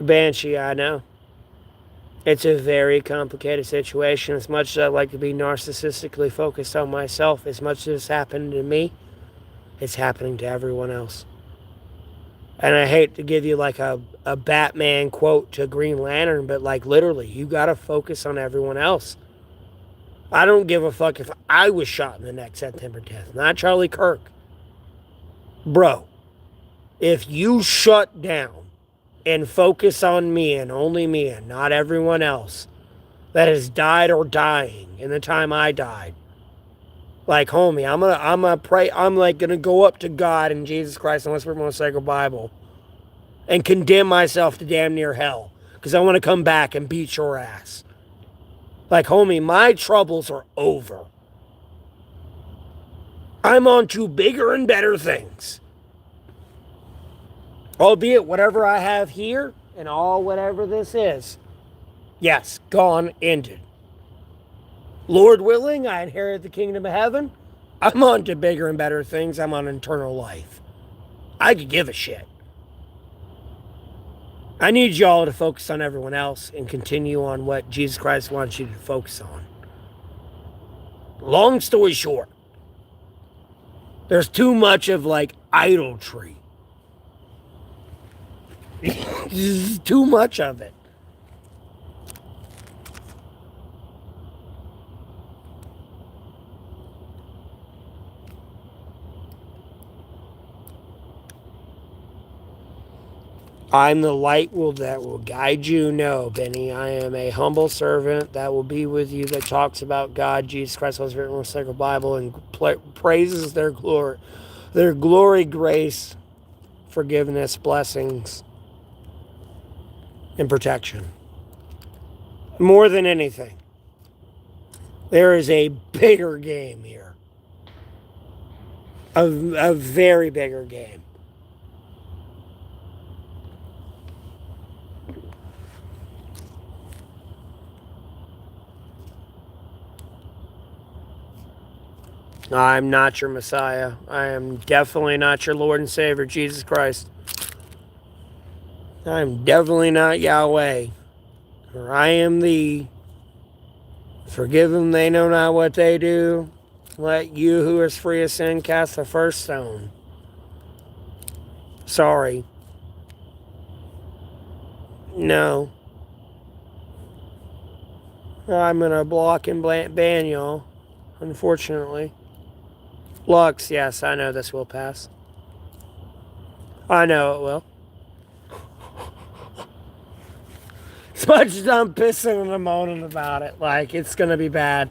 A: Banshee, I know. It's a very complicated situation. As much as I like to be narcissistically focused on myself, as much as it's happened to me, it's happening to everyone else. And I hate to give you like a Batman quote to Green Lantern, but like literally, you gotta focus on everyone else. I don't give a fuck if I was shot in the neck September 10th, not Charlie Kirk. Bro, if you shut down and focus on me and only me and not everyone else that has died or dying in the time I died, like homie, I'm gonna pray. I'm like gonna go up to God and Jesus Christ and whisper my sacred Bible and condemn myself to damn near hell because I want to come back and beat your ass. Like homie, my troubles are over. I'm on to bigger and better things. Albeit whatever I have here and all whatever this is, yes, gone, ended. Lord willing, I inherit the kingdom of heaven. I'm on to bigger and better things. I'm on eternal life. I could give a shit. I need y'all to focus on everyone else and continue on what Jesus Christ wants you to focus on. Long story short, there's too much of like idolatry. Too much of it. I'm the light that will guide you. No, Benny, I am a humble servant that will be with you that talks about God, Jesus Christ, was written in the sacred Bible, and praises their glory, grace, forgiveness, blessings, and protection. More than anything, there is a bigger game here. A very bigger game. I'm not your Messiah. I am definitely not your Lord and Savior, Jesus Christ. I am definitely not Yahweh. For I am thee. Forgive them, they know not what they do. Let you who is free of sin cast the first stone. Sorry. No. I'm going to block and ban y'all, unfortunately. Lux, yes, I know this will pass. I know it will. As much as I'm pissing and moaning about it, like, it's going to be bad.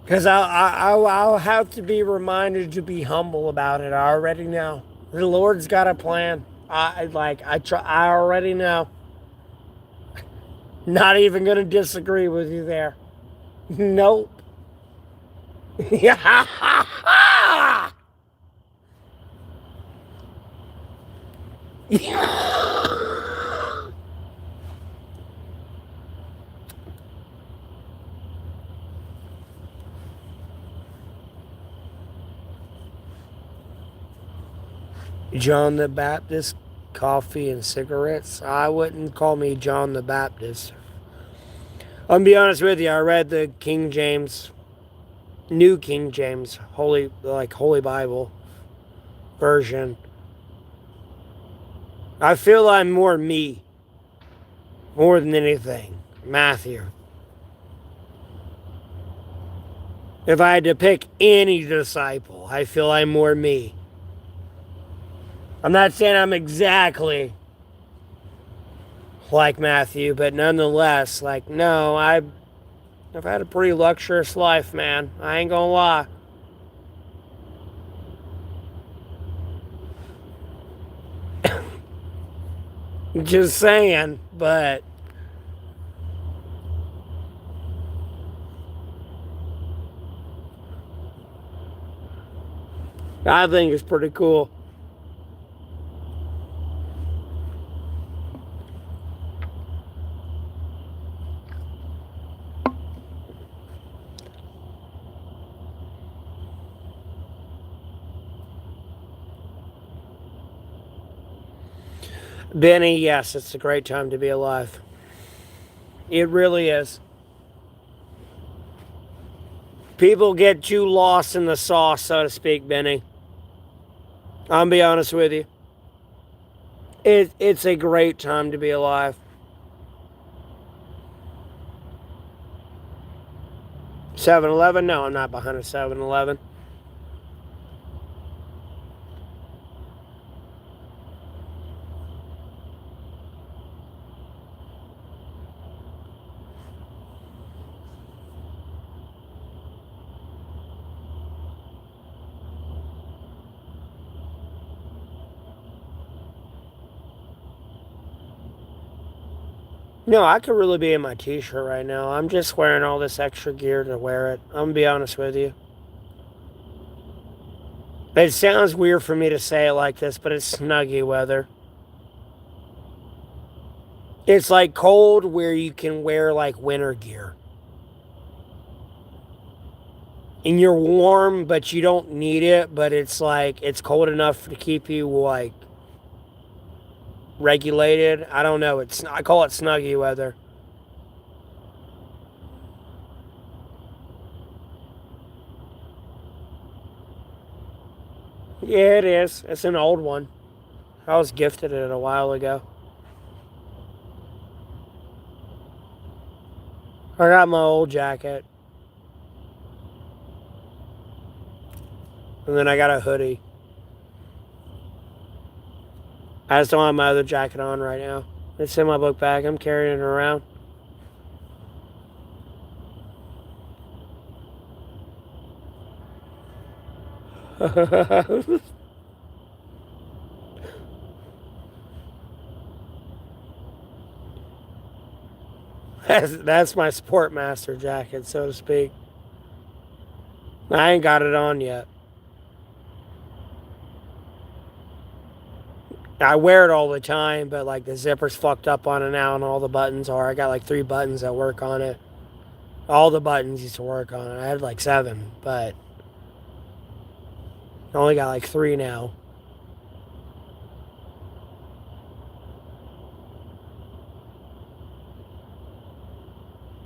A: Because I'll have to be reminded to be humble about it. I already know. The Lord's got a plan. I already know. Not even going to disagree with you there. Nope. Yeah. John the Baptist, coffee and cigarettes. I wouldn't call me John the Baptist. I'll be honest with you. I read the King James, New King James, Holy Bible version. I feel I'm more me, more than anything. Matthew. If I had to pick any disciple, I feel I'm more me. I'm not saying I'm exactly like Matthew, but nonetheless, like, no, I've had a pretty luxurious life, man. I ain't gonna lie. Just saying, but I think it's pretty cool. Benny, yes, it's a great time to be alive. It really is. People get too lost in the sauce, so to speak, Benny. I'll be honest with you. It's a great time to be alive. 7-Eleven? No, I'm not behind a 7-Eleven. No, I could really be in my t-shirt right now. I'm just wearing all this extra gear to wear it. I'm gonna be honest with you. It sounds weird for me to say it like this, but it's snuggy weather. It's like cold where you can wear like winter gear. And you're warm, but you don't need it, but it's like it's cold enough to keep you like regulated. I don't know. I call it snuggy weather. Yeah, it is. It's an old one. I was gifted it a while ago. I got my old jacket. And then I got a hoodie. I just don't have my other jacket on right now. It's in my book bag. I'm carrying it around. That's my Sportmaster jacket, so to speak. I ain't got it on yet. I wear it all the time, but like the zipper's fucked up on it now, and all the buttons are. I got like 3 buttons that work on it. All the buttons used to work on it. I had like 7, but I only got like 3 now.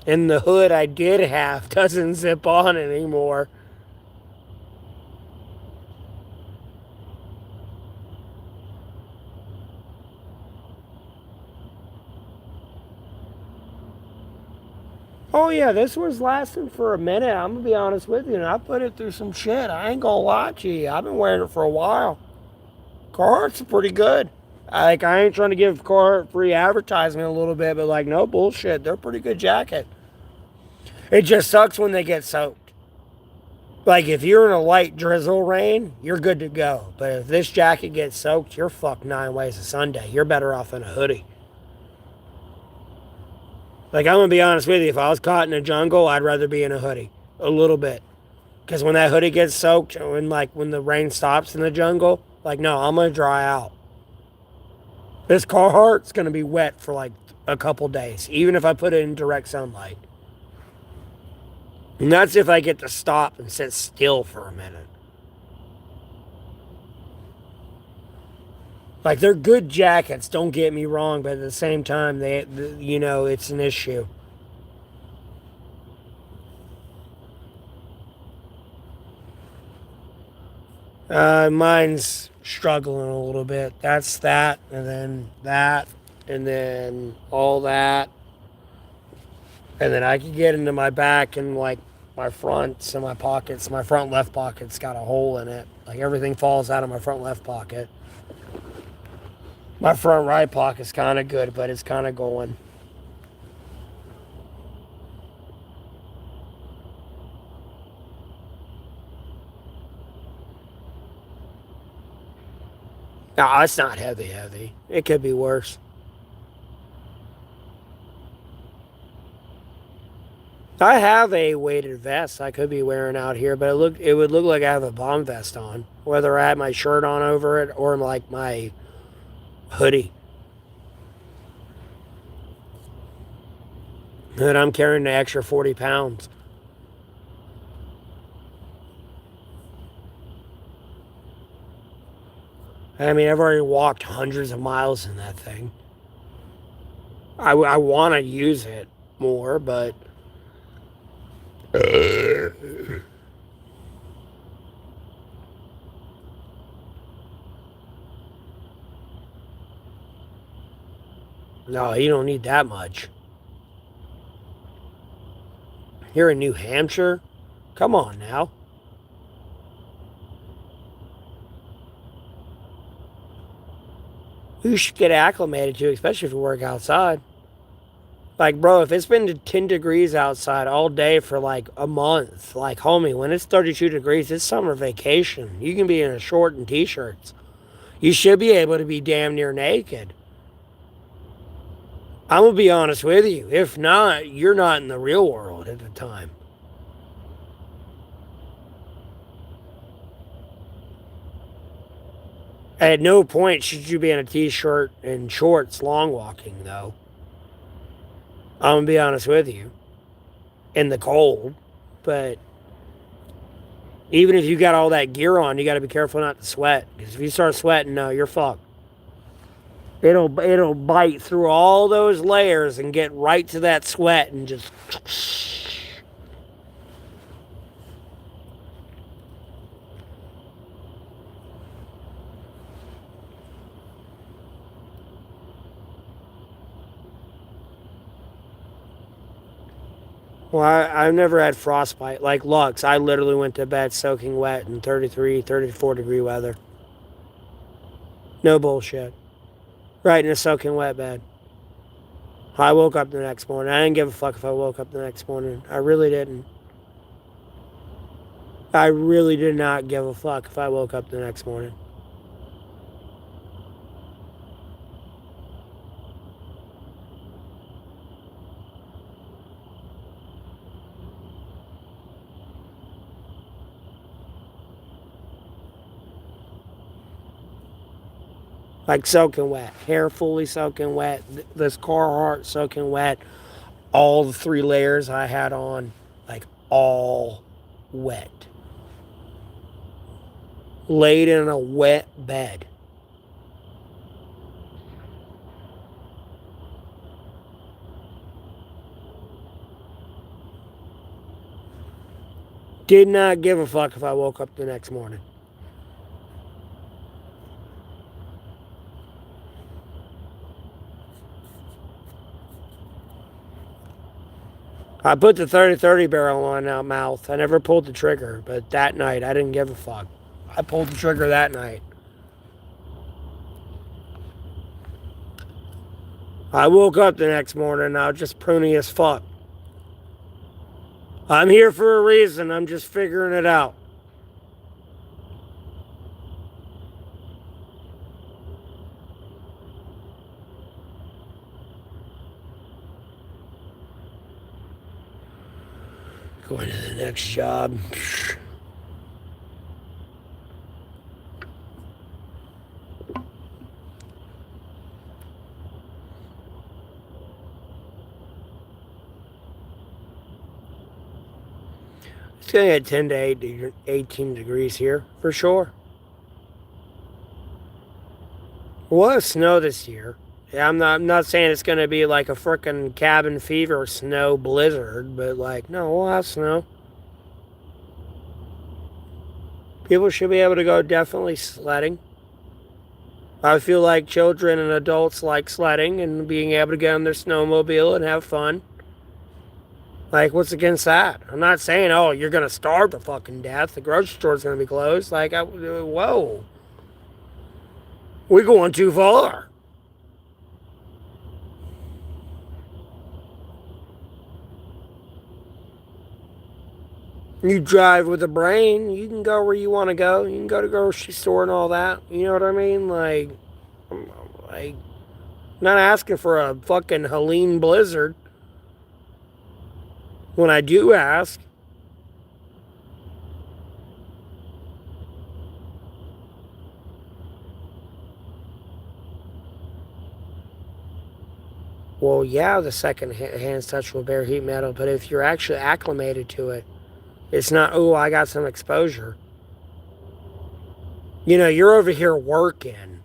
A: And the hood I did have doesn't zip on anymore. Oh yeah, this was lasting for a minute. I'm gonna be honest with you, and I put it through some shit. I ain't gonna lie to you. I've been wearing it for a while. Carhartt's pretty good. I ain't trying to give Carhartt free advertisement a little bit, but like no bullshit, they're a pretty good jacket. It just sucks when they get soaked. Like if you're in a light drizzle rain, you're good to go. But if this jacket gets soaked, you're fucked 9 ways a Sunday. You're better off in a hoodie. Like I'm gonna be honest with you, if I was caught in a jungle, I'd rather be in a hoodie. A little bit. Because when that hoodie gets soaked, when the rain stops in the jungle, like no, I'm gonna dry out. This Carhartt's gonna be wet for like a couple days, even if I put it in direct sunlight. And that's if I get to stop and sit still for a minute. Like they're good jackets, don't get me wrong, but at the same time, it's an issue. Mine's struggling a little bit. That's that, and then all that, and then I could get into my back and like my fronts and my pockets. My front left pocket's got a hole in it. Like everything falls out of my front left pocket. My front right pocket's kind of good, but it's kind of going. No, it's not heavy. It could be worse. I have a weighted vest I could be wearing out here, but it would look like I have a bomb vest on, whether I had my shirt on over it or like my hoodie. And I'm carrying an extra 40 pounds. I mean, I've already walked hundreds of miles in that thing. I want to use it more, but no, you don't need that much. You're in New Hampshire? Come on now. You should get acclimated to, especially if you work outside. Like, bro, if it's been 10 degrees outside all day for like a month, like, homie, when it's 32 degrees, it's summer vacation. You can be in a short and t-shirts. You should be able to be damn near naked. I'm going to be honest with you. If not, you're not in the real world at the time. At no point should you be in a t-shirt and shorts long walking, though. I'm going to be honest with you. In the cold. But even if you got all that gear on, you got to be careful not to sweat. Because if you start sweating, no, you're fucked. It'll bite through all those layers and get right to that sweat and just... Well, I've never had frostbite. Like Lux, I literally went to bed soaking wet in 33, 34 degree weather. No bullshit. Right in a soaking wet bed. I woke up the next morning. I didn't give a fuck if I woke up the next morning. I really didn't. I really did not give a fuck if I woke up the next morning. Like soaking wet. Hair fully soaking wet. This Carhartt soaking wet. All the 3 layers I had on, like all wet. Laid in a wet bed. Did not give a fuck if I woke up the next morning. I put the 30-30 barrel on my mouth. I never pulled the trigger, but that night I didn't give a fuck. I pulled the trigger that night. I woke up the next morning and I was just pruny as fuck. I'm here for a reason. I'm just figuring it out. Going to the next job. It's going to get 10 to 18 degrees here, for sure. We'll have snow this year. Yeah, I'm not saying it's going to be like a frickin' cabin fever snow blizzard, but like, no, we'll have snow. People should be able to go definitely sledding. I feel like children and adults like sledding and being able to get on their snowmobile and have fun. Like, what's against that? I'm not saying, oh, you're going to starve to fucking death. The grocery store's going to be closed. Like, whoa. We're going too far. You drive with a brain, you can go where you want to go. You can go to the grocery store and all that. You know what I mean? Like, not asking for a fucking Helene blizzard. When I do ask, well, yeah, the second hand's touch will bear heat metal, but if you're actually acclimated to it, it's not, oh, I got some exposure. You know, you're over here working.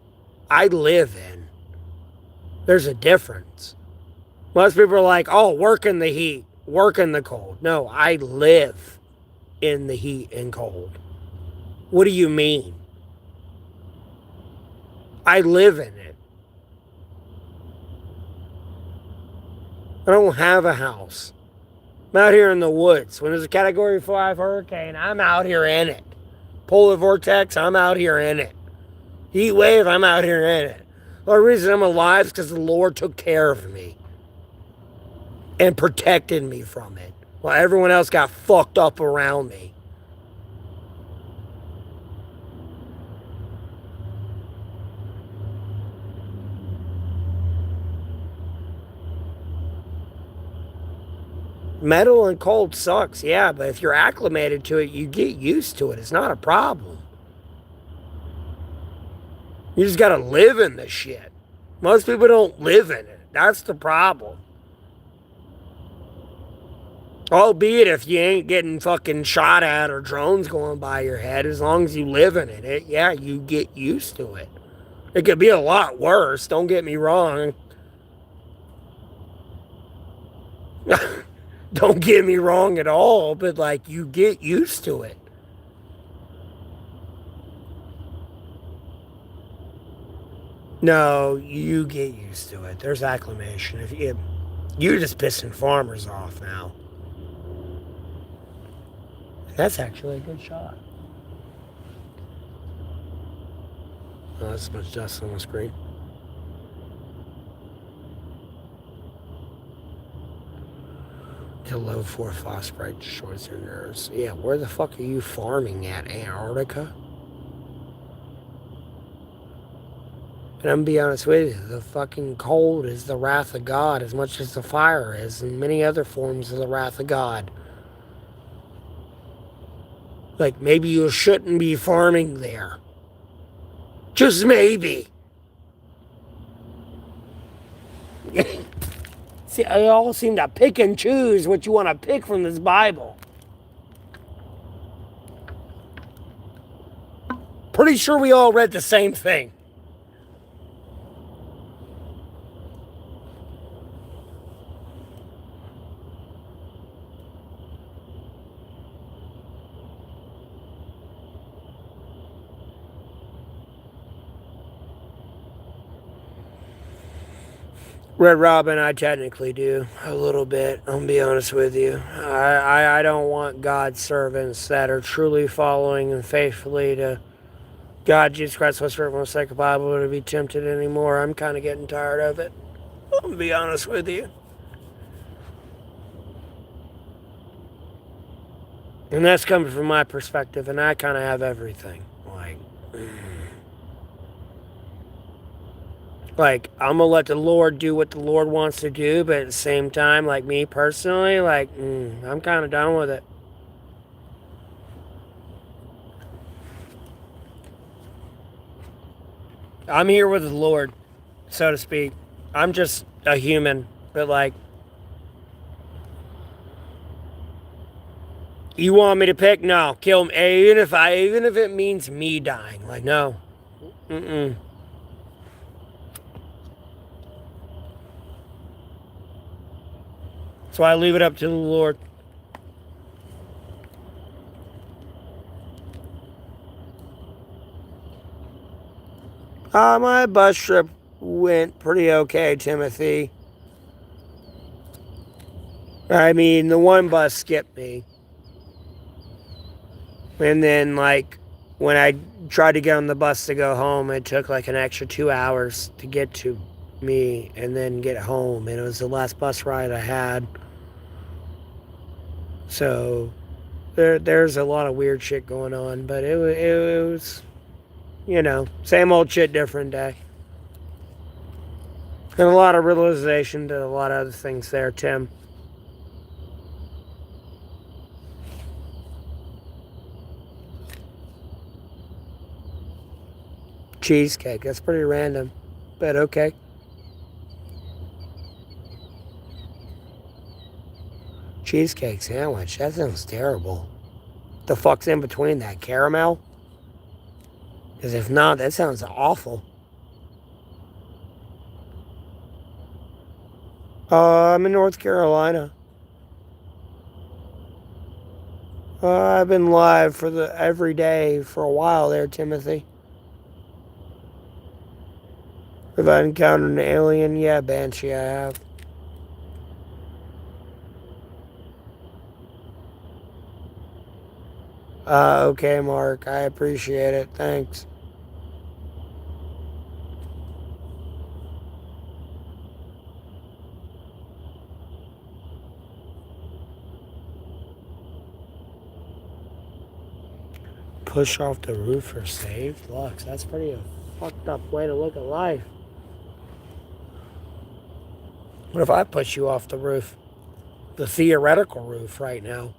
A: I live in. There's a difference. Most people are like, oh, work in the heat, work in the cold. No, I live in the heat and cold. What do you mean? I live in it. I don't have a house. I'm out here in the woods. When there's a Category 5 hurricane, I'm out here in it. Polar vortex, I'm out here in it. Heat wave, I'm out here in it. The only reason I'm alive is because the Lord took care of me and protected me from it while everyone else got fucked up around me. Metal and cold sucks, yeah, but if you're acclimated to it, you get used to it. It's not a problem. You just gotta live in the shit. Most people don't live in it. That's the problem. Albeit if you ain't getting fucking shot at or drones going by your head, as long as you live in it, yeah, you get used to it. It could be a lot worse, don't get me wrong. Don't get me wrong at all, but like, you get used to it. No, you get used to it. There's acclimation. You're just pissing farmers off now. That's actually a good shot. Oh, that's much dust on the screen. The low 4 phosphorite destroys their nerves. Yeah, where the fuck are you farming at? Antarctica? And I'm gonna be honest with you, the fucking cold is the wrath of God as much as the fire is, and many other forms of the wrath of God. Like, maybe you shouldn't be farming there. Just maybe. See, I all seem to pick and choose what you want to pick from this Bible. Pretty sure we all read the same thing. Red Robin, I technically do a little bit. I'm gonna be honest with you. I don't want God's servants that are truly following and faithfully to God, Jesus Christ, most for most sake of Bible to be tempted anymore. I'm kind of getting tired of it. I'm gonna be honest with you. And that's coming from my perspective, and I kind of have everything. Like, I'm gonna let the Lord do what the Lord wants to do, but at the same time, like me personally, like, I'm kind of done with it. I'm here with the Lord, so to speak. I'm just a human, but like, you want me to pick? No, kill me. Even if it means me dying, like, no, So I leave it up to the Lord. My bus trip went pretty okay, Timothy. I mean, the one bus skipped me. And then, like, when I tried to get on the bus to go home, it took like an extra 2 hours to get to me and then get home. And it was the last bus ride I had. So there's a lot of weird shit going on. But it was, same old shit, different day. And a lot of realization to a lot of other things there, Tim. Cheesecake. That's pretty random, but okay. Cheesecake sandwich. That sounds terrible. The fuck's in between that? Caramel? Because if not, that sounds awful. I'm in North Carolina. I've been live for the every day for a while there, Timothy. Have I encountered an alien? Yeah, Banshee, I have. Okay, Mark. I appreciate it. Thanks. Push off the roof for saved? Lux, that's pretty a fucked up way to look at life. What if I push you off the roof? The theoretical roof right now.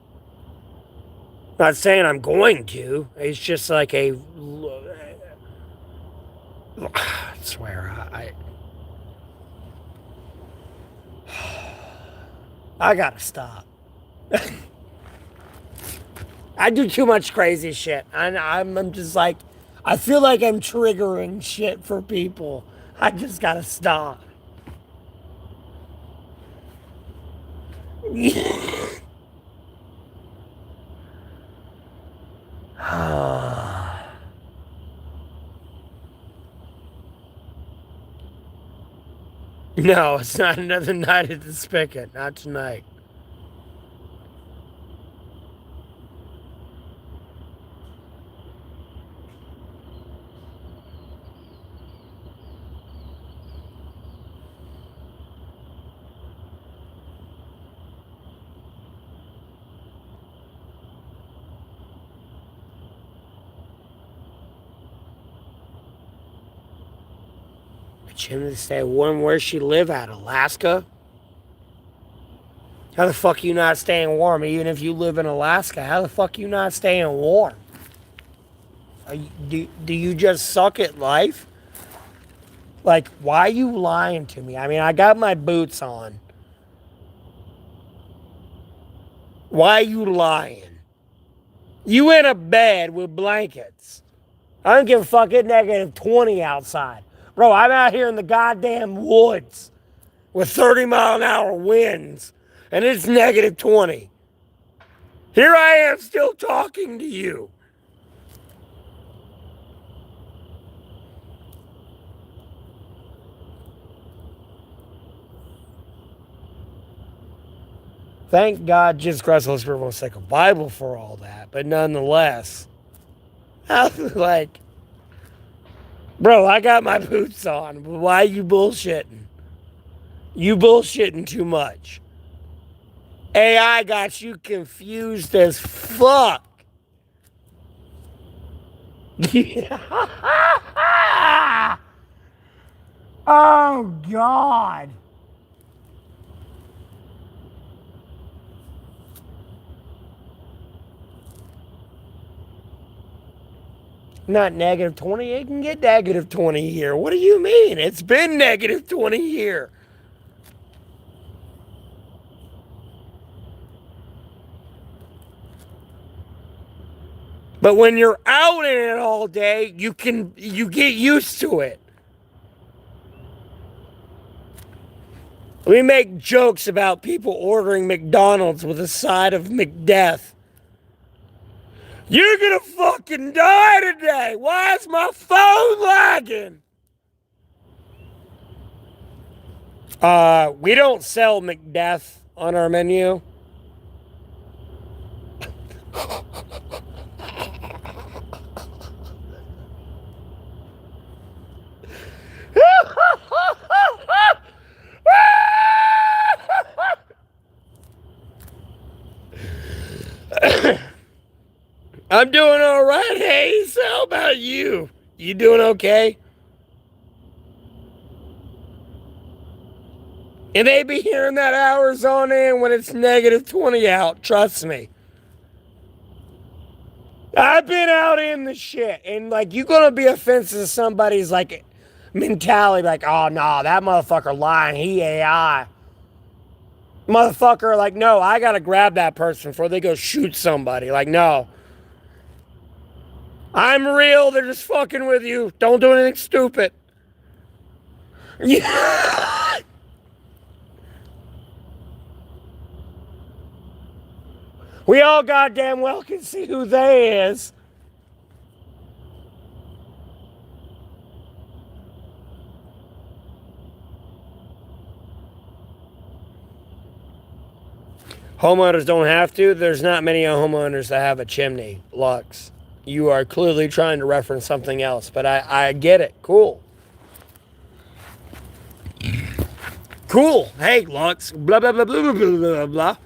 A: Not saying I'm going to. It's just like a. I swear, I gotta stop. I do too much crazy shit. I'm just like, I feel like I'm triggering shit for people. I just gotta stop. No, it's not another night at the spigot. Not tonight. Jim to stay warm. Where's she live at? Alaska? How the fuck you not staying warm? Even if you live in Alaska, how the fuck you not staying warm? Do you just suck at life? Like, why are you lying to me? I mean, I got my boots on. Why are you lying? You in a bed with blankets. I don't give a fuck. It's negative 20 outside. Bro, I'm out here in the goddamn woods with 30-mile-an-hour winds, and it's negative 20. Here I am still talking to you. Thank God Jesus Christ, Holy Spirit won't take a Bible for all that, but nonetheless, I was like, bro, I got my boots on. Why are you bullshitting? You bullshitting too much. AI got you confused as fuck. Oh, God. Not negative 20. It can get negative 20 here. What do you mean? It's been negative 20 here. But when you're out in it all day, you get used to it. We make jokes about people ordering McDonald's with a side of McDeath. You're gonna fucking die today. Why is my phone lagging? We don't sell McDeath on our menu. I'm doing all right, Hayes. How about you? You doing okay? And they be hearing that hours on end when it's negative 20 out. Trust me. I've been out in the shit. And like, you're going to be offensive to somebody's like mentality. Like, oh, no, that motherfucker lying. He AI. Motherfucker, like, no, I got to grab that person before they go shoot somebody. Like, no. I'm real. They're just fucking with you. Don't do anything stupid. Yeah. We all goddamn well can see who they is. Homeowners don't have to. There's not many homeowners that have a chimney, Lux. You are clearly trying to reference something else, but I get it. Cool. Cool. Hey, Lux. Blah, blah, blah, blah, blah, blah, blah.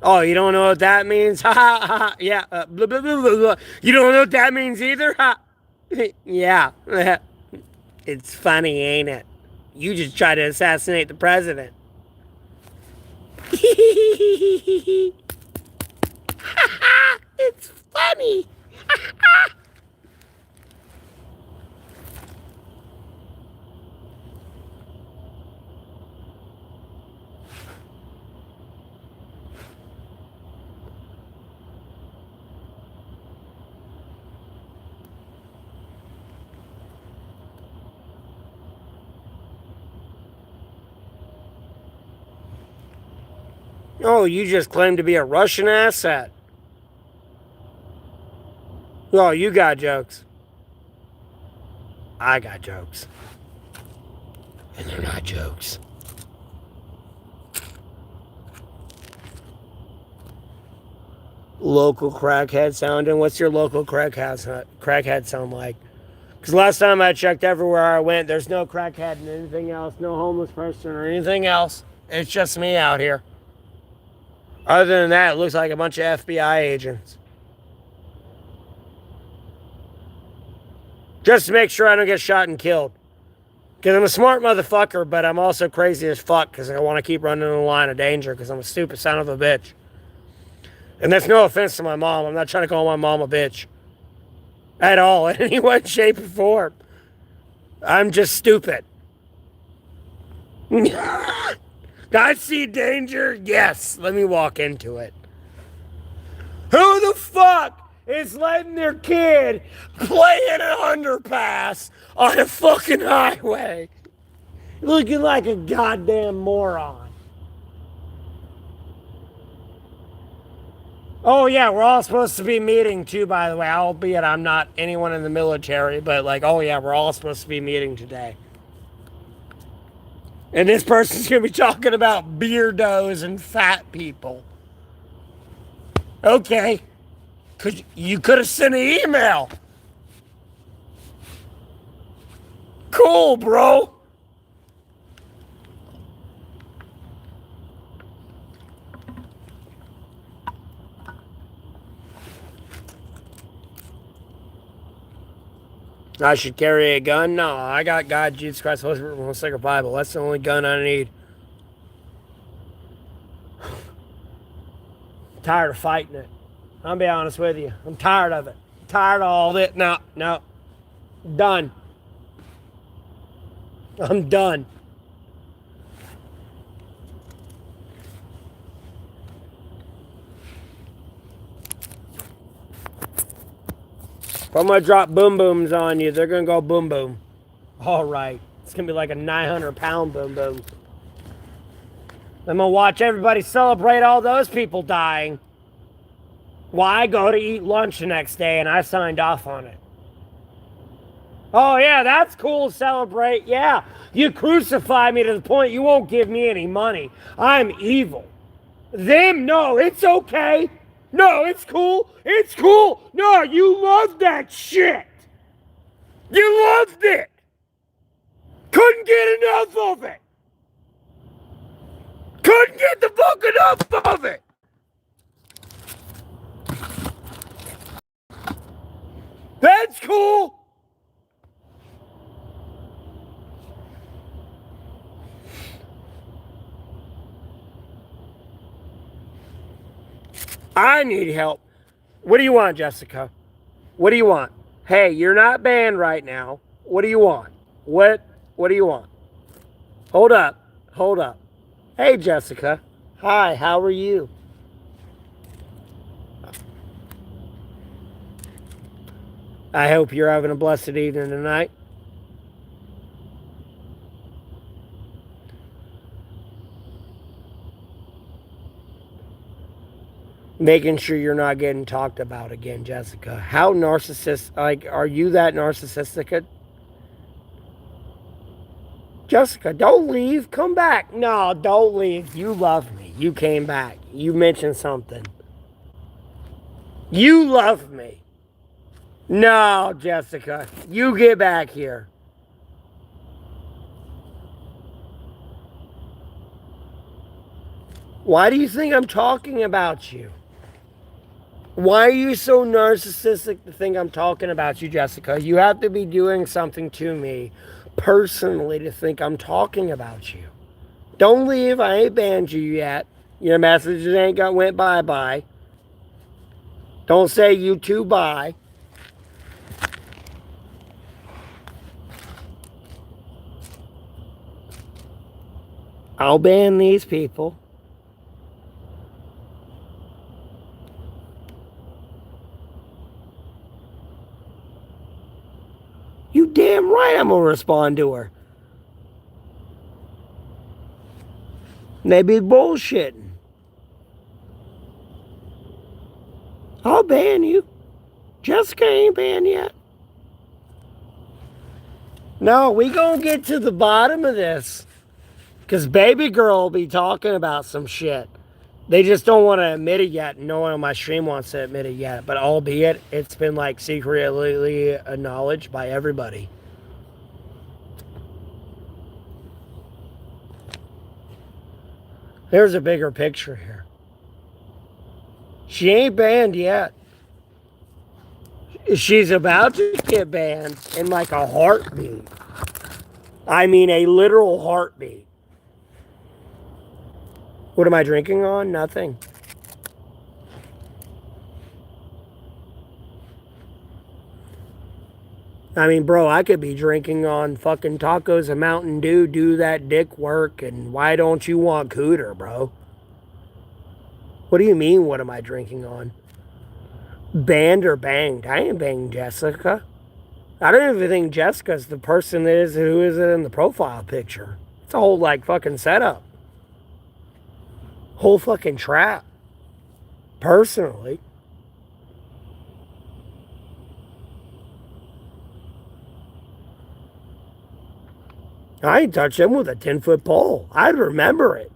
A: Oh, you don't know what that means? Ha, ha, ha. Yeah. Blah, blah, blah, blah, blah. You don't know what that means either? Ha. Yeah. It's funny, ain't it? You just tried to assassinate the president. It's funny. Oh, you just claimed to be a Russian asset. Oh, you got jokes. I got jokes. And they're not jokes. Local crackhead sounding? What's your local crackhead sound like? Because last time I checked, everywhere I went, there's no crackhead and anything else, no homeless person or anything else. It's just me out here. Other than that, it looks like a bunch of FBI agents. Just to make sure I don't get shot and killed. Because I'm a smart motherfucker, but I'm also crazy as fuck because I want to keep running the line of danger because I'm a stupid son of a bitch. And that's no offense to my mom. I'm not trying to call my mom a bitch. At all, in any way, shape, or form. I'm just stupid. I see danger? Yes. Let me walk into it. Who the fuck is letting their kid play in an underpass on a fucking highway? Looking like a goddamn moron. Oh, yeah, we're all supposed to be meeting, too, by the way. Albeit I'm not anyone in the military, but like, oh, yeah, we're all supposed to be meeting today. And this person's going to be talking about beardos and fat people. Okay. You could have sent an email. Cool, bro. I should carry a gun? No, I got God, Jesus Christ, Holy Spirit, and Sacred Bible. That's the only gun I need. I'm tired of fighting it. I'll be honest with you. I'm tired of it. I'm tired of all this. No. Done. I'm done. If I'm going to drop boom booms on you, they're going to go boom boom. All right. It's going to be like a 900-pound boom boom. I'm going to watch everybody celebrate all those people dying. Well, I go to eat lunch the next day and I signed off on it. Oh, yeah, that's cool to celebrate. Yeah, you crucify me to the point you won't give me any money. I'm evil. Them, no, it's okay. No, it's cool. It's cool. No, you love that shit. You loved it. Couldn't get enough of it. Couldn't get the fuck enough of it. That's cool. I need help. What do you want, Jessica? What do you want? Hey, you're not banned right now. What do you want? What do you want? Hold up. Hold up. Hey, Jessica. Hi, how are you? I hope you're having a blessed evening tonight. Making sure you're not getting talked about again, Jessica. How like, are you that narcissistic? Jessica, don't leave. Come back. No, don't leave. You love me. You came back. You mentioned something. You love me. No, Jessica. You get back here. Why do you think I'm talking about you? Why are you so narcissistic to think I'm talking about you, Jessica? You have to be doing something to me personally to think I'm talking about you. Don't leave. I ain't banned you yet. Your messages ain't went bye-bye. Don't say you too bye. I'll ban these people. You damn right I'm gonna respond to her. They be bullshitting. I'll ban you. Jessica ain't banned yet. No, we gonna get to the bottom of this. Because baby girl will be talking about some shit. They just don't want to admit it yet. No one on my stream wants to admit it yet. But albeit, it's been like secretly acknowledged by everybody. There's a bigger picture here. She ain't banned yet. She's about to get banned in like a heartbeat. I mean, a literal heartbeat. What am I drinking on? Nothing. I mean, bro, I could be drinking on fucking tacos and Mountain Dew, do that dick work, and why don't you want cooter, bro? What do you mean, what am I drinking on? Banned or banged? I ain't banged Jessica. I don't even think Jessica's the person who is in the profile picture. It's a whole, like, fucking setup. Whole fucking trap. Personally. I ain't touched him with a 10-foot pole. I'd remember it.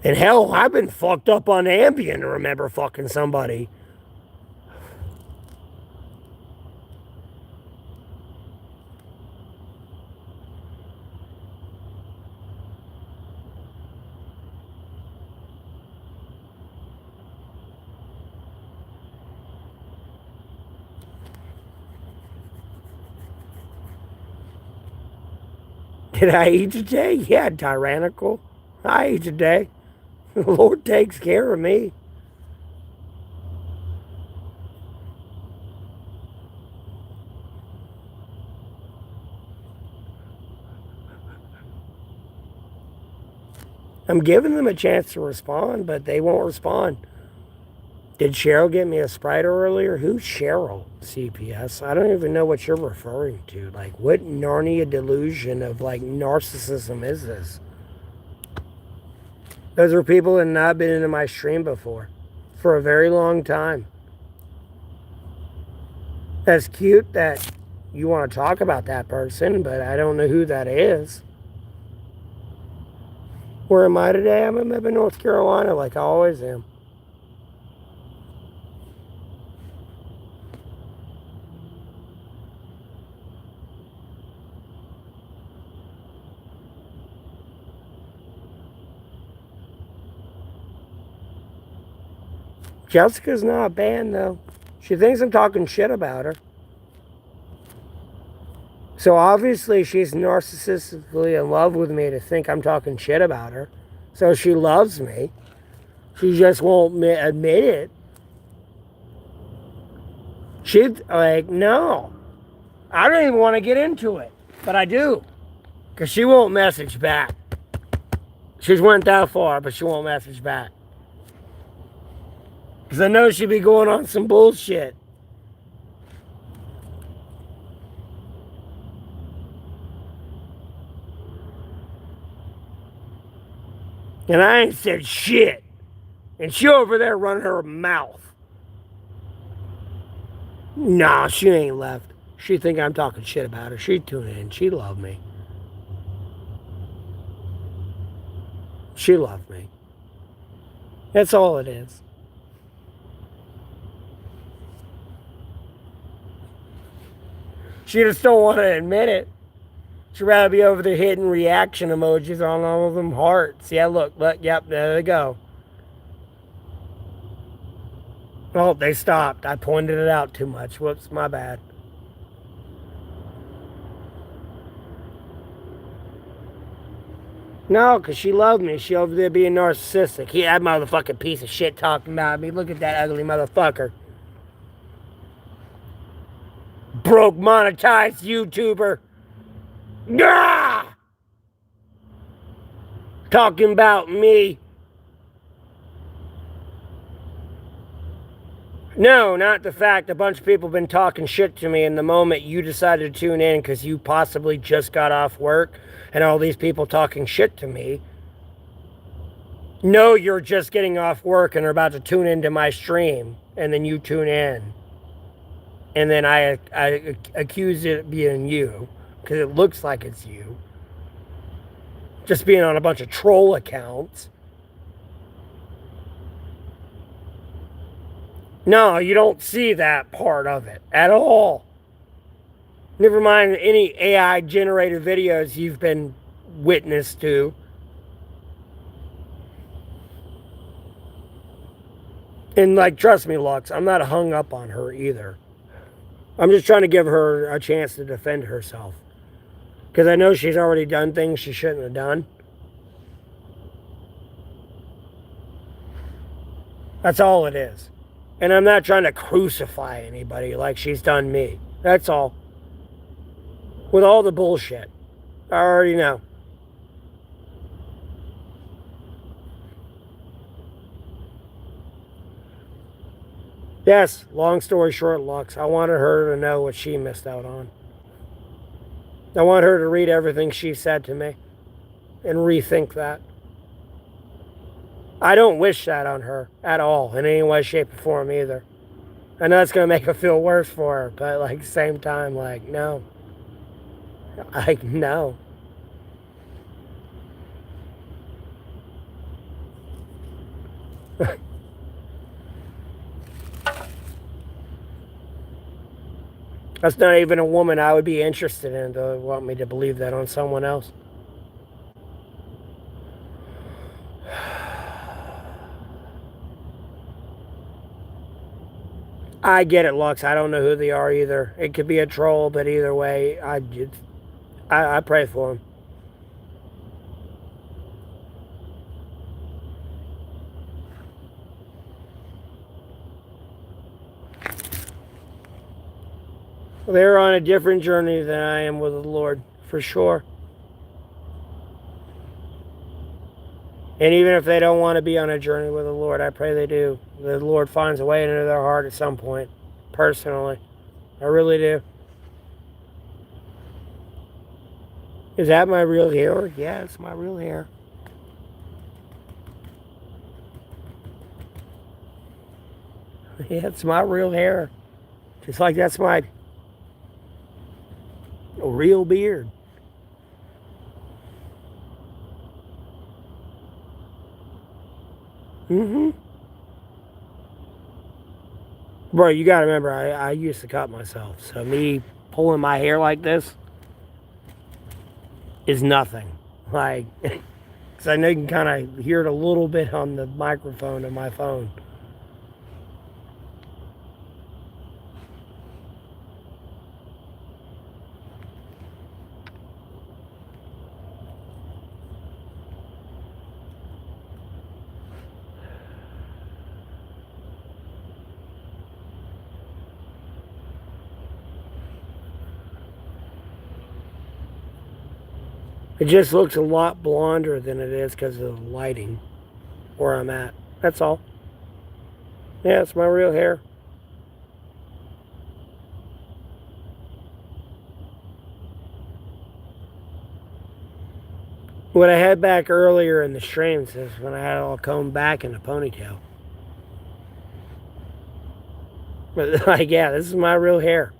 A: And hell, I've been fucked up on Ambien to remember fucking somebody. Did I eat today? Yeah, tyrannical. I ate today. The Lord takes care of me. I'm giving them a chance to respond, but they won't respond. Did Cheryl get me a Sprite earlier? Who's Cheryl, CPS? I don't even know what you're referring to. Like, what Narnia delusion of, like, narcissism is this? Those are people that have not been into my stream before for a very long time. That's cute that you want to talk about that person, but I don't know who that is. Where am I today? I'm in Mebane, North Carolina, like I always am. Jessica's not banned, though. She thinks I'm talking shit about her. So obviously she's narcissistically in love with me to think I'm talking shit about her. So she loves me. She just won't admit it. She's like, no. I don't even want to get into it. But I do. Because she won't message back. She's went that far, but she won't message back. Because I know she'd be going on some bullshit. And I ain't said shit. And she over there running her mouth. Nah, she ain't left. She think I'm talking shit about her. She'd tune in. She love me. She loved me. That's all it is. She just don't want to admit it. She'd rather be over there hitting reaction emojis on all of them hearts. Yeah, look, yep, there they go. Oh, they stopped. I pointed it out too much. Whoops, my bad. No, because she loved me. She over there being narcissistic. That motherfucking piece of shit talking about me. Look at that ugly motherfucker. Broke monetized YouTuber. Gah! Talking about me. No, not the fact a bunch of people have been talking shit to me, and the moment you decided to tune in because you possibly just got off work and all these people talking shit to me. No, you're just getting off work and are about to tune into my stream, and then you tune in. And then I accuse it being you, because it looks like it's you. Just being on a bunch of troll accounts. No, you don't see that part of it at all. Never mind any AI generated videos you've been witness to. And like, trust me, Lux, I'm not hung up on her either. I'm just trying to give her a chance to defend herself. Because I know she's already done things she shouldn't have done. That's all it is. And I'm not trying to crucify anybody like she's done me. That's all. With all the bullshit. I already know. Yes, long story short, Lux, I wanted her to know what she missed out on. I want her to read everything she said to me and rethink that. I don't wish that on her at all, in any way, shape, or form either. I know it's going to make her feel worse for her, but like, same time, like, no. Like, no. That's not even a woman I would be interested in to want me to believe that on someone else. I get it, Lux. I don't know who they are either. It could be a troll, but either way, I pray for them. They're on a different journey than I am with the Lord, for sure. And even if they don't want to be on a journey with the Lord, I pray they do. The Lord finds a way into their heart at some point, personally. I really do. Is that my real hair? Yeah, it's my real hair. Yeah, it's my real hair. Just like that's my real beard. Mm-hmm. Bro, you gotta remember, I used to cut myself. So me pulling my hair like this is nothing. Like, because I know you can kind of hear it a little bit on the microphone of my phone. It just looks a lot blonder than it is because of the lighting where I'm at. That's all. Yeah, it's my real hair. What I had back earlier in the streams is when I had it all combed back in a ponytail. But like, yeah, this is my real hair.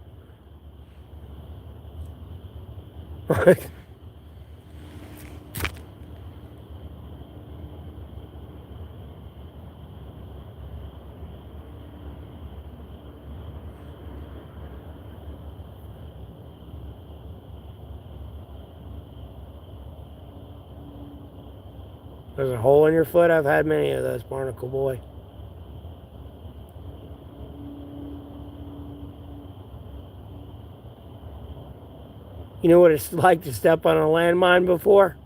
A: There's a hole in your foot. I've had many of those, Barnacle Boy. You know what it's like to step on a landmine before?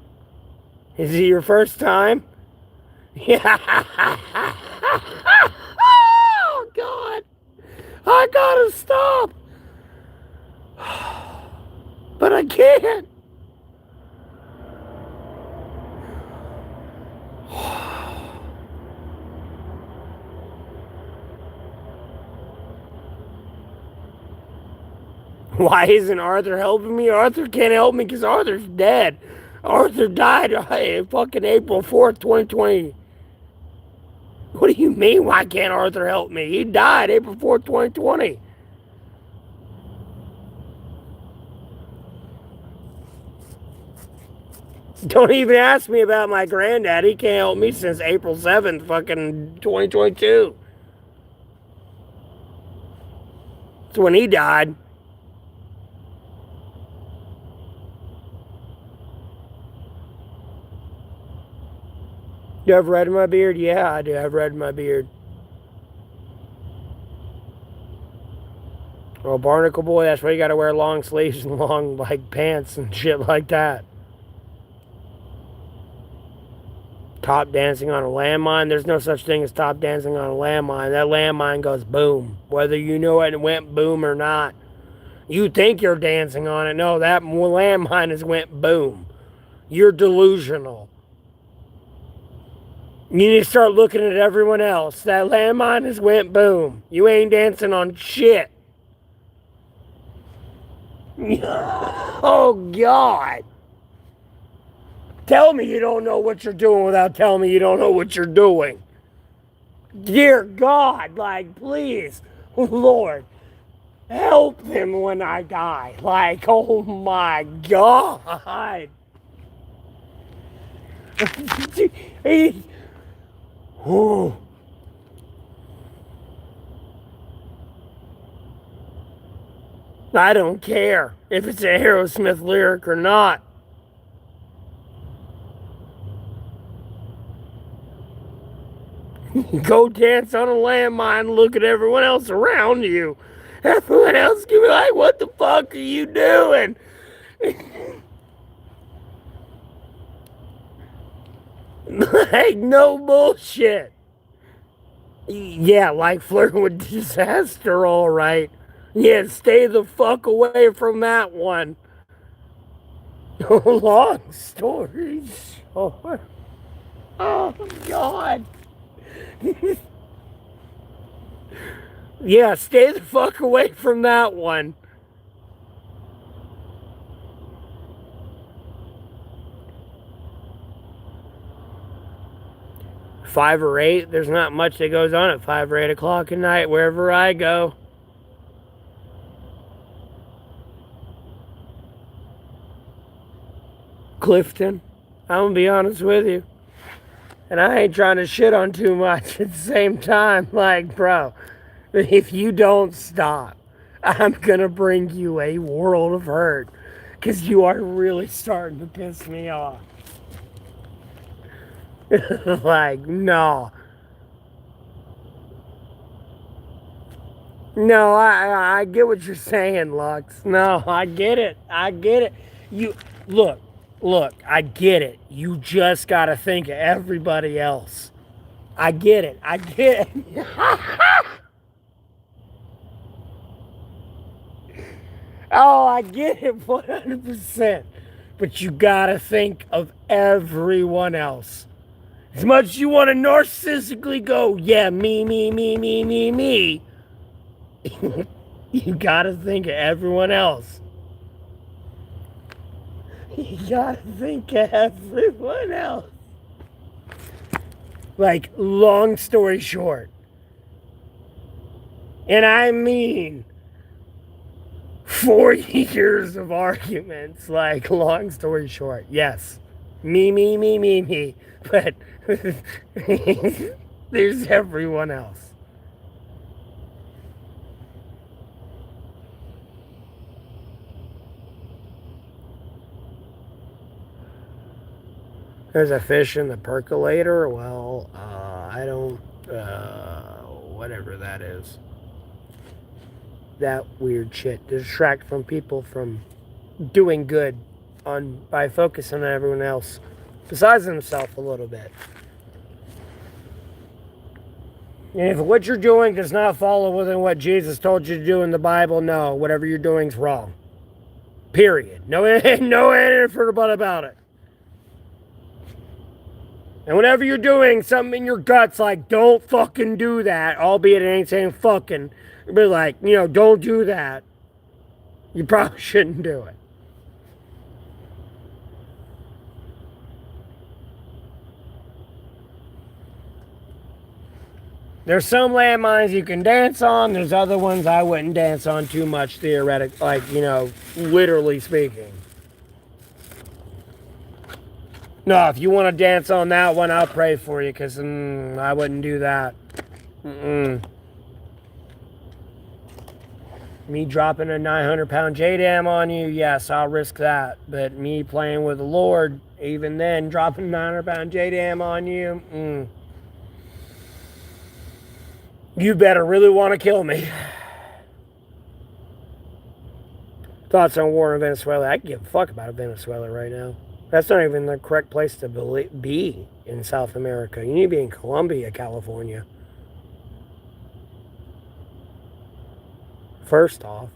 A: Is it your first time? Yeah. Oh, God. I gotta stop. But I can't. Why isn't Arthur helping me? Arthur can't help me because Arthur's dead. Arthur died fucking April 4th, 2020. What do you mean, why can't Arthur help me? He died April 4th, 2020. Don't even ask me about my granddad. He can't help me since April 7th, fucking 2022. That's when he died. Do I have red in my beard? Yeah, I do have red in my beard. Well, Barnacle Boy, that's why you gotta wear long sleeves and long, like, pants and shit like that. Top dancing on a landmine. There's no such thing as top dancing on a landmine. That landmine goes boom. Whether you know it went boom or not. You think you're dancing on it. No, that landmine has went boom. You're delusional. You need to start looking at everyone else. That landmine has went boom. You ain't dancing on shit. Oh, God. Tell me you don't know what you're doing without telling me you don't know what you're doing. Dear God, like, please, Lord, help him when I die. Like, oh my God. Oh. I don't care if it's a Aerosmith lyric or not. Go dance on a landmine, look at everyone else around you. Everyone else can be like, what the fuck are you doing? Like, no bullshit. Yeah, like flirting with disaster, alright. Yeah, stay the fuck away from that one. Long story short. Oh, God. Yeah, stay the fuck away from that one. Five or eight, there's not much that goes on at 5 or 8 o'clock at night wherever I go. Clifton, I'm gonna be honest with you. And I ain't trying to shit on too much at the same time. Like, bro, if you don't stop, I'm gonna bring you a world of hurt. Because you are really starting to piss me off. Like, no. No, I get what you're saying, Lux. No, I get it. I get it. You look, I get it. You just gotta think of everybody else. I get it. I get it. Oh, I get it 100%. But you gotta think of everyone else. As much as you want to narcissistically go, yeah, me, you gotta think of everyone else. You gotta think of everyone else. Like, long story short. And I mean 4 years of arguments. Like, long story short. Yes. Me. But there's everyone else. There's a fish in the percolator. Well, I don't, whatever that is. That weird shit. Distract from people from doing good by focusing on everyone else besides himself a little bit. And if what you're doing does not follow within what Jesus told you to do in the Bible, no, whatever you're doing is wrong. Period. No ifs but about it. And whenever you're doing something in your guts like, don't fucking do that, albeit it ain't saying fucking, but like, don't do that, you probably shouldn't do it. There's some landmines you can dance on. There's other ones I wouldn't dance on too much, theoretic, like, literally speaking. No, if you want to dance on that one, I'll pray for you, because I wouldn't do that. Me dropping a 900-pound JDAM on you, yes, I'll risk that. But me playing with the Lord, even then, dropping a 900-pound JDAM on you, you better really want to kill me. Thoughts on war in Venezuela? I can give a fuck about Venezuela right now. That's not even the correct place to be in South America. You need to be in Colombia, California. First off.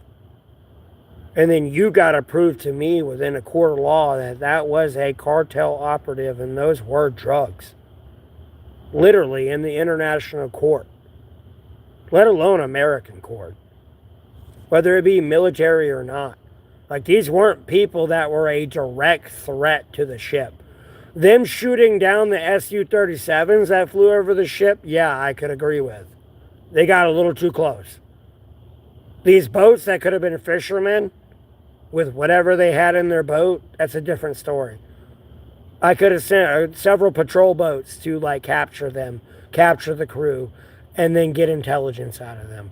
A: And then you got to prove to me within a court of law that was a cartel operative and those were drugs. Literally in the international court. Let alone American court. Whether it be military or not. Like, these weren't people that were a direct threat to the ship. Them shooting down the Su-37s that flew over the ship, yeah, I could agree with. They got a little too close. These boats that could have been fishermen with whatever they had in their boat, that's a different story. I could have sent several patrol boats to, like, capture them, capture the crew, and then get intelligence out of them.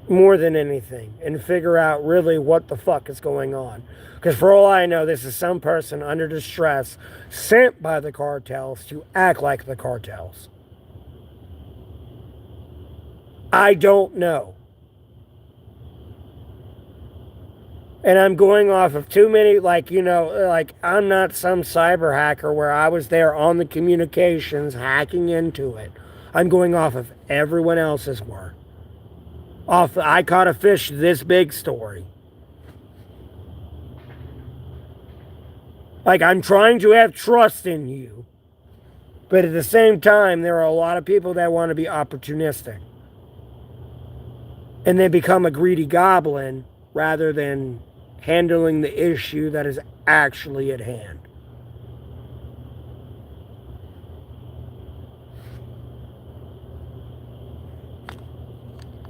A: More than anything, and figure out really what the fuck is going on. Because for all I know, this is some person under distress sent by the cartels to act like the cartels. I don't know. And I'm going off of too many, like I'm not some cyber hacker where I was there on the communications hacking into it. I'm going off of everyone else's work. I caught a fish this big story. Like, I'm trying to have trust in you. But at the same time, there are a lot of people that want to be opportunistic. And they become a greedy goblin rather than handling the issue that is actually at hand.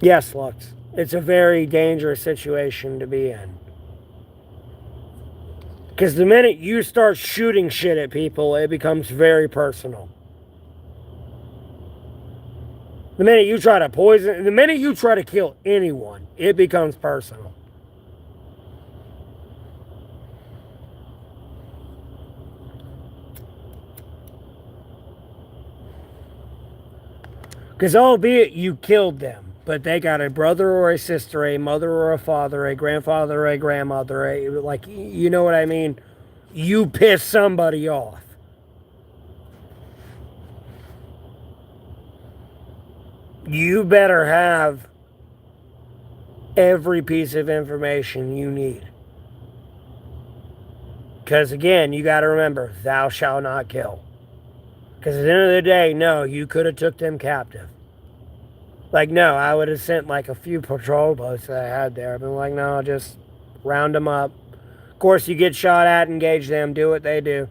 A: Yes, Lux. It's a very dangerous situation to be in. Because the minute you start shooting shit at people, it becomes very personal. The minute you try to poison, the minute you try to kill anyone, it becomes personal. Because albeit you killed them, but they got a brother or a sister, a mother or a father, a grandfather or a grandmother, like, you know what I mean? You piss somebody off. You better have every piece of information you need. Because again, you got to remember, thou shalt not kill. Because at the end of the day, no, you could have took them captive. Like, no, I would have sent like a few patrol boats that I had there. I've been like, no, just round them up. Of course, you get shot at, engage them, do what they do.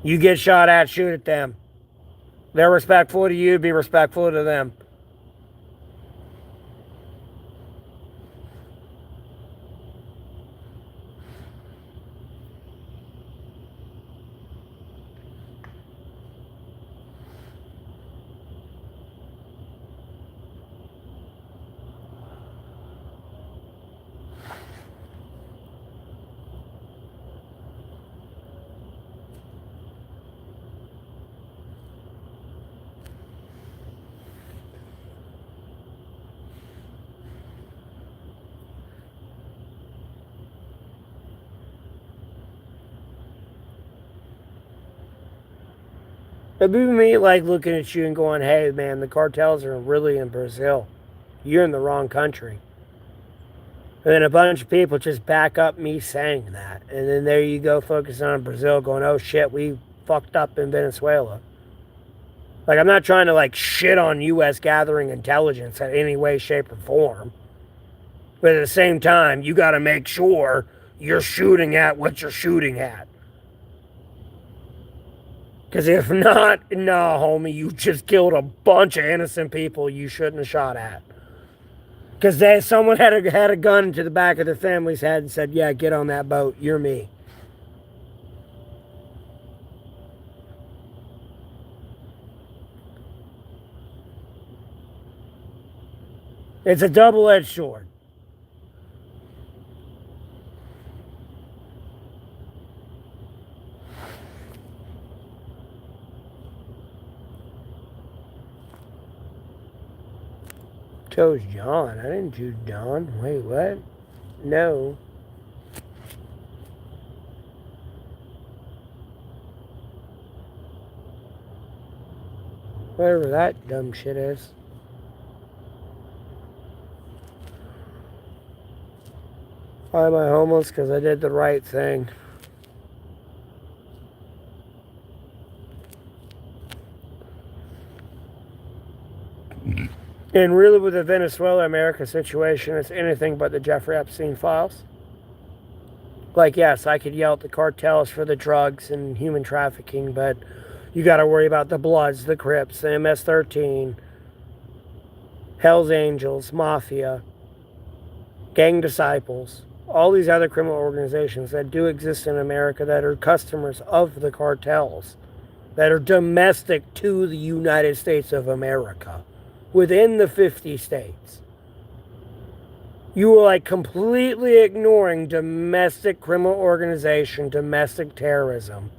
A: You get shot at, shoot at them. They're respectful to you, be respectful to them. It'd be me like looking at you and going, hey man, the cartels are really in Brazil. You're in the wrong country. And then a bunch of people just back up me saying that. And then there you go, focusing on Brazil, going, oh shit, we fucked up in Venezuela. Like, I'm not trying to like shit on U.S. gathering intelligence in any way, shape, or form. But at the same time, you got to make sure you're shooting at what you're shooting at. Because if not, nah, homie, you just killed a bunch of innocent people you shouldn't have shot at. Because someone had a gun to the back of the family's head and said, yeah, get on that boat, you're me. It's a double-edged sword. Chose John. I didn't choose John. Wait, what? No. Whatever that dumb shit is. Why am I homeless? Because I did the right thing. And really, with the Venezuela-America situation, it's anything but the Jeffrey Epstein files. Like, yes, I could yell at the cartels for the drugs and human trafficking, but you got to worry about the Bloods, the Crips, the MS-13, Hell's Angels, Mafia, Gang Disciples, all these other criminal organizations that do exist in America that are customers of the cartels, that are domestic to the United States of America. Within the 50 states. You are like completely ignoring domestic criminal organization, domestic terrorism,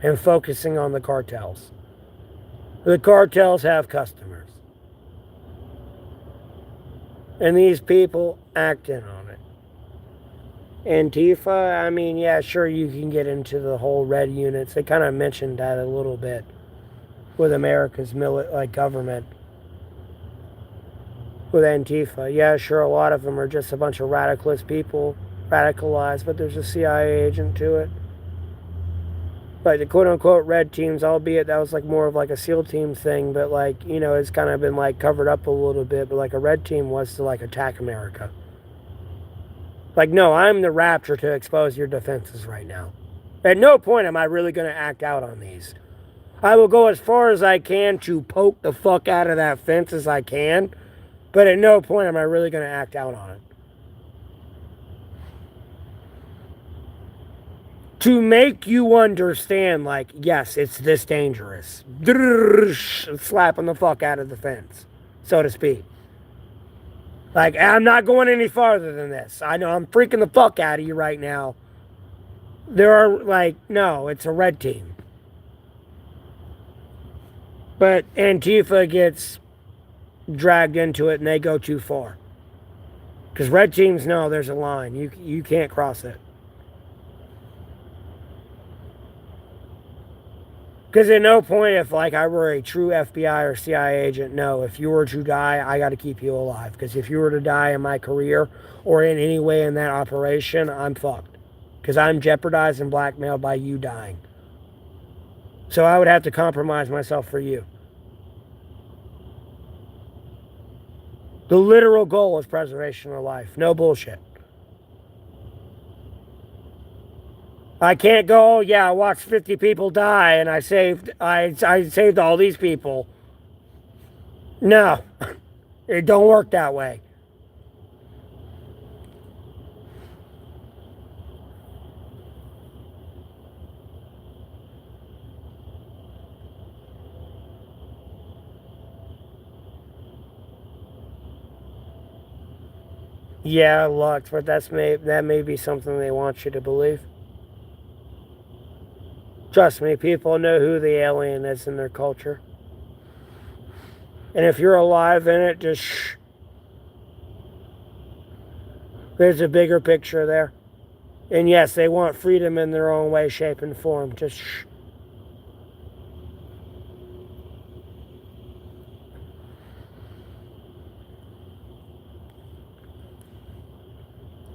A: and focusing on the cartels. The cartels have customers. And these people act in on it. Antifa, I mean, yeah, sure, you can get into the whole red units. They kind of mentioned that a little bit with America's government. With Antifa. Yeah, sure, a lot of them are just a bunch of radicalist people, radicalized, but there's a CIA agent to it. Like the quote-unquote red teams, albeit that was like more of like a SEAL team thing, but like, you know, it's kind of been like covered up a little bit, but like a red team was to like attack America. Like, no, I'm the raptor to expose your defenses right now. At no point am I really going to act out on these. I will go as far as I can to poke the fuck out of that fence as I can, but at no point am I really going to act out on it. To make you understand, like, yes, it's this dangerous. Slapping the fuck out of the fence, so to speak. Like, I'm not going any farther than this. I know I'm freaking the fuck out of you right now. There are, like, no, it's a red team. But Antifa gets dragged into it and they go too far. Because red teams know there's a line. You can't cross it. Because at no point, if like I were a true FBI or CIA agent, no, if you were to die, I got to keep you alive. Because if you were to die in my career or in any way in that operation, I'm fucked. Because I'm jeopardized and blackmailed by you dying. So I would have to compromise myself for you. The literal goal is preservation of life. No bullshit. I can't go, oh yeah, I watched 50 people die and I saved all these people. No. It don't work that way. Yeah, Lux, but that may be something they want you to believe. Trust me, people know who the alien is in their culture. And if you're alive in it, just shh. There's a bigger picture there. And yes, they want freedom in their own way, shape, and form. Just shh.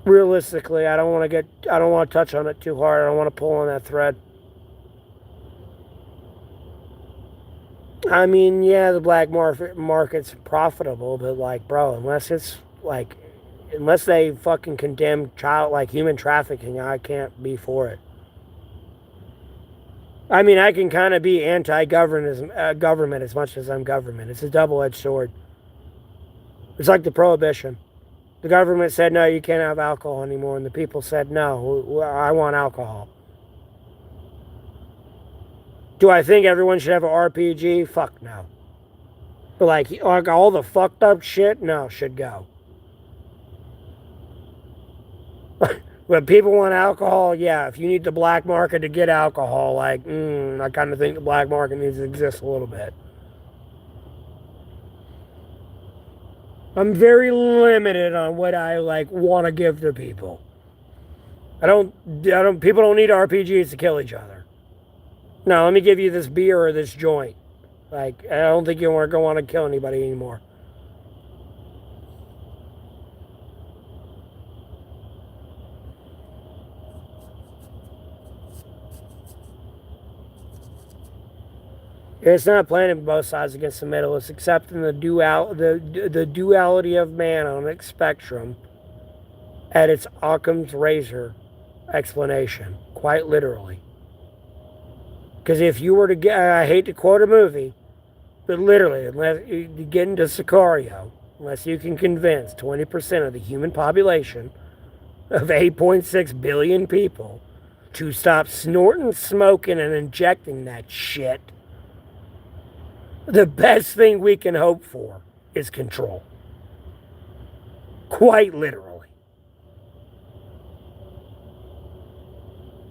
A: Realistically, I don't want to touch on it too hard. I don't want to pull on that thread. I mean, yeah, the black market's profitable, but like, bro, unless they fucking condemn human trafficking, I can't be for it. I mean, I can kind of be anti-government government as much as I'm government. It's a double-edged sword. It's like the prohibition. The government said, no, you can't have alcohol anymore, and the people said, no, I want alcohol. Do I think everyone should have an RPG? Fuck no. But like all the fucked up shit, no, should go. But people want alcohol, yeah. If you need the black market to get alcohol, I kind of think the black market needs to exist a little bit. I'm very limited on what I want to give to people. People don't need RPGs to kill each other. No, let me give you this beer or this joint. Like, I don't think you want to kill anybody anymore. It's not playing both sides against the middle. It's accepting the duality of man on a spectrum at its Occam's razor explanation, quite literally. Because if you were to get, I hate to quote a movie, but literally, unless you get into Sicario, unless you can convince 20% of the human population of 8.6 billion people to stop snorting, smoking, and injecting that shit, the best thing we can hope for is control. Quite literally.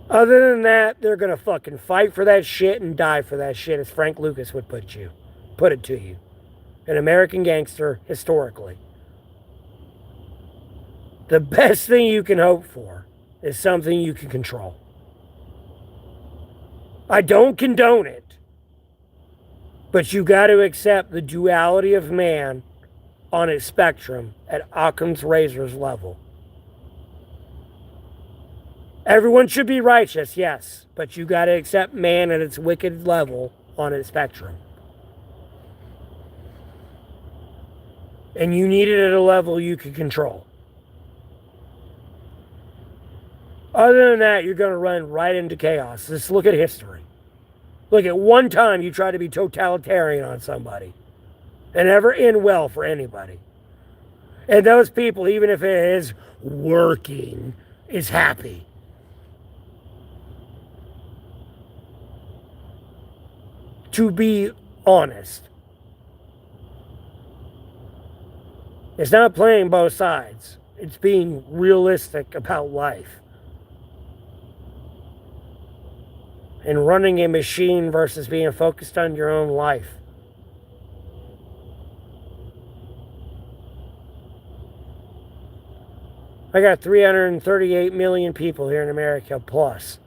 A: Other than that, they're going to fucking fight for that shit and die for that shit, as Frank Lucas would put it to you. An American gangster, historically. The best thing you can hope for is something you can control. I don't condone it, but you got to accept the duality of man on its spectrum at Occam's razor's level. Everyone should be righteous, yes, but you got to accept man at its wicked level on its spectrum. And you need it at a level you can control. Other than that, you're going to run right into chaos. Just look at history. Look, at one time you try to be totalitarian on somebody. And never end well for anybody. And those people, even if it is working, is happy. to be honest. It's not playing both sides. It's being realistic about life. And running a machine versus being focused on your own life. I got 338 million people here in America plus.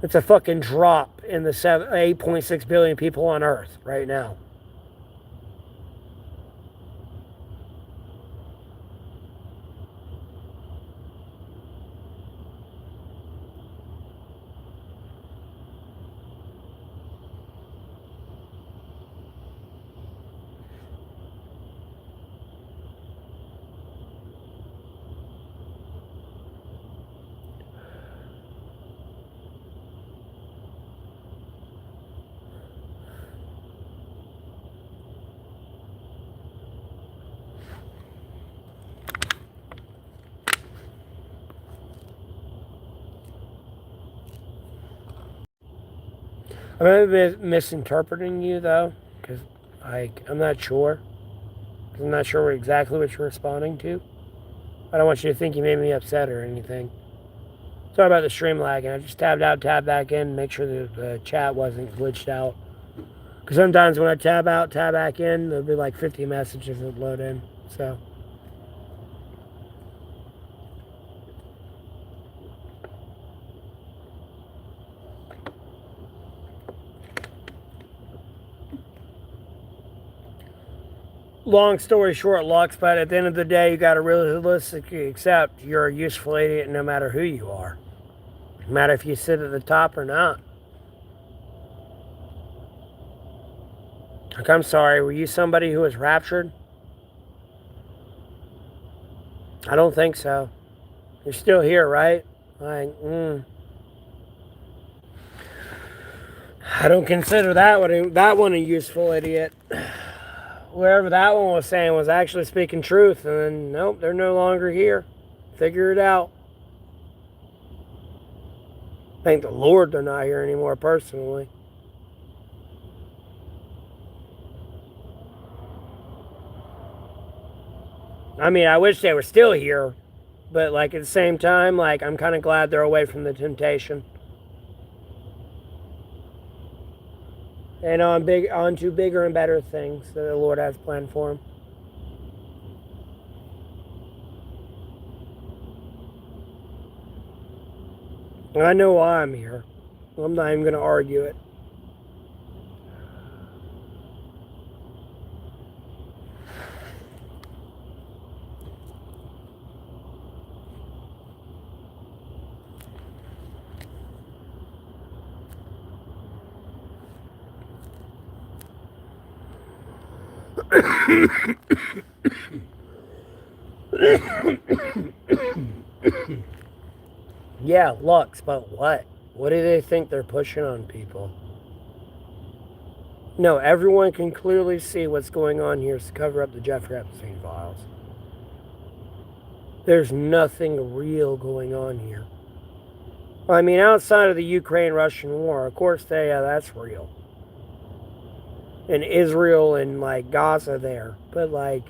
A: It's a fucking drop in the 8.6 billion people on Earth right now. I might be misinterpreting you though, because I'm not sure. I'm not sure exactly what you're responding to. I don't want you to think you made me upset or anything. Sorry about the stream lagging. I just tabbed out, tabbed back in, make sure the chat wasn't glitched out. Because sometimes when I tab out, tab back in, there'll be like 50 messages that load in. So. Long story short, Lux, but at the end of the day, you got to realistically accept you're a useful idiot no matter who you are. No matter if you sit at the top or not. Like, I'm sorry, were you somebody who was raptured? I don't think so. You're still here, right? Like, I don't consider that one a useful idiot. Wherever that one was saying was actually speaking truth, and then nope, they're no longer here. Figure it out. Thank the Lord they're not here anymore, personally. I mean, I wish they were still here, but like at the same time, like I'm kind of glad they're away from the temptation. And on to bigger and better things that the Lord has planned for them. I know why I'm here. I'm not even going to argue it. Yeah, Lux, but what? What do they think they're pushing on people? No, everyone can clearly see what's going on here to cover up the Jeffrey Epstein files. There's nothing real going on here. Well, I mean, outside of the Ukraine-Russian war, of course, that's real. And Israel and, like, Gaza there. But, like,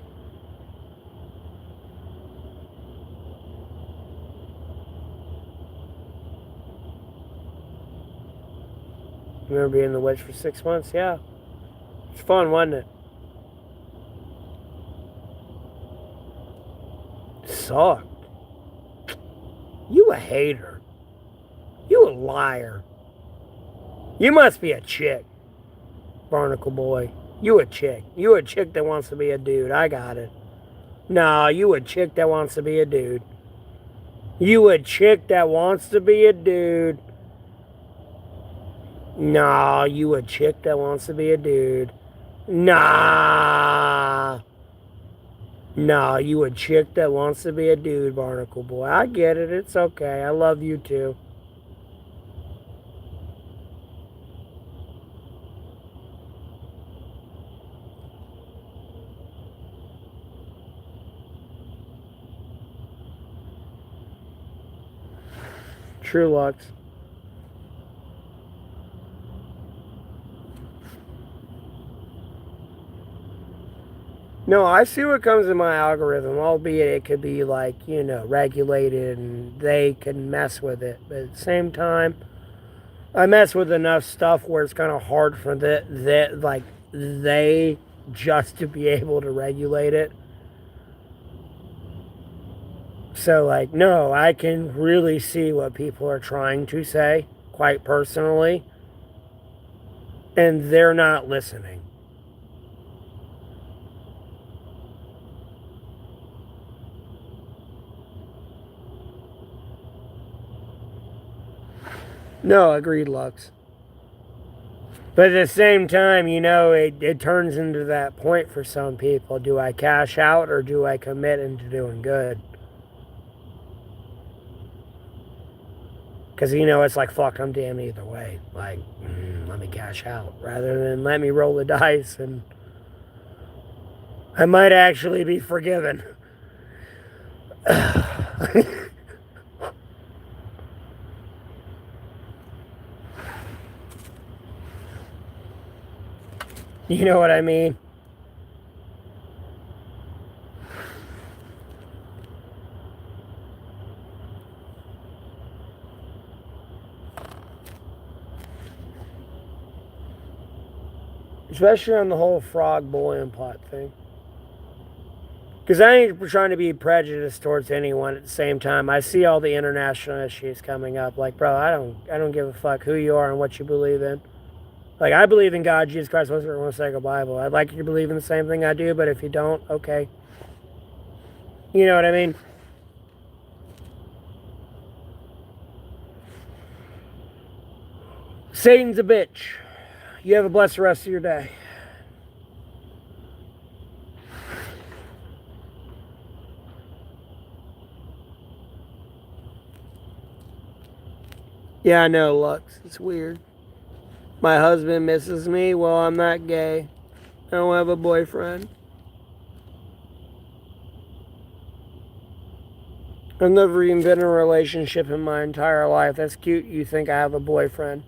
A: remember being the witch for 6 months? Yeah. It's fun, wasn't it? Sucked. You a hater. You a liar. You must be a chick, Barnacle Boy. You a chick. You a chick that wants to be a dude. I got it. Nah, you a chick that wants to be a dude. You a chick that wants to be a dude. Nah, you a chick that wants to be a dude. Nah. Nah, you a chick that wants to be a dude, Barnacle Boy. I get it. It's okay. I love you too. True, Lux. No, I see what comes in my algorithm, albeit it could be like, regulated and they can mess with it. But at the same time, I mess with enough stuff where it's kind of hard for they just to be able to regulate it. So, like, no, I can really see what people are trying to say, quite personally, and they're not listening. No, agreed, Lux. But at the same time, it turns into that point for some people. Do I cash out or do I commit into doing good? Because, it's like, fuck, I'm damned either way. Like, let me cash out rather than let me roll the dice and I might actually be forgiven. You know what I mean? Especially on the whole frog boiling pot thing. Because I ain't trying to be prejudiced towards anyone at the same time. I see all the international issues coming up. Like, bro, I don't give a fuck who you are and what you believe in. Like, I believe in God, Jesus Christ, what's the sake of Bible. I'd like you to believe in the same thing I do, but if you don't, okay. You know what I mean? Satan's a bitch. You have a blessed rest of your day. Yeah, I know, Lux. It's weird. My husband misses me. Well, I'm not gay. I don't have a boyfriend. I've never even been in a relationship in my entire life. That's cute. You think I have a boyfriend.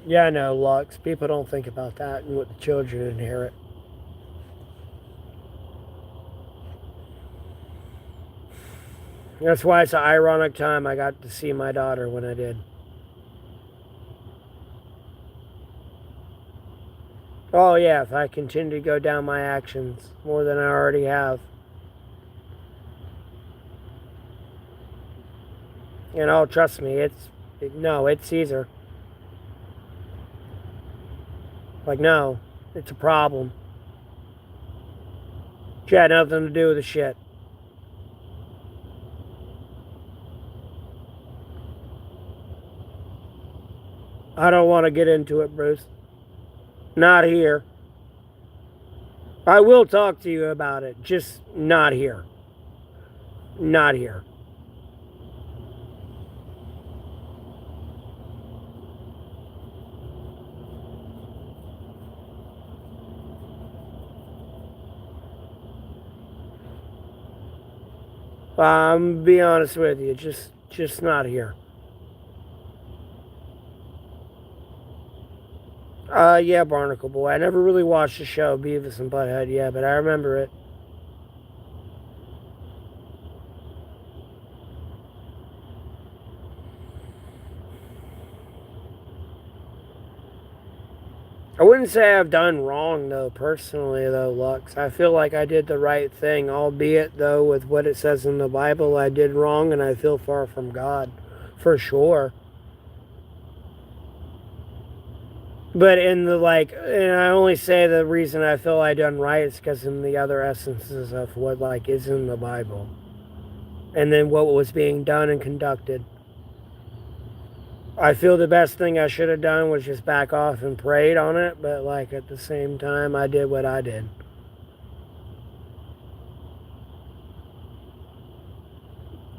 A: Yeah, I know, Lux. People don't think about that and what the children inherit. That's why it's an ironic time I got to see my daughter when I did. Oh, yeah, if I continue to go down my actions more than I already have. And oh, trust me, it's Caesar. Like, no, it's a problem. She had nothing to do with the shit. I don't want to get into it, Bruce. Not here. I will talk to you about it, just not here. Not here. I'm be honest with you, just not here. Yeah, Barnacle Boy. I never really watched the show Beavis and Butthead, yeah, but I remember it. I wouldn't say I've done wrong though, personally though, Lux. I feel like I did the right thing, albeit though with what it says in the Bible, I did wrong and I feel far from God, for sure. But and I only say the reason I feel I done right is because in the other essences of what is in the Bible, and then what was being done and conducted. I feel the best thing I should have done was just back off and prayed on it, but at the same time, I did what I did.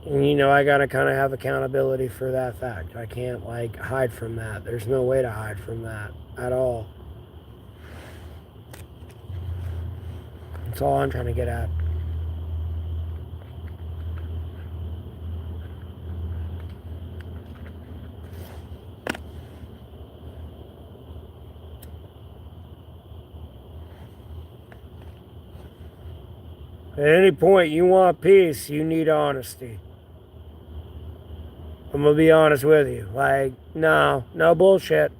A: And, I gotta kind of have accountability for that fact. I can't, hide from that. There's no way to hide from that at all. That's all I'm trying to get at. At any point you want peace, you need honesty. I'm gonna be honest with you. No bullshit.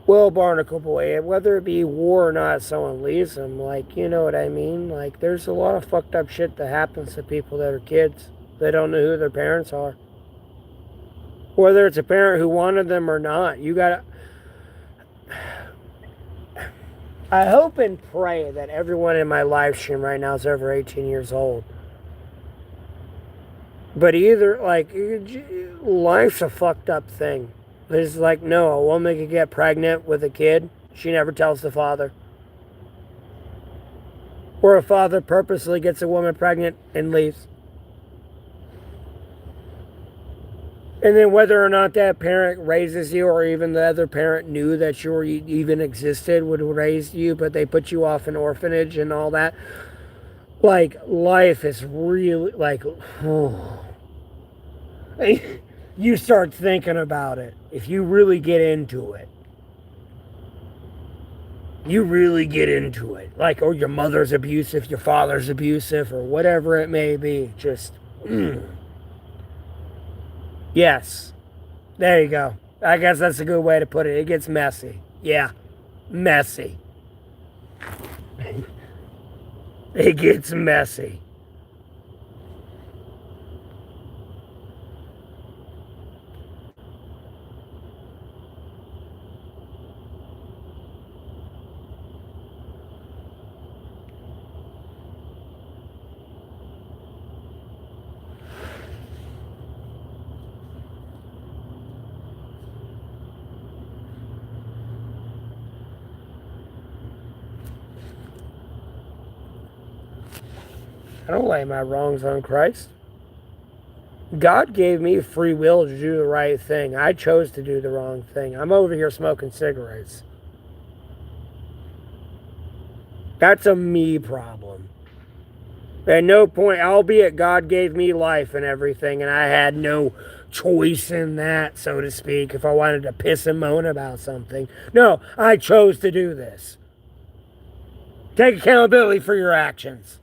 A: Well, Barnacle Boy, whether it be war or not, someone leaves them. You know what I mean? There's a lot of fucked up shit that happens to people that are kids. They don't know who their parents are. Whether it's a parent who wanted them or not, you gotta. I hope and pray that everyone in my live stream right now is over 18 years old. But either, life's a fucked up thing. It's no, a woman could get pregnant with a kid. She never tells the father. Or a father purposely gets a woman pregnant and leaves. And then whether or not that parent raises you, or even the other parent knew that you even existed, would raise you, but they put you off an orphanage and all that. Life is really, you start thinking about it. If you really get into it. You really get into it. Or your mother's abusive, your father's abusive, or whatever it may be. Just, Yes. There you go. I guess that's a good way to put it. It gets messy. Yeah. Messy. It gets messy. I don't lay my wrongs on Christ. God gave me free will to do the right thing. I chose to do the wrong thing. I'm over here smoking cigarettes. That's a me problem. At no point, albeit God gave me life and everything, and I had no choice in that, so to speak, if I wanted to piss and moan about something. No, I chose to do this. Take accountability for your actions.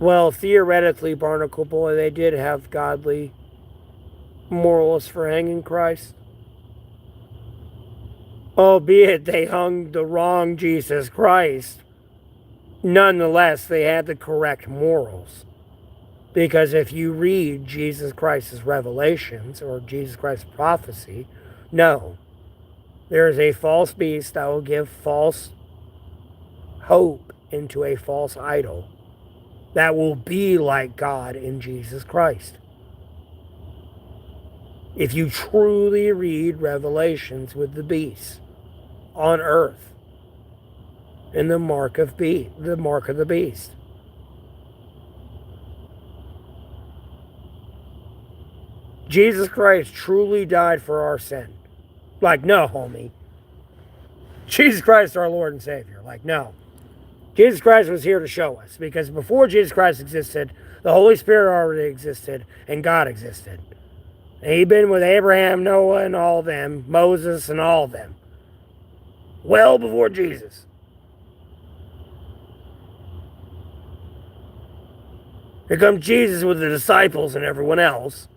A: Well, theoretically, Barnacle Boy, they did have godly moralists for hanging Christ. Albeit they hung the wrong Jesus Christ, nonetheless, they had the correct morals. Because if you read Jesus Christ's revelations or Jesus Christ's prophecy, no, there is a false beast that will give false hope into a false idol that will be like God in Jesus Christ. If you truly read Revelations with the beast on earth and the mark of the beast. Jesus Christ truly died for our sin. No, homie. Jesus Christ, our Lord and Savior. No. Jesus Christ was here to show us, because before Jesus Christ existed, the Holy Spirit already existed, and God existed. And he'd been with Abraham, Noah, and all of them, Moses, and all of them. Well before Jesus. Here comes Jesus with the disciples and everyone else.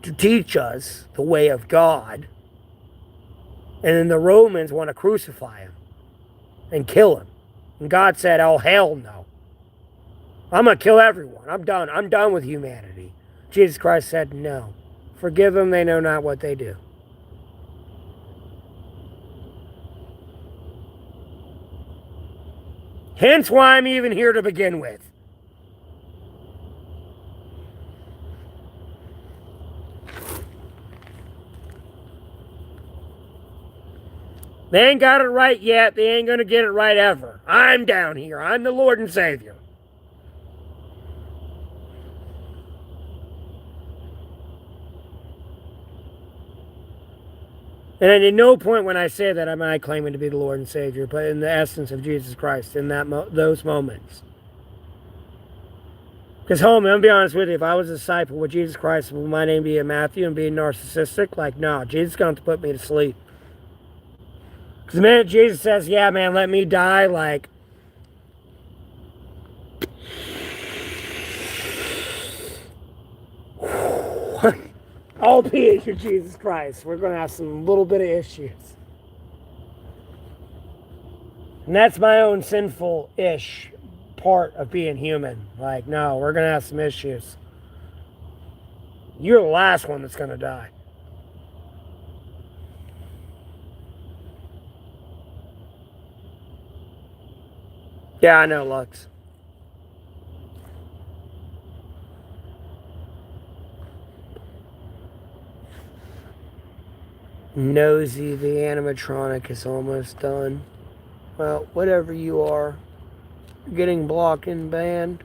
A: To teach us the way of God. And then the Romans want to crucify him and kill him. And God said, oh, hell no. I'm going to kill everyone. I'm done. I'm done with humanity. Jesus Christ said, no. Forgive them. They know not what they do. Hence why I'm even here to begin with. They ain't got it right yet. They ain't going to get it right ever. I'm down here. I'm the Lord and Savior. And at no point when I say that am I claiming to be the Lord and Savior, but in the essence of Jesus Christ in those moments. Because, homie, I'm going to be honest with you. If I was a disciple with Jesus Christ, would my name be a Matthew and be narcissistic? Like, no, Jesus is going to have to put me to sleep. Because the minute Jesus says, yeah, man, let me die, like, all peace with Jesus Christ. We're going to have some little bit of issues. And that's my own sinful-ish part of being human. Like, no, we're going to have some issues. You're the last one that's going to die. Yeah, I know, Lux. Nosy, the animatronic is almost done. Well, whatever you are, getting blocked and banned.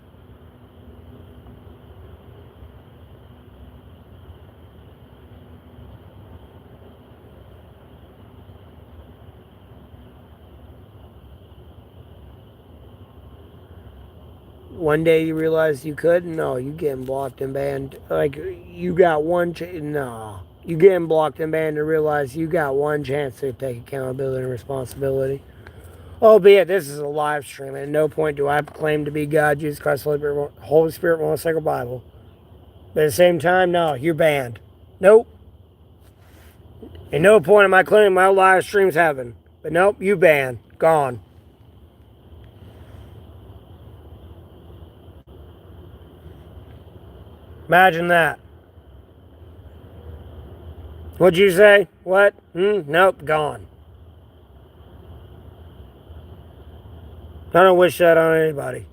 A: One day you realize you couldn't. No, you getting blocked and banned. Like, you got one no. You getting blocked and banned to realize you got one chance to take accountability and responsibility. Albeit this is a live stream, and at no point do I claim to be God, Jesus Christ, Holy Spirit, one sacred Bible. But at the same time, no, you're banned. Nope. At no point am I claiming my live stream's heaven. But nope, you banned. Gone. Imagine that. What'd you say? What? Nope, gone. I don't wish that on anybody.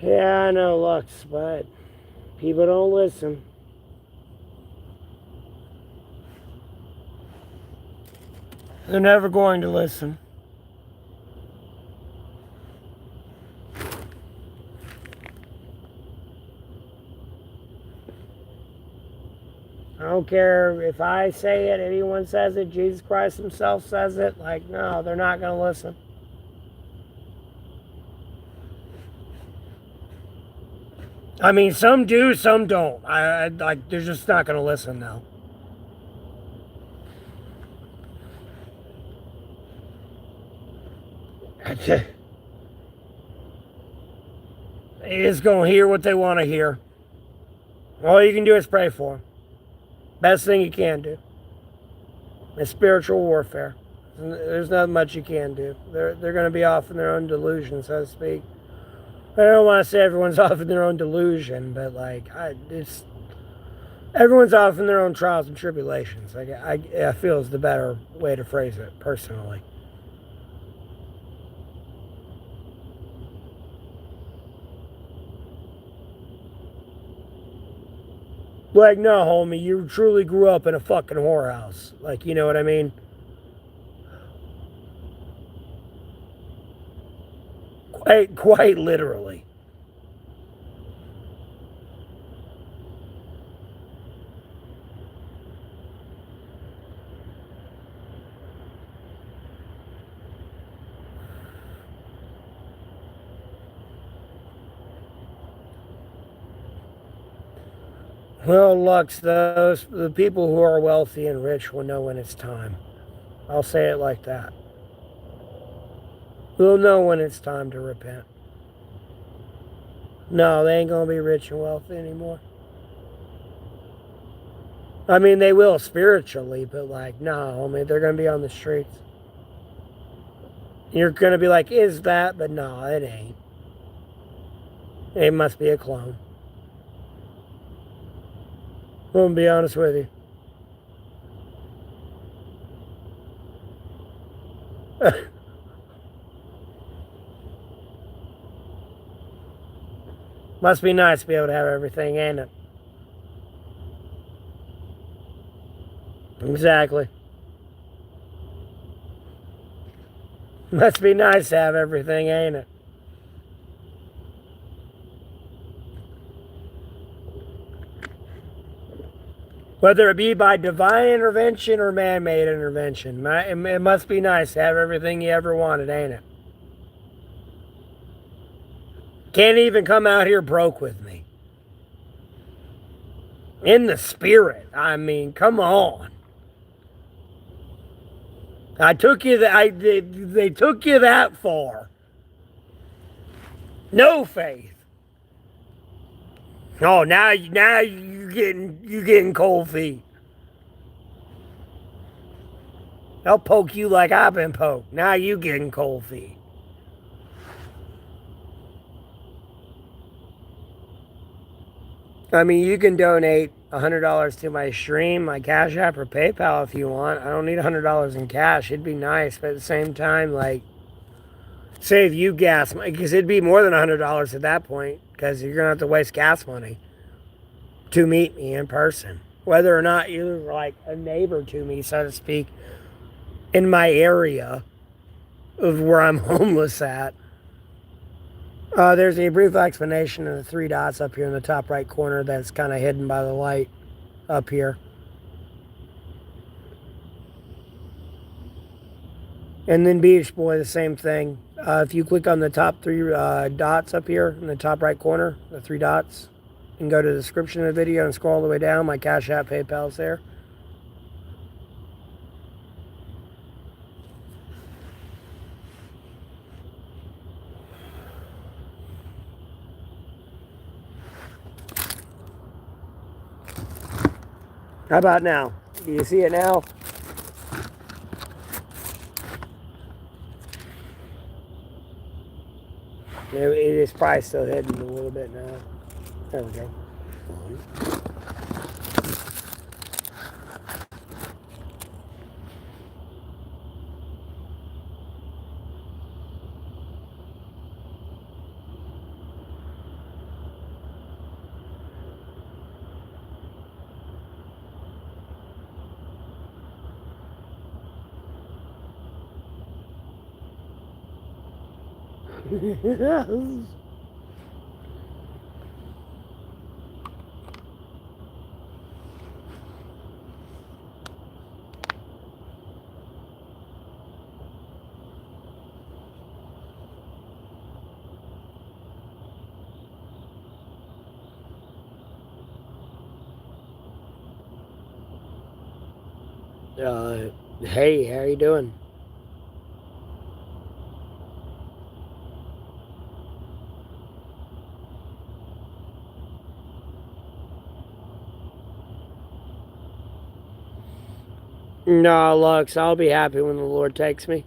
A: Yeah, I know, Lux, but people don't listen. They're never going to listen. I don't care if I say it, anyone says it, Jesus Christ himself says it. Like, no, they're not going to listen. I mean, some do, some don't. I like, they're just not going to listen now. They just going to hear what they want to hear. All you can do is pray for them. Best thing you can do. It's spiritual warfare. There's not much you can do. They're going to be off in their own delusion, so to speak. I don't want to say everyone's off in their own delusion, but like it's everyone's off in their own trials and tribulations. Like I feel is the better way to phrase it personally. Like, no, homie, you truly grew up in a fucking whorehouse. Like, you know what I mean? Quite literally. Well, Lux, the people who are wealthy and rich will know when it's time. I'll say it like that. We'll know when it's time to repent. No, they ain't gonna be rich and wealthy anymore. I mean, they will spiritually, but like, no, I mean, they're gonna be on the streets. You're gonna be like, is that? But no, it ain't. It must be a clone. I'm gonna be honest with you. Must be nice to be able to have everything, ain't it? Exactly. Must be nice to have everything, ain't it? Whether it be by divine intervention or man-made intervention, it must be nice to have everything you ever wanted, ain't it? Can't even come out here broke with me. In the spirit, I mean, come on. I took you that they took you that far. No faith. Oh, now you getting cold feet. I'll poke you like I've been poked. Now you getting cold feet. I mean, you can donate $100 to my stream, my Cash App, or PayPal if you want. I don't need $100 in cash. It'd be nice, but at the same time, like, save you gas money, because it'd be more than $100 at that point, because you're gonna have to waste gas money to meet me in person, whether or not you're like a neighbor to me, so to speak, in my area of where I'm homeless at. There's a brief explanation of the three dots up here in the top right corner that's kind of hidden by the light up here. And then Beach Boy, the same thing. If you click on the top three dots up here in the top right corner, the three dots, and go to the description of the video and scroll all the way down, my Cash App, PayPal's there. How about now? Do you see it now? It is probably still hidden a little bit now. There we go. Hey, how you doing? No, Lux, I'll be happy when the Lord takes me.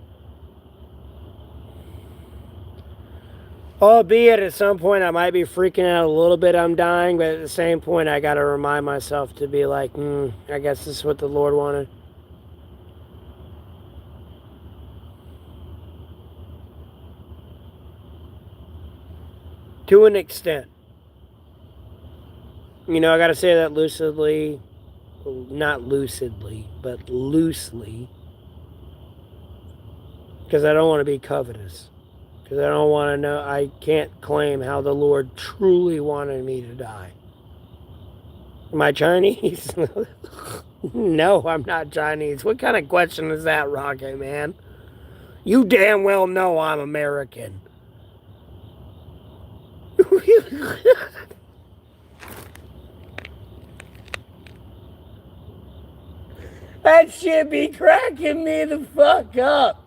A: Albeit at some point I might be freaking out a little bit, I'm dying, but at the same point I gotta remind myself to be like, I guess this is what the Lord wanted. To an extent. You know, I gotta say that lucidly, not lucidly, but loosely, because I don't want to be covetous. Because I don't want to know, I can't claim how the Lord truly wanted me to die. Am I Chinese? No, I'm not Chinese. What kind of question is that, Rocket Man? You damn well know I'm American. That shit be cracking me the fuck up.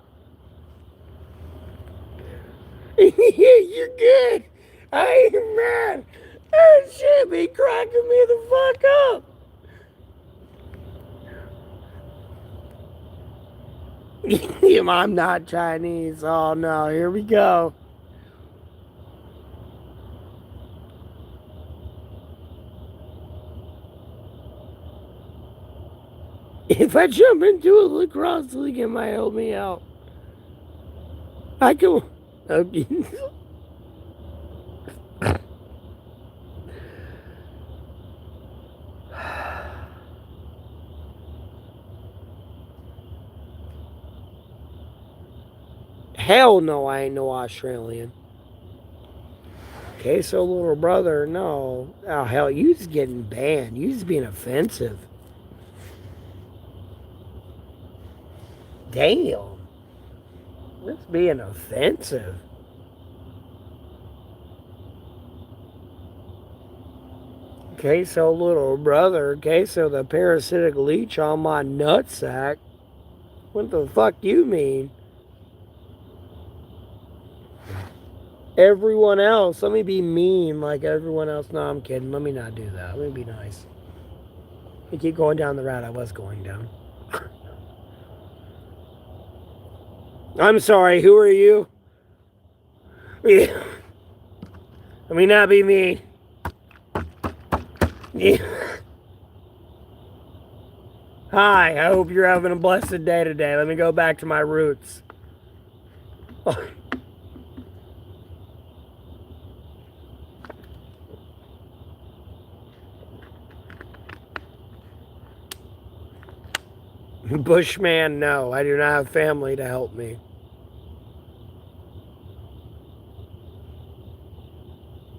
A: You're good. I ain't mad. That shit be cracking me the fuck up. I'm not Chinese. Oh no, here we go. If I jump into a lacrosse league, it might help me out. I can. Okay. Hell no, I ain't no Australian. Okay, so little brother, no. Oh hell, you just getting banned. You just being offensive. Damn. That's being offensive. Okay, so little brother, okay, so the parasitic leech on my nutsack. What the fuck you mean? Everyone else, let me be mean like everyone else. No, I'm kidding. Let me not do that. Let me be nice. I keep going down the route I was going down. I'm sorry, who are you? Yeah. Let me not be mean. Yeah. Hi, I hope you're having a blessed day today. Let me go back to my roots. Bushman, no, I do not have family to help me.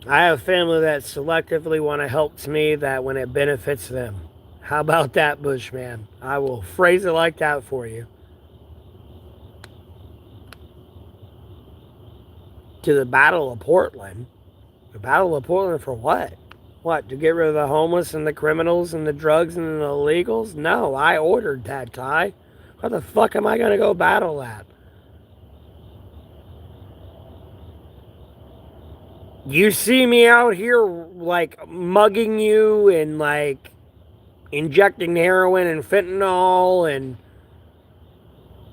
A: I have family that selectively want to help me that when it benefits them. How about that, Bushman? I will phrase it like that for you. To the Battle of Portland. The Battle of Portland for what? What, to get rid of the homeless and the criminals and the drugs and the illegals? No, I ordered that, Ty. What the fuck am I going to go battle that? You see me out here, like, mugging you and, like, injecting heroin and fentanyl and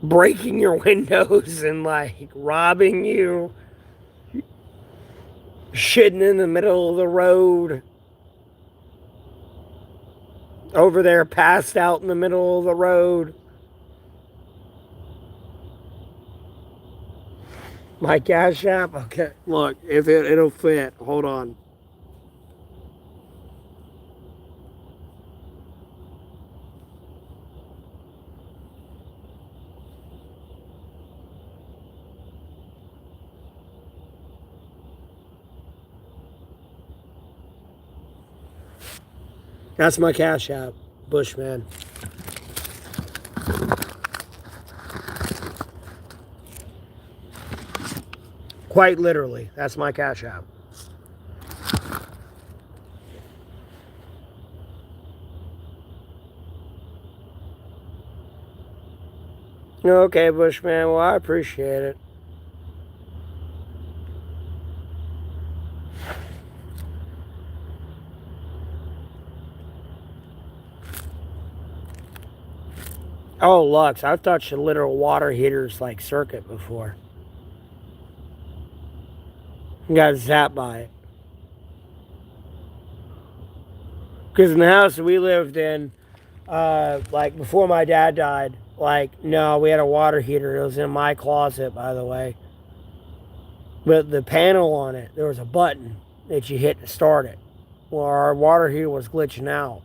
A: breaking your windows and, like, robbing you, shitting in the middle of the road, over there passed out in the middle of the road. My Cash App? Okay. Look, if it'll fit. Hold on. That's my cash app, Bushman. Quite literally, that's my cash app. Okay, Bushman, well, I appreciate it. Oh, Lux, I've touched a literal water heater's like circuit before. Got zapped by it. Because in the house we lived in, like before my dad died, like, no, we had a water heater. It was in my closet, by the way. But the panel on it, there was a button that you hit to start it. Well, our water heater was glitching out.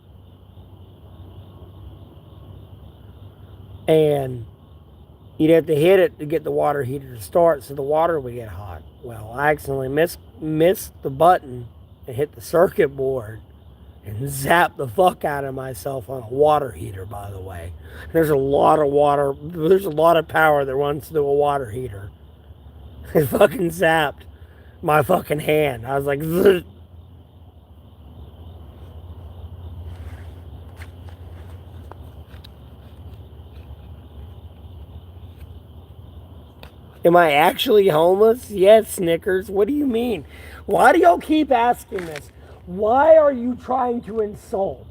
A: And you'd have to hit it to get the water heater to start so the water would get hot. Well, I accidentally missed the button and hit the circuit board and zapped the fuck out of myself on a water heater, by the way. There's a lot of water, there's a lot of power that runs through a water heater. It fucking zapped my fucking hand. I was like, zzz. Am I actually homeless? Yes, Snickers. What do you mean? Why do y'all keep asking this? Why are you trying to insult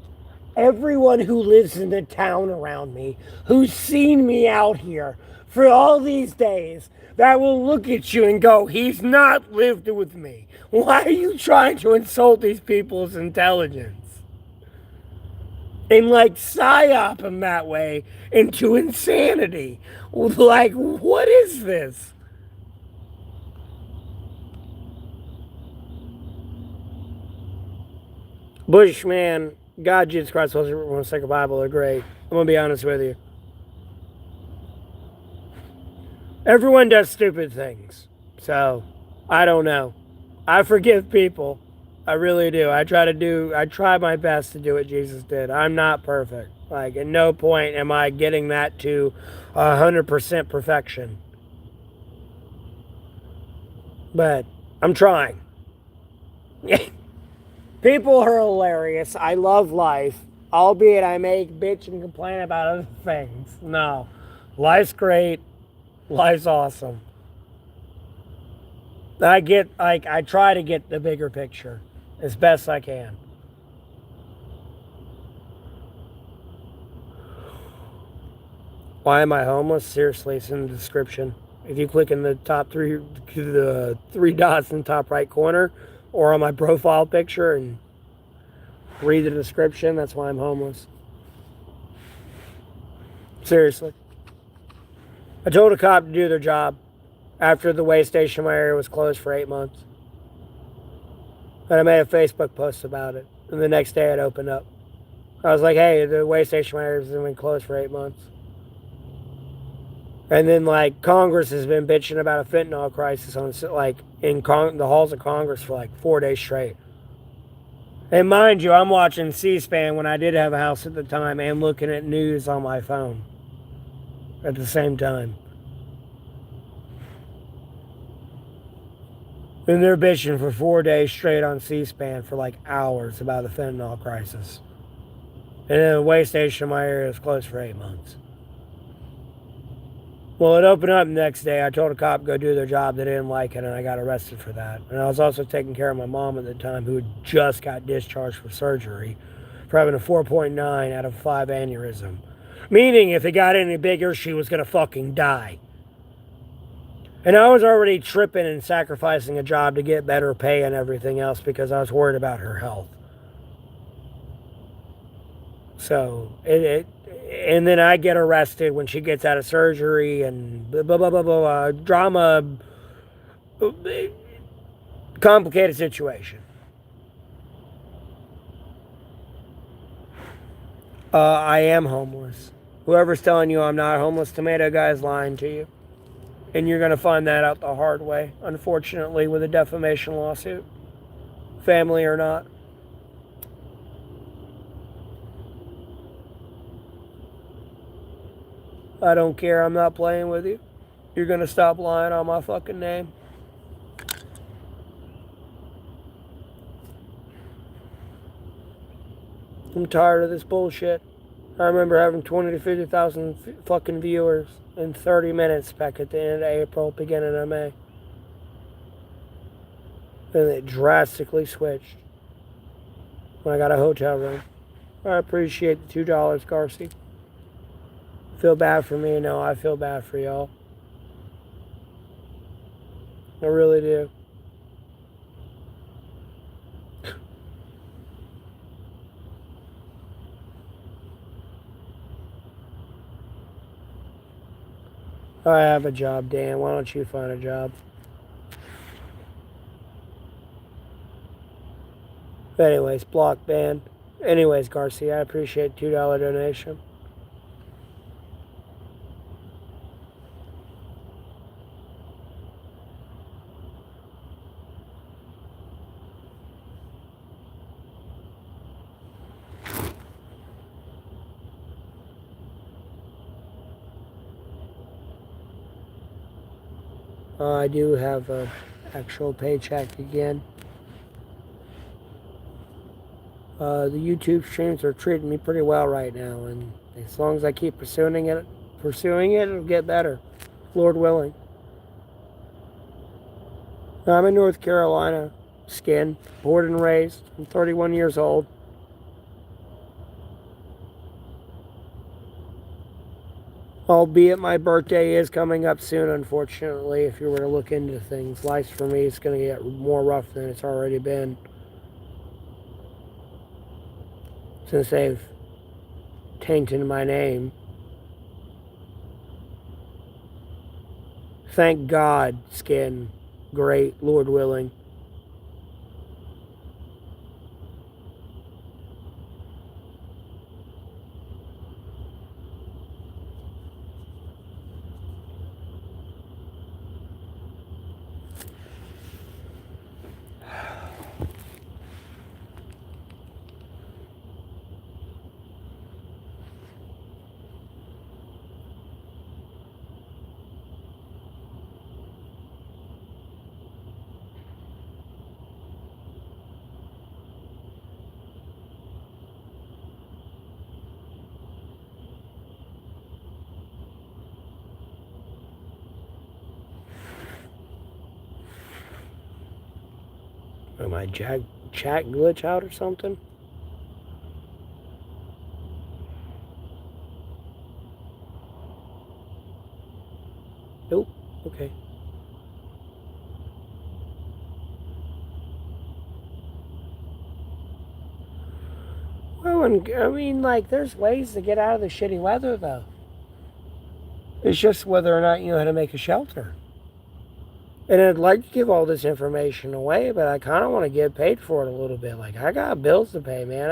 A: everyone who lives in the town around me, who's seen me out here for all these days, that will look at you and go, he's not lived with me? Why are you trying to insult these people's intelligence? And like psyop them that way into insanity. Like, what is this? Bushman, God, Jesus Christ, Holy Sacred Bible are great. I'm going to be honest with you. Everyone does stupid things. So, I don't know. I forgive people. I really do. I try my best to do what Jesus did. I'm not perfect. Like, at no point am I getting that to 100% perfection. But I'm trying. People are hilarious. I love life. Albeit I make bitch and complain about other things. No. Life's great. Life's awesome. I try to get the bigger picture as best I can. Why am I homeless? Seriously, it's in the description. If you click in the three dots in the top right corner, or on my profile picture and read the description, that's why I'm homeless. Seriously. I told a cop to do their job after the way station in my area was closed for 8 months. And I made a Facebook post about it. And the next day it opened up. I was like, hey, the way station in my area has been closed for 8 months. And then, like, Congress has been bitching about a fentanyl crisis on, like, in the halls of Congress for, like, 4 days straight. And mind you, I'm watching C-SPAN when I did have a house at the time and looking at news on my phone at the same time. And they're bitching for 4 days straight on C-SPAN for, like, hours about the fentanyl crisis. And then the way station in my area was closed for 8 months. Well, it opened up the next day. I told a cop to go do their job. They didn't like it, and I got arrested for that. And I was also taking care of my mom at the time, who had just got discharged for surgery for having a 4.9 out of 5 aneurysm. Meaning, if it got any bigger, she was going to fucking die. And I was already tripping and sacrificing a job to get better pay and everything else because I was worried about her health. So, and then I get arrested when she gets out of surgery and blah, blah, blah, blah, blah, drama, complicated situation. I am homeless. Whoever's telling you I'm not homeless, tomato guy's lying to you. And you're going to find that out the hard way, unfortunately, with a defamation lawsuit. Family or not. I don't care. I'm not playing with you. You're going to stop lying on my fucking name. I'm tired of this bullshit. I remember having 20 to 50,000 fucking viewers in 30 minutes back at the end of April, beginning of May. And it drastically switched when I got a hotel room. I appreciate the $2, Garcia. Feel bad for me? No, I feel bad for y'all. I really do. I have a job, Dan. Why don't you find a job? But anyways, block ban. Anyways, Garcia, I appreciate $2 donation. I do have an actual paycheck again. The YouTube streams are treating me pretty well right now, and as long as I keep pursuing it, it'll get better, Lord willing. I'm in North Carolina, skin, born and raised. I'm 31 years old. Albeit my birthday is coming up soon, unfortunately, if you were to look into things. Life for me is going to get more rough than it's already been. Since they've tainted my name. Thank God, skin. Great, Lord willing. Am my chat glitch out or something? Nope. Okay. Well, I mean, like, there's ways to get out of the shitty weather, though. It's just whether or not you know how to make a shelter. And I'd like to give all this information away, but I kind of want to get paid for it a little bit. Like, I got bills to pay, man.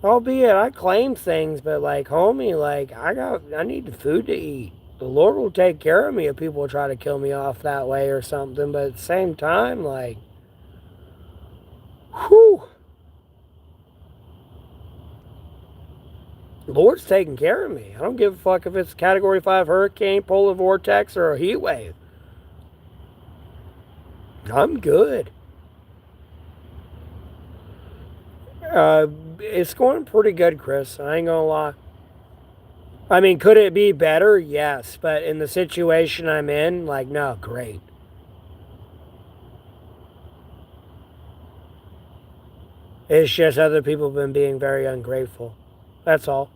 A: Albeit I claim things, but like, homie, like, I need the food to eat. The Lord will take care of me if people try to kill me off that way or something. But at the same time, like, whew. The Lord's taking care of me. I don't give a fuck if it's a Category 5 hurricane, polar vortex, or a heat wave. I'm good. It's going pretty good, Chris. I ain't gonna lie. I mean, could it be better? Yes. But in the situation I'm in, like, no, great. It's just other people have been being very ungrateful. That's all.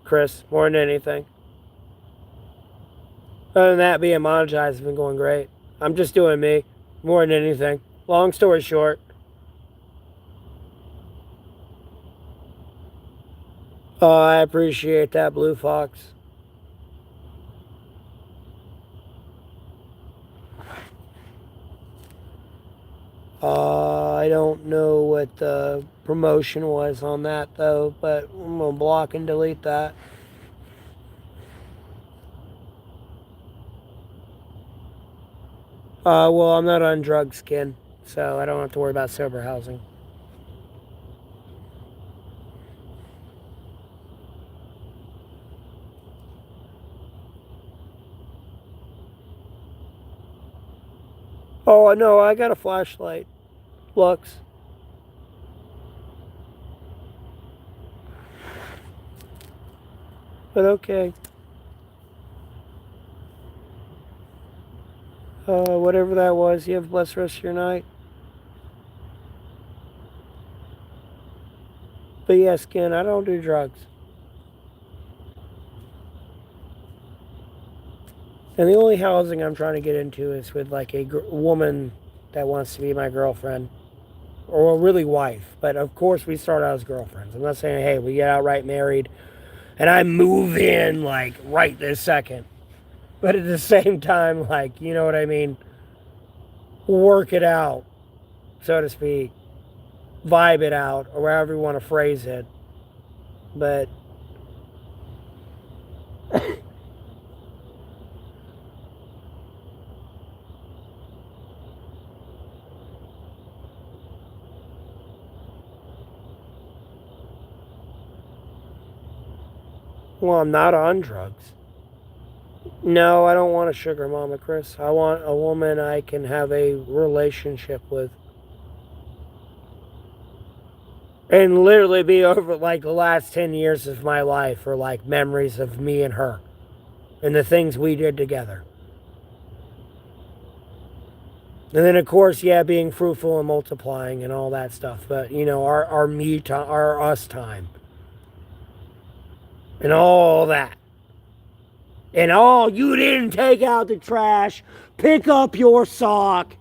A: Chris, more than anything. Other than that, being monetized has been going great. I'm just doing me, more than anything. Long story short. I appreciate that, Blue Fox. I don't know what the promotion was on that, though, but I'm going to block and delete that. Well, I'm not on drug skin, so I don't have to worry about sober housing. Oh, no, I got a flashlight. Lux. But okay. Whatever that was, you have a blessed rest of your night. But yes, Ken, I don't do drugs. And the only housing I'm trying to get into is with like a woman that wants to be my girlfriend. Or really wife. But of course, we start out as girlfriends. I'm not saying, hey, we get outright married and I move in like right this second. But at the same time, like, you know what I mean? Work it out, so to speak. Vibe it out, or however you want to phrase it. But, well, I'm not on drugs. No, I don't want a sugar mama, Chris. I want a woman I can have a relationship with. And literally be over like the last 10 years of my life or like memories of me and her and the things we did together. And then, of course, yeah, being fruitful and multiplying and all that stuff. But, you know, our me time, our us time, and all that. And oh, you didn't take out the trash, pick up your sock,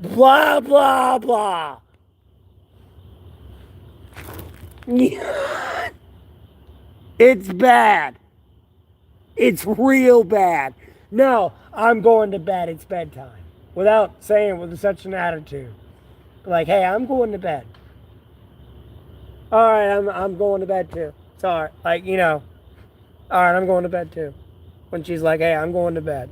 A: blah, blah, blah. It's bad. It's real bad. No, I'm going to bed. It's bedtime. Without saying it with such an attitude. Like, hey, I'm going to bed. All right, I'm going to bed too. Sorry, like, you know. All right, I'm going to bed too. When she's like, hey, I'm going to bed.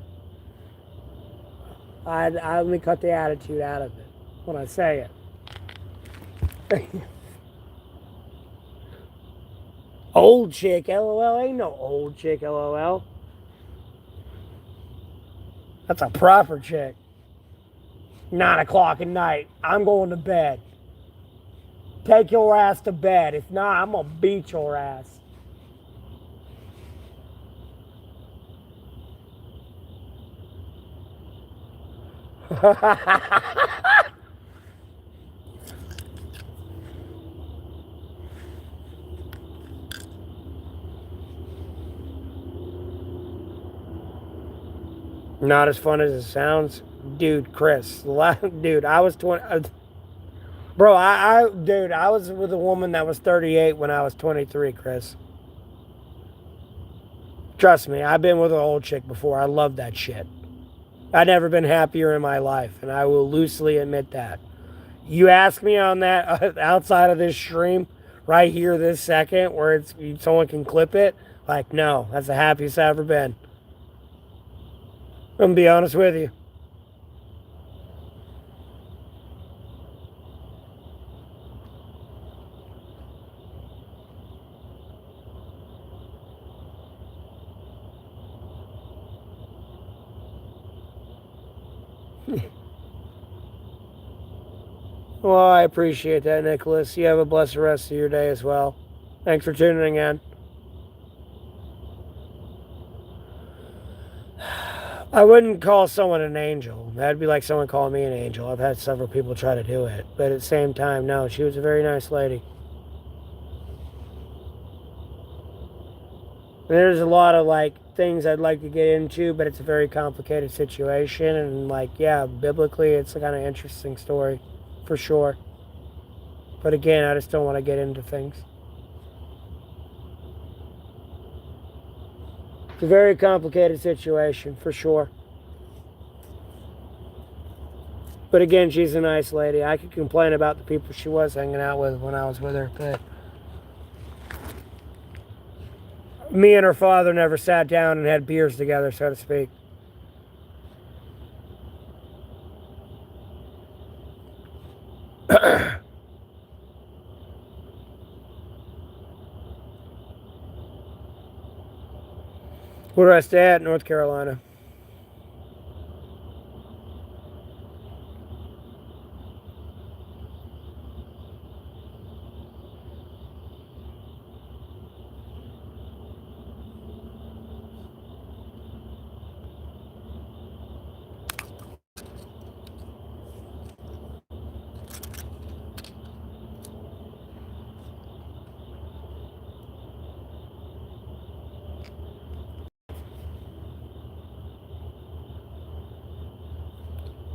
A: I let me cut the attitude out of it when I say it. Old chick, LOL. Ain't no old chick, LOL. That's a proper chick. 9 o'clock at night. I'm going to bed. Take your ass to bed. If not, I'm going to beat your ass. Not as fun as it sounds. Dude, Chris. Dude, I was 20. Bro, dude, I was with a woman that was 38 when I was 23, Chris. Trust me, I've been with an old chick before. I love that shit. I've never been happier in my life, and I will loosely admit that. You ask me on that outside of this stream, right here, this second, where someone can clip it, like, no, that's the happiest I've ever been. I'm gonna be honest with you. Well, I appreciate that, Nicholas. You have a blessed rest of your day as well. Thanks for tuning in. I wouldn't call someone an angel. That'd be like someone calling me an angel. I've had several people try to do it. But at the same time, no, she was a very nice lady. And there's a lot of like things I'd like to get into, but it's a very complicated situation. And like, yeah, biblically, it's a kind of interesting story for sure. But again, I just don't want to get into things. It's a very complicated situation for sure. But again, she's a nice lady. I could complain about the people she was hanging out with when I was with her, but me and her father never sat down and had beers together, so to speak. Where did I stay at? North Carolina.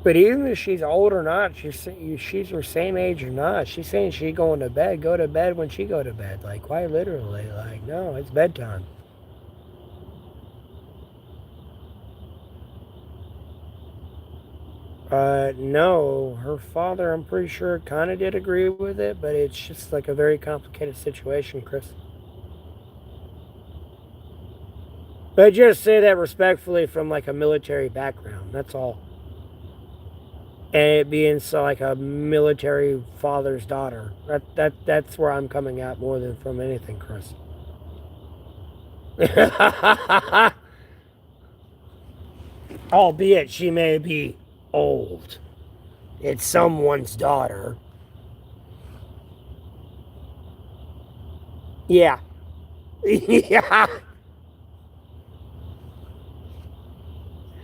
A: But even if she's old or not, she's her same age or not, she's saying she going to bed. Go to bed when she go to bed. Like, quite literally. Like, no, it's bedtime. No, her father, I'm pretty sure, kind of did agree with it, but it's just like a very complicated situation, Chris. But just say that respectfully from like a military background. That's all. And it being so like a military father's daughter. That's where I'm coming at more than from anything, Chris. Albeit she may be old. It's someone's daughter. Yeah. Yeah.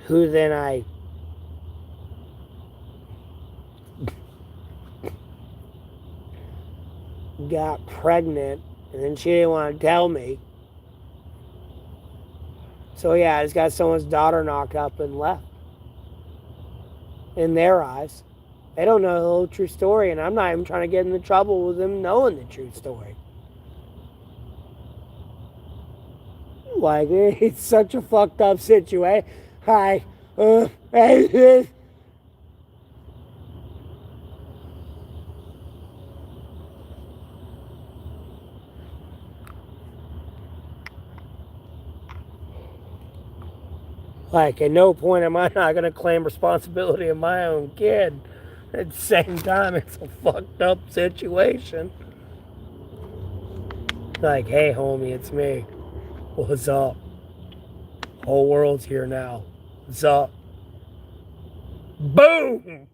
A: Who then I got pregnant and then she didn't want to tell me. So yeah, I just got someone's daughter knocked up and left. In their eyes. They don't know the whole true story, and I'm not even trying to get into trouble with them knowing the true story. Like, it's such a fucked up situation. Hi. Like, at no point am I not going to claim responsibility of my own kid. At the same time, it's a fucked up situation. Like, hey, homie, it's me. What's up? Whole world's here now. What's up? Boom!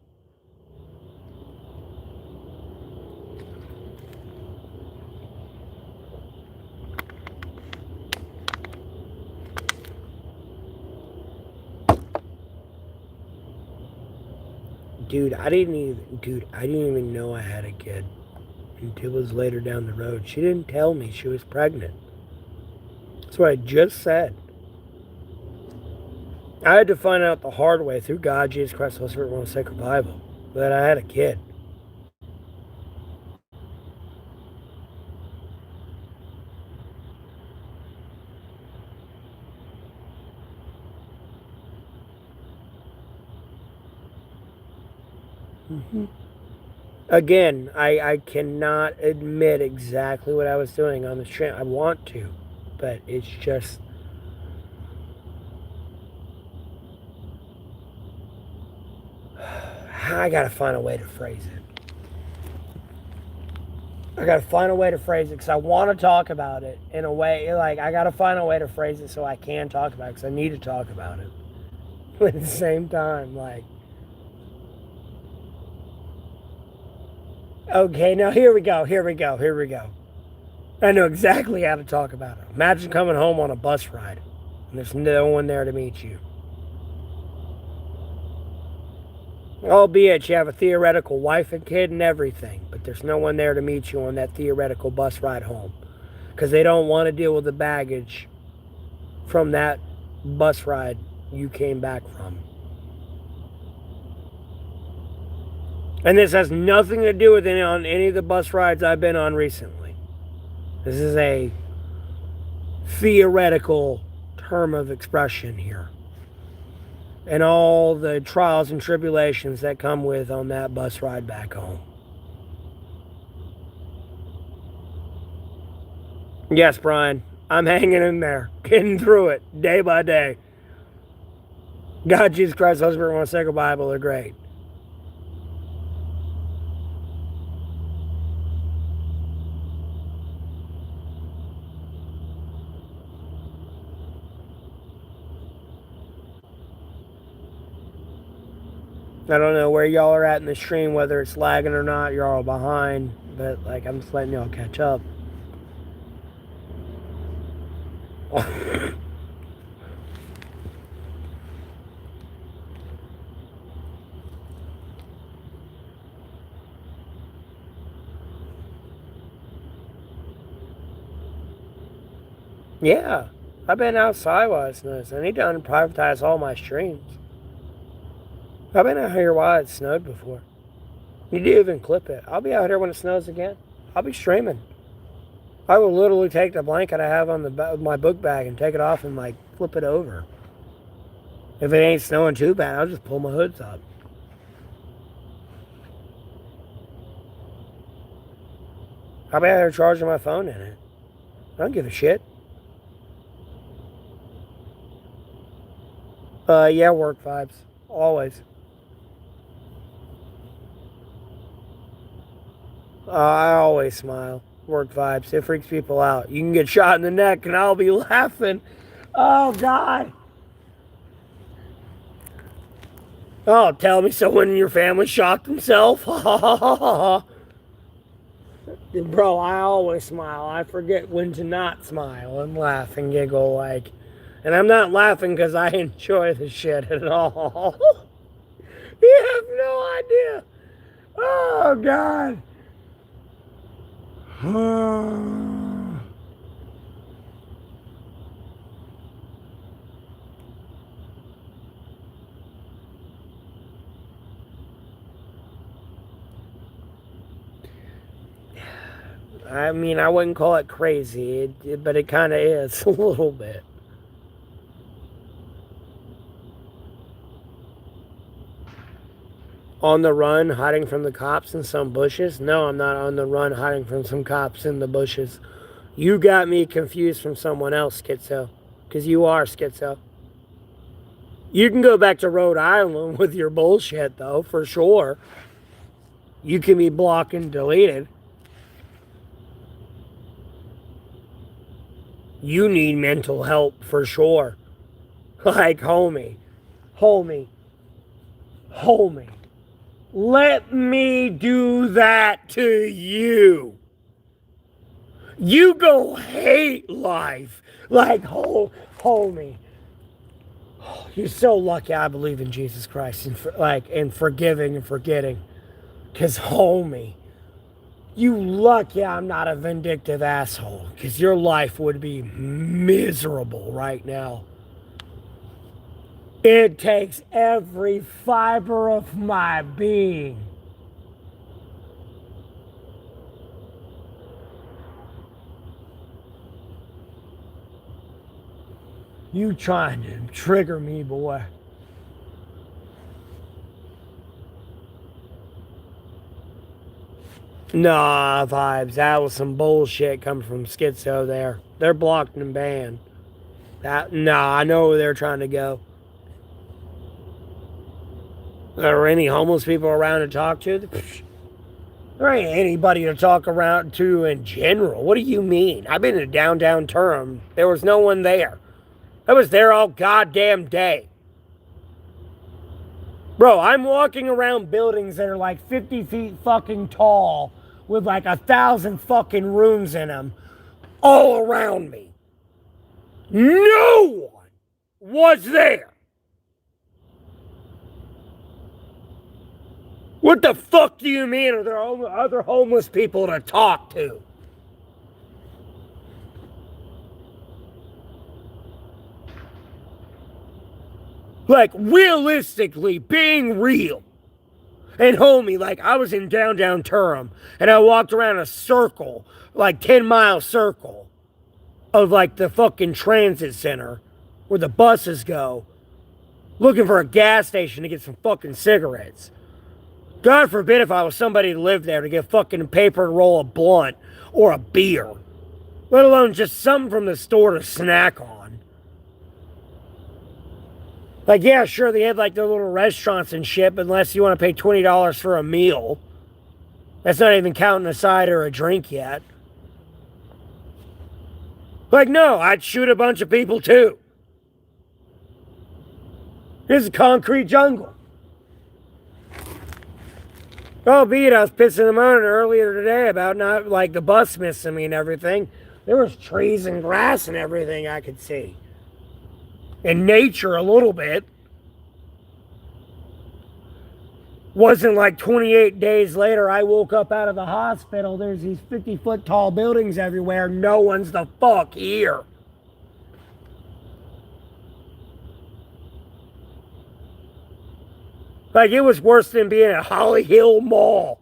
A: Dude, I didn't even know I had a kid until it was later down the road. She didn't tell me she was pregnant. That's what I just said. I had to find out the hard way through God, Jesus Christ, the Holy Spirit, and the Sacred Bible that I had a kid. Mm-hmm. Again, I cannot admit exactly what I was doing on the stream. I want to, but it's just. I gotta find a way to phrase it. I gotta find a way to phrase it because I want to talk about it in a way. Like, I gotta find a way to phrase it so I can talk about it because I need to talk about it. But at the same time, like. Okay, now here we go. I know exactly how to talk about it. Imagine coming home on a bus ride and there's no one there to meet you. Albeit you have a theoretical wife and kid and everything, but there's no one there to meet you on that theoretical bus ride home because they don't want to deal with the baggage from that bus ride you came back from. And this has nothing to do with any of the bus rides I've been on recently. This is a theoretical term of expression here. And all the trials and tribulations that come with on that bus ride back home. Yes, Brian, I'm hanging in there, getting through it day by day. God, Jesus Christ, Holy Spirit, and the Sacred Bible are great. I don't know where y'all are at in the stream, whether it's lagging or not. You're all behind, but like I'm just letting y'all catch up. Yeah, I've been outside last night. I need to unprivatize all my streams. I've been out here while it snowed before. You do even clip it. I'll be out here when it snows again. I'll be streaming. I will literally take the blanket I have on my book bag and take it off and like flip it over. If it ain't snowing too bad, I'll just pull my hoods up. I'll be out here charging my phone in it. I don't give a shit. Yeah, work vibes. Always. I always smile. Work vibes. It freaks people out. You can get shot in the neck and I'll be laughing. Oh, God. Oh, tell me someone in your family shot themselves. Bro, I always smile. I forget when to not smile and laugh and giggle like. And I'm not laughing because I enjoy the shit at all. You have no idea. Oh, God. I mean, I wouldn't call it crazy, but it kind of is a little bit. On the run, hiding from the cops in some bushes? No, I'm not on the run, hiding from some cops in the bushes. You got me confused from someone else, Schizo. Because you are Schizo. You can go back to Rhode Island with your bullshit, though, for sure. You can be blocked and deleted. You need mental help, for sure. Like, homie. Let me do that to you. You go hate life. Like, homie. You're so lucky I believe in Jesus Christ and forgiving and forgetting. Because, homie, you lucky I'm not a vindictive asshole. Because your life would be miserable right now. It takes every fiber of my being. You trying to trigger me, boy. Nah, vibes. That was some bullshit coming from Schizo there. They're blocked and banned. Nah, I know where they're trying to go. Are there any homeless people around to talk to? There ain't anybody to talk around to in general. What do you mean? I've been to downtown Durham. There was no one there. I was there all goddamn day. Bro, I'm walking around buildings that are like 50 feet fucking tall with like 1,000 fucking rooms in them all around me. No one was there. What the fuck do you mean? Are there other homeless people to talk to? Like, realistically, being real. And homie, like, I was in downtown Durham, and I walked around a circle, like 10-mile circle, of like the fucking transit center, where the buses go, looking for a gas station to get some fucking cigarettes. God forbid if I was somebody to live there to get fucking paper and roll a blunt or a beer. Let alone just something from the store to snack on. Like, yeah, sure, they have like their little restaurants and shit, but unless you want to pay $20 for a meal. That's not even counting a side or a drink yet. Like, no, I'd shoot a bunch of people too. This is a concrete jungle. Albeit I was pissing them out earlier today about not, like, the bus missing me and everything. There was trees and grass and everything I could see. And nature a little bit. Wasn't like 28 days later I woke up out of the hospital. There's these 50-foot tall buildings everywhere. No one's the fuck here. Like, it was worse than being at Holly Hill Mall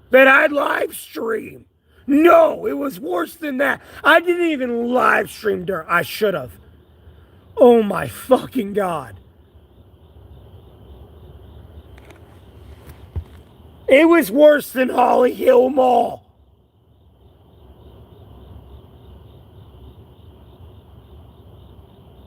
A: that I'd live stream. No, it was worse than that. I didn't even live stream Durham. I should have. Oh my fucking God. It was worse than Holly Hill Mall.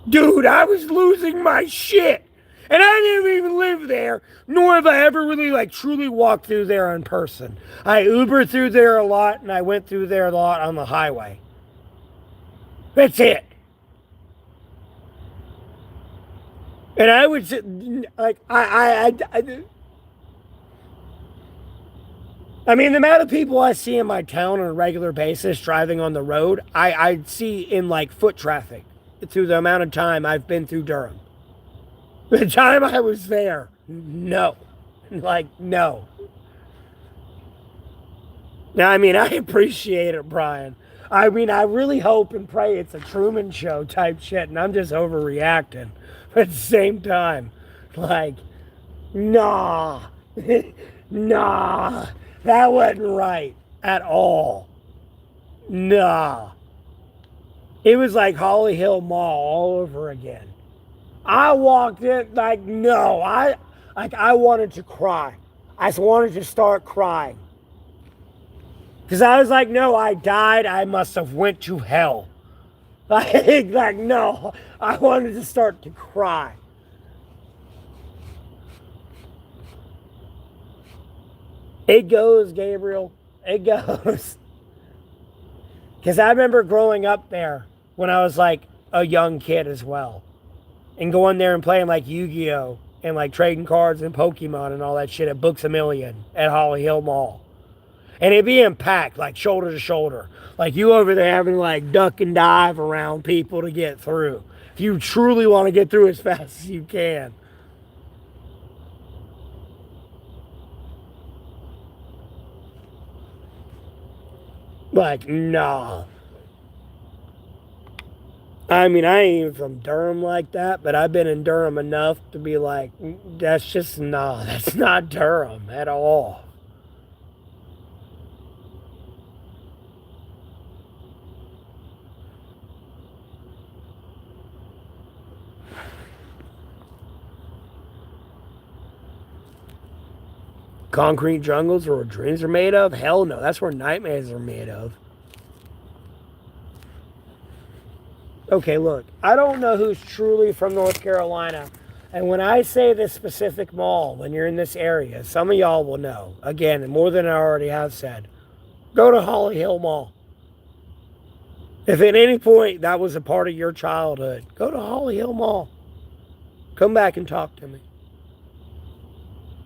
A: Dude, I was losing my shit. And I didn't even live there, nor have I ever really, like, truly walked through there in person. I Ubered through there a lot, and I went through there a lot on the highway. That's it. And I would, like, I mean, the amount of people I see in my town on a regular basis driving on the road, I see in, like, foot traffic through the amount of time I've been through Durham. The time I was there, no. Like, no. Now, I mean, I appreciate it, Brian. I mean, I really hope and pray it's a Truman Show type shit, and I'm just overreacting. But at the same time, like, nah. Nah. That wasn't right at all. Nah. It was like Holly Hill Mall all over again. I walked in like, no, I wanted to cry. I wanted to start crying. Because I was like, no, I died. I must have went to hell. Like, no, I wanted to start to cry. It goes, Gabriel. It goes. Because I remember growing up there when I was like a young kid as well. And going there and playing like Yu-Gi-Oh! And like trading cards and Pokemon and all that shit at Books A Million at Holly Hill Mall. And it being packed like shoulder to shoulder. Like you over there having to like duck and dive around people to get through. If you truly want to get through as fast as you can. Like, nah. I mean, I ain't even from Durham like that, but I've been in Durham enough to be like, that's just, nah, that's not Durham at all. Concrete jungles are where dreams are made of? Hell no, that's where nightmares are made of. Okay, look, I don't know who's truly from North Carolina. And when I say this specific mall, when you're in this area, some of y'all will know. Again, more than I already have said. Go to Holly Hill Mall. If at any point that was a part of your childhood, go to Holly Hill Mall. Come back and talk to me.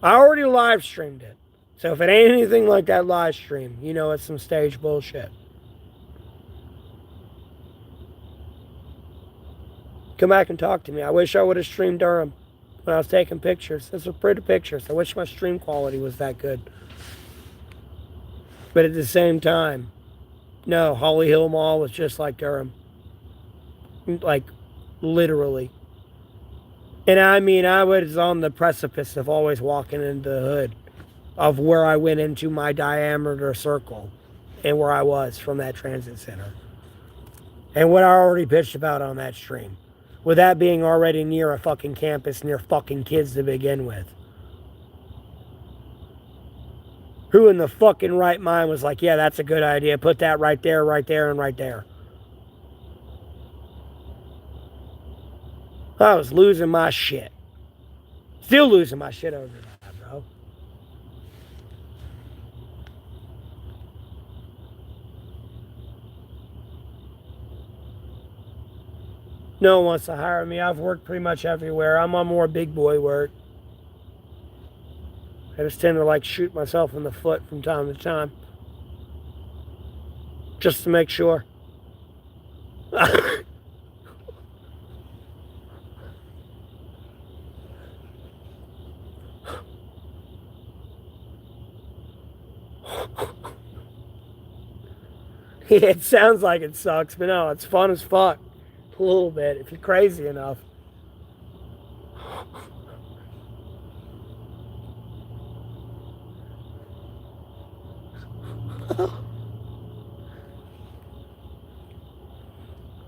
A: I already live streamed it. So if it ain't anything like that live stream, you know it's some stage bullshit. Come back and talk to me. I wish I would have streamed Durham when I was taking pictures. Those were pretty pictures. I wish my stream quality was that good. But at the same time, no, Holly Hill Mall was just like Durham. Like, literally. And I mean, I was on the precipice of always walking into the hood of where I went into my diameter circle and where I was from that transit center. And what I already bitched about on that stream. With that being already near a fucking campus, near fucking kids to begin with. Who in the fucking right mind was like, yeah, that's a good idea. Put that right there, and right there. I was losing my shit. Still losing my shit over that, bro. No one wants to hire me. I've worked pretty much everywhere. I'm on more big boy work. I just tend to like shoot myself in the foot from time to time. Just to make sure. It sounds like it sucks, but no, it's fun as fuck. A little bit, if you're crazy enough.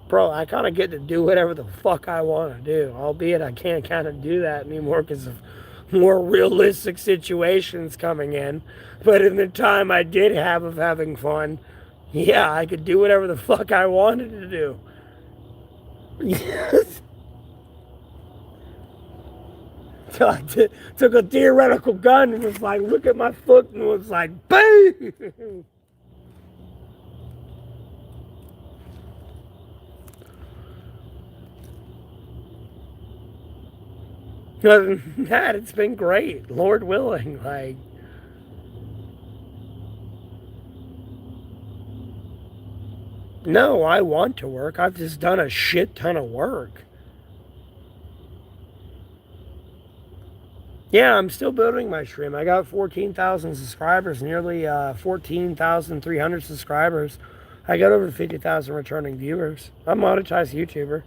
A: Bro, I kind of get to do whatever the fuck I want to do, albeit I can't kind of do that anymore because of more realistic situations coming in. But in the time I did have of having fun, yeah, I could do whatever the fuck I wanted to do. Yes. So I took a theoretical gun and was like, look at my foot, and was like, bang! Other than that, it's been great, Lord willing. Like, no, I want to work. I've just done a shit ton of work. Yeah, I'm still building my stream. I got 14,000 subscribers, nearly 14,300 subscribers. I got over 50,000 returning viewers. I'm a monetized YouTuber.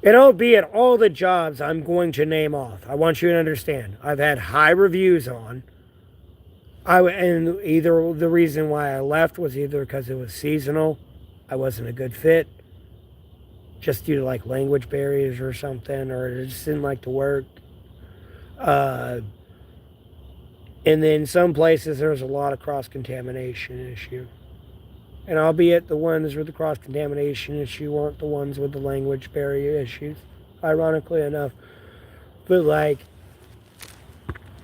A: And albeit all the jobs I'm going to name off, I want you to understand, I've had high reviews on. And either the reason why I left was either because it was seasonal, I wasn't a good fit, just due to like language barriers or something, or it just didn't like to work. And then some places there's a lot of cross contamination issue. And albeit the ones with the cross contamination issue weren't the ones with the language barrier issues, ironically enough. But like,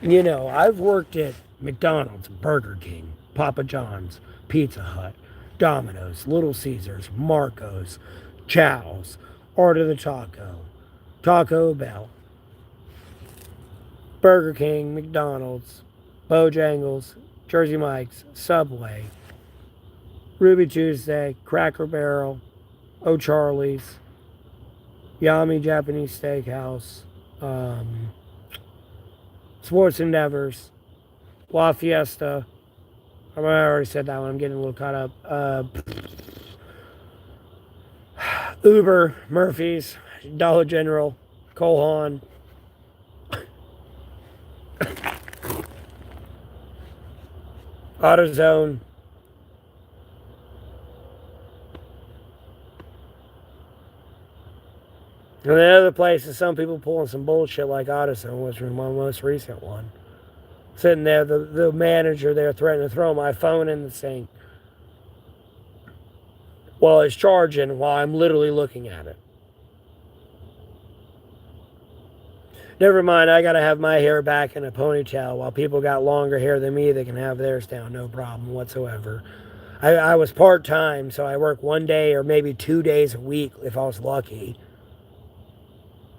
A: I've worked at McDonald's, Burger King, Papa John's, Pizza Hut, Domino's, Little Caesars, Marco's, Chow's, Art of the Taco, Taco Bell, Burger King, McDonald's, Bojangles, Jersey Mike's, Subway, Ruby Tuesday, Cracker Barrel, O'Charlie's, Yami Japanese Steakhouse, Sports Endeavors, La Fiesta. I already said that one. I'm getting a little caught up. Uber, Murphy's, Dollar General, Cole Haan. AutoZone. And the other places, some people pulling some bullshit like AutoZone, which was my most recent one. Sitting there, the manager there threatening to throw my phone in the sink while it's charging while I'm literally looking at it. Never mind, I gotta have my hair back in a ponytail while people got longer hair than me, they can have theirs down, no problem whatsoever. I was part-time, so I work 1 day or maybe 2 days a week if I was lucky.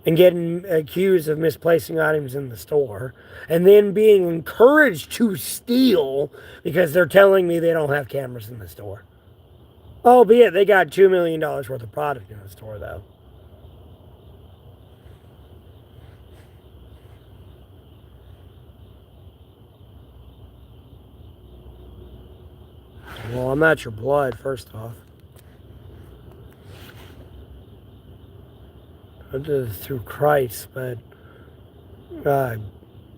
A: And getting accused of misplacing items in the store, and then being encouraged to steal because they're telling me they don't have cameras in the store. Albeit they got $2 million worth of product in the store, though. Well, I'm not your blood, first off. I did it through Christ, but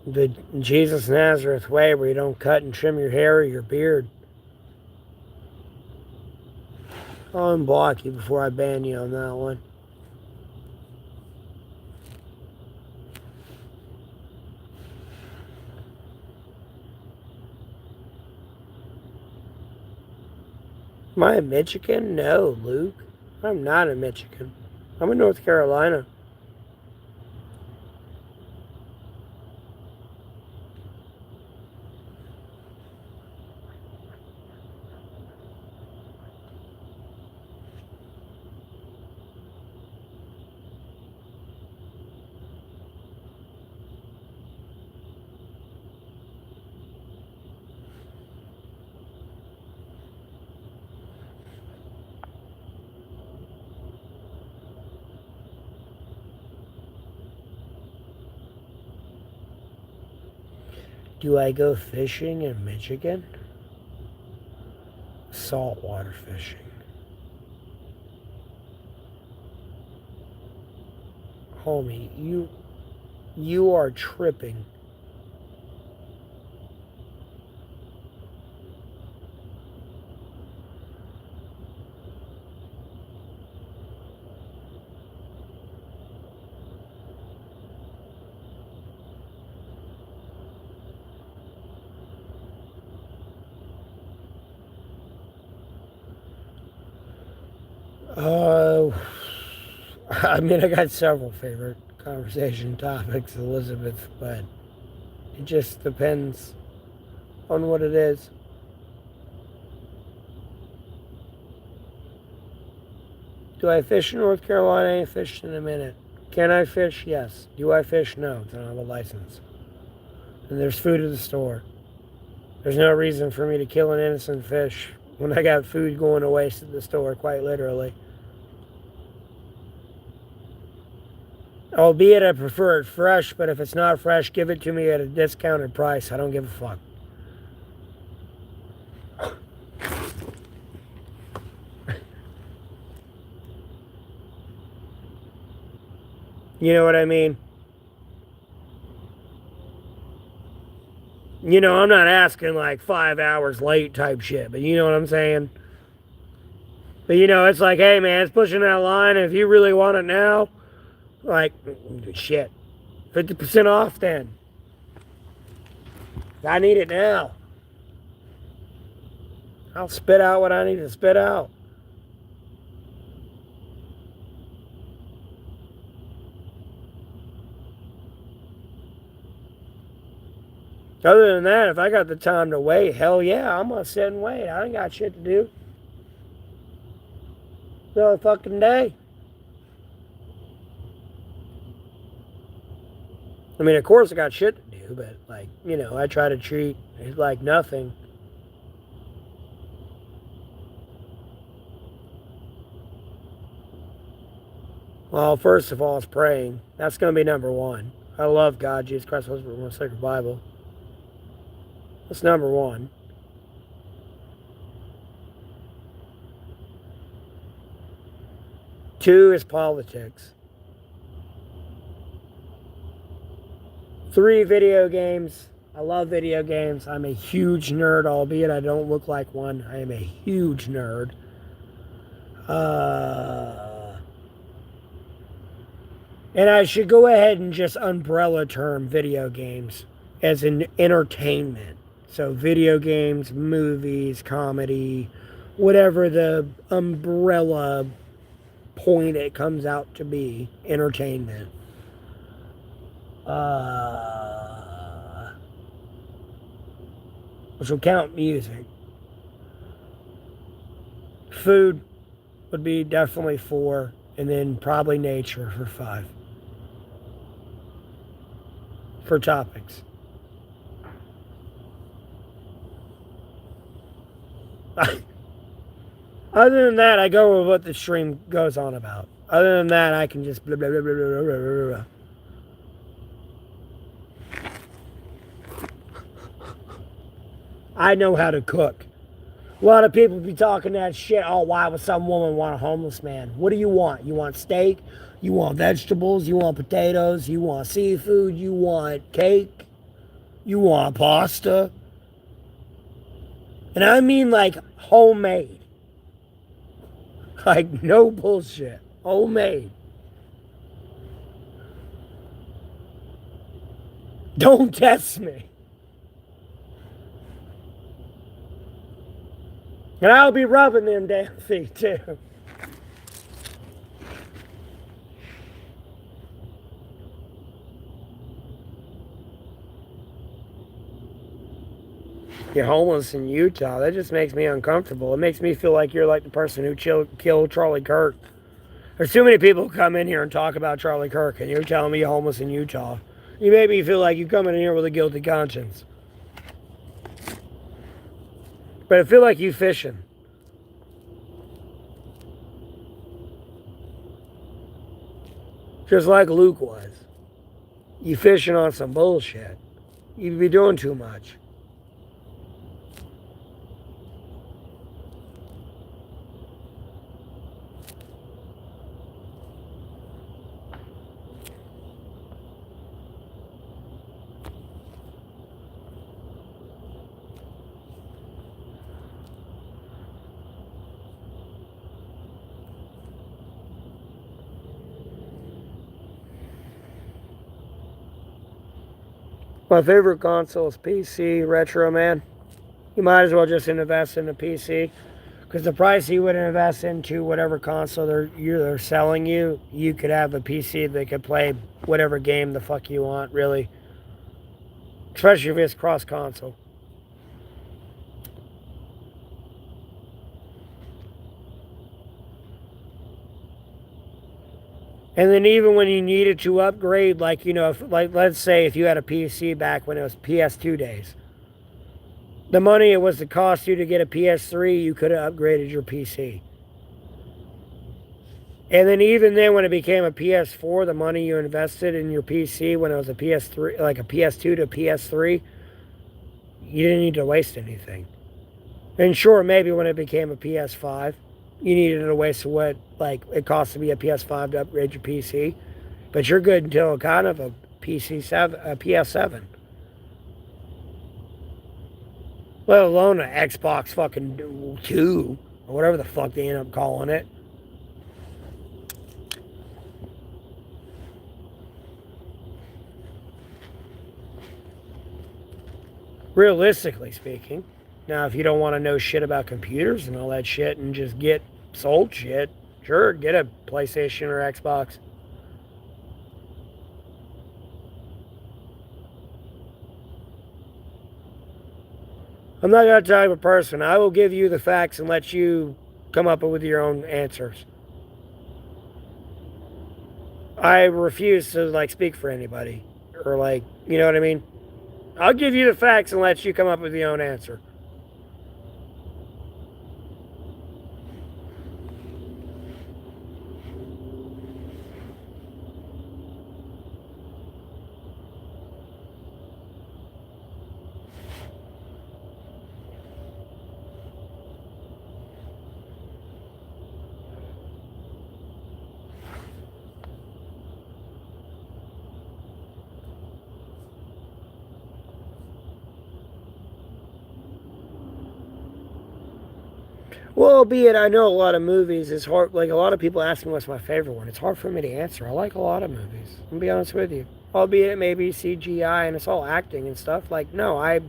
A: the Jesus Nazareth way where you don't cut and trim your hair or your beard. I'll unblock you before I ban you on that one. Am I in Michigan? No, Luke. I'm not in Michigan. I'm in North Carolina. Do I go fishing in Michigan? Saltwater fishing. Homie, you are tripping. Uh, I mean, I got several favorite conversation topics, Elizabeth, but it just depends on what it is. Do I fish in North Carolina? I ain't fished in a minute. Can I fish? Yes. Do I fish? No. I don't have a license. And there's food at the store. There's no reason for me to kill an innocent fish when I got food going to waste at the store, quite literally. Albeit I prefer it fresh, but if it's not fresh, give it to me at a discounted price. I don't give a fuck. You know what I mean? You know, I'm not asking like 5 hours late type shit, but you know what I'm saying? But you know, it's like, hey man, it's pushing that line. If you really want it now, like, shit, 50% off then. I need it now. I'll spit out what I need to spit out. Other than that, if I got the time to wait, hell yeah, I'm gonna sit and wait. I ain't got shit to do. No fucking day. I mean, of course I got shit to do, but like, you know, I try to treat it like nothing. Well, first of all, it's praying. That's gonna be number one. I love God, Jesus Christ, the sacred Bible. That's number one. Two is politics. Three, video games. I love video games. I'm a huge nerd, albeit I don't look like one. I am a huge nerd. And I should go ahead and just umbrella term video games as an entertainment. So video games, movies, comedy, whatever the umbrella point it comes out to be, entertainment. Which will count music. Food would be definitely 4, and then probably nature for 5. For topics. Other than that, I go with what the stream goes on about. Other than that, I can just blah, blah, blah, blah, blah, blah, blah. I know how to cook. A lot of people be talking that shit. Oh, why would some woman want a homeless man? What do you want? You want steak? You want vegetables? You want potatoes? You want seafood? You want cake? You want pasta? And I mean like homemade. Like no bullshit. Homemade. Don't test me. And I'll be rubbing them damn feet too. You're homeless in Utah. That just makes me uncomfortable. It makes me feel like you're like the person who killed Charlie Kirk. There's too many people who come in here and talk about Charlie Kirk, and you're telling me you're homeless in Utah. You make me feel like you come in here with a guilty conscience. But I feel like you fishing. Just like Luke was. You fishing on some bullshit. You'd be doing too much. My favorite console is PC, retro, man. You might as well just invest in a PC. Because the price you would invest into whatever console they're selling you, you could have a PC that could play whatever game the fuck you want, really. Especially if it's cross console. And then even when you needed to upgrade, like, let's say if you had a PC back when it was PS2 days, the money it was to cost you to get a PS3, you could have upgraded your PC. And then even then, when it became a PS4, the money you invested in your PC when it was a PS3, like a PS2 to PS3, you didn't need to waste anything. And sure, maybe when it became a PS5, you needed to waste what like it costs to be a PS5 to upgrade your PC, but you're good until kind of a PS7, let alone an Xbox fucking 2 or whatever the fuck they end up calling it. Realistically speaking. Now, if you don't want to know shit about computers and all that shit and just get sold shit, sure, get a PlayStation or Xbox. I'm not that type of person. I will give you the facts and let you come up with your own answers. I refuse to like speak for anybody or like, you know what I mean? I'll give you the facts and let you come up with your own answer. Well, albeit I know a lot of movies, it's hard. Like a lot of people ask me what's my favorite one. It's hard for me to answer. I like a lot of movies. I'm gonna be honest with you. Albeit it may be CGI and it's all acting and stuff. Like no, I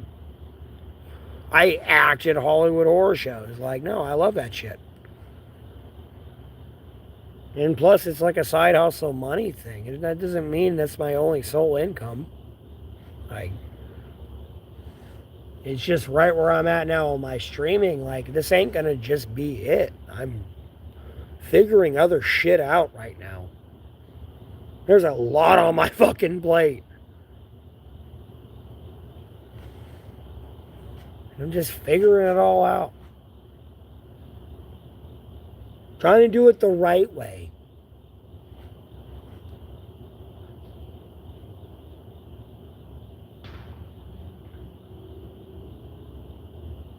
A: act at Hollywood horror shows. Like no, I love that shit. And plus, it's like a side hustle money thing. And that doesn't mean that's my only sole income. Like it's just right where I'm at now on my streaming. Like, this ain't gonna just be it. I'm figuring other shit out right now. There's a lot on my fucking plate. I'm just figuring it all out. Trying to do it the right way.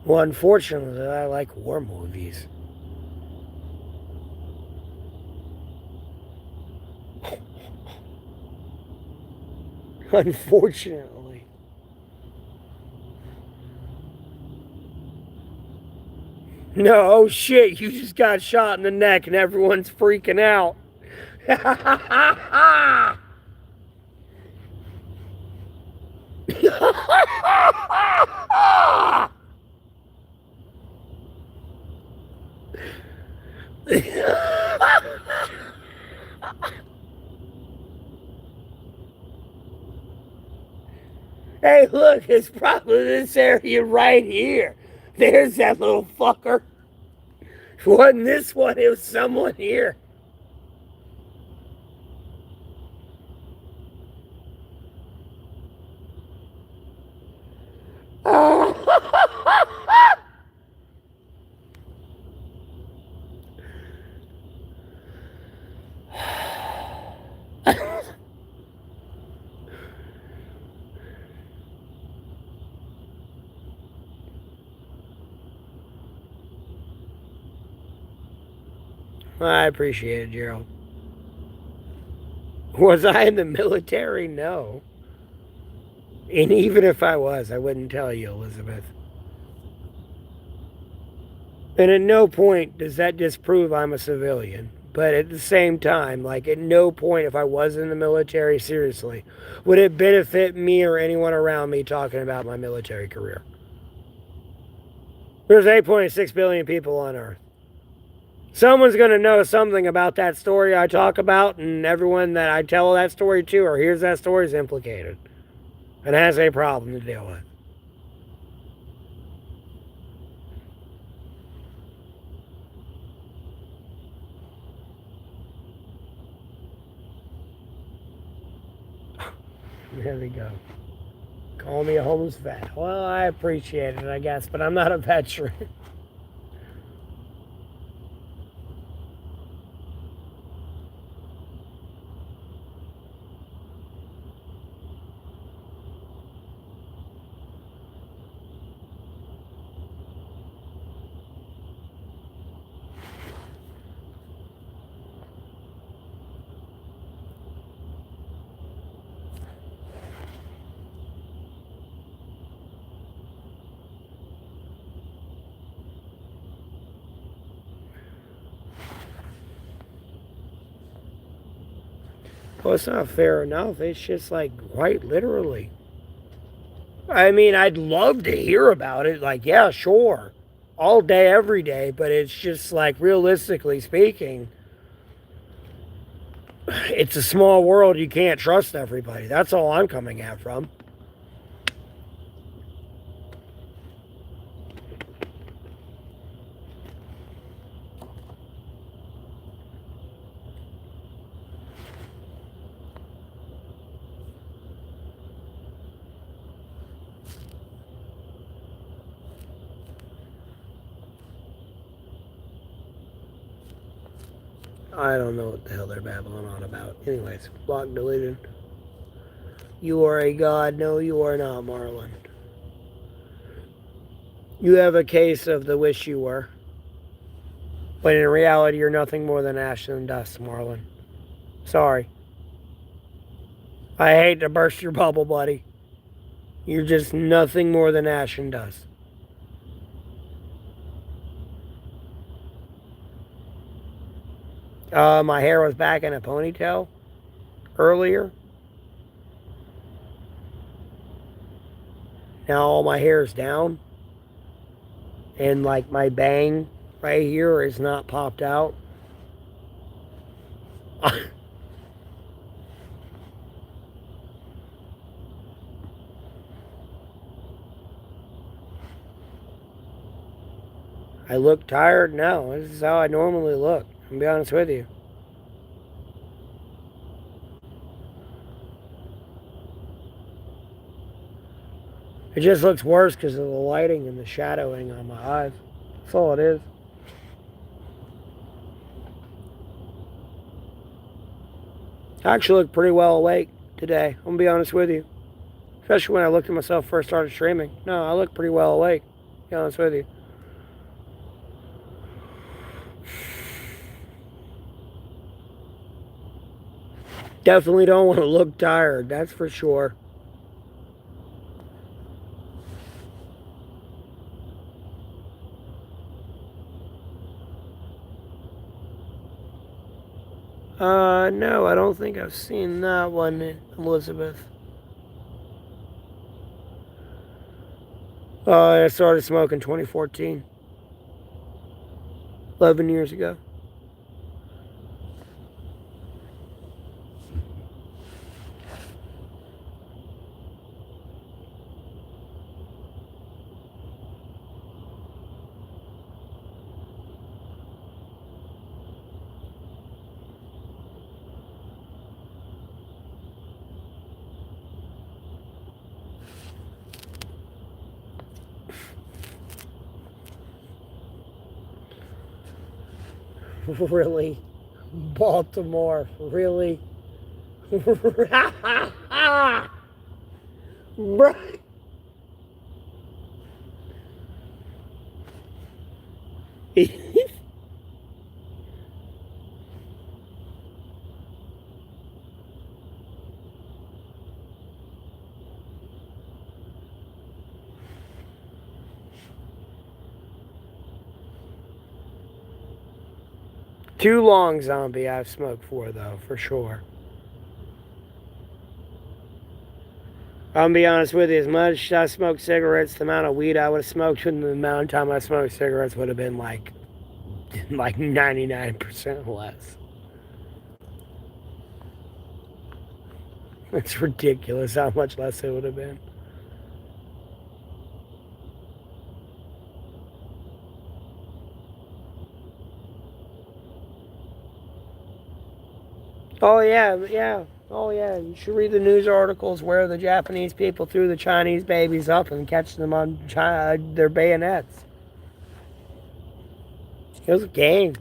A: Well, unfortunately, I like war movies. Unfortunately. No, oh shit, you just got shot in the neck and everyone's freaking out. Hey, look, it's probably this area right here. There's that little fucker. It wasn't this one, it was someone here. I appreciate it, Gerald. Was I in the military? No. And even if I was, I wouldn't tell you, Elizabeth. And at no point does that disprove I'm a civilian. But at the same time, like at no point, if I was in the military, seriously, would it benefit me or anyone around me talking about my military career. There's 8.6 billion people on Earth. Someone's going to know something about that story I talk about, and everyone that I tell that story to or hears that story is implicated and has a problem to deal with. There we go. Call me a homeless vet. Well, I appreciate it, I guess, but I'm not a veteran. Well, it's not fair enough. It's just like, quite literally. I mean, I'd love to hear about it. Like, yeah, sure. All day, every day. But it's just like, realistically speaking, it's a small world. You can't trust everybody. That's all I'm coming at from. I don't know what the hell they're babbling on about. Anyways, block deleted. You are a god. No, you are not, Marlon. You have a case of the wish you were. But in reality, you're nothing more than ash and dust, Marlon. Sorry. I hate to burst your bubble, buddy. You're just nothing more than ash and dust. My hair was back in a ponytail earlier. Now all my hair is down. And like my bang right here is not popped out. I look tired? No, this is how I normally look. I'll be honest with you. It just looks worse because of the lighting and the shadowing on my eyes. That's all it is. I actually look pretty well awake today. I'm going to be honest with you. Especially when I looked at myself first started streaming. No, I look pretty well awake. To be honest with you. Definitely don't want to look tired. That's for sure. No, I don't think I've seen that one, Elizabeth. I started smoking 2014. 11 years ago. Really? Baltimore? Really? Bro. Too long, zombie, I've smoked for, though, for sure. I'll be honest with you, as much as I smoke cigarettes, the amount of weed I would have smoked and the amount of time I smoked cigarettes would have been like 99% less. It's ridiculous how much less it would have been. Oh yeah, yeah. Oh yeah. You should read the news articles where the Japanese people threw the Chinese babies up and catch them on their bayonets. It was a game.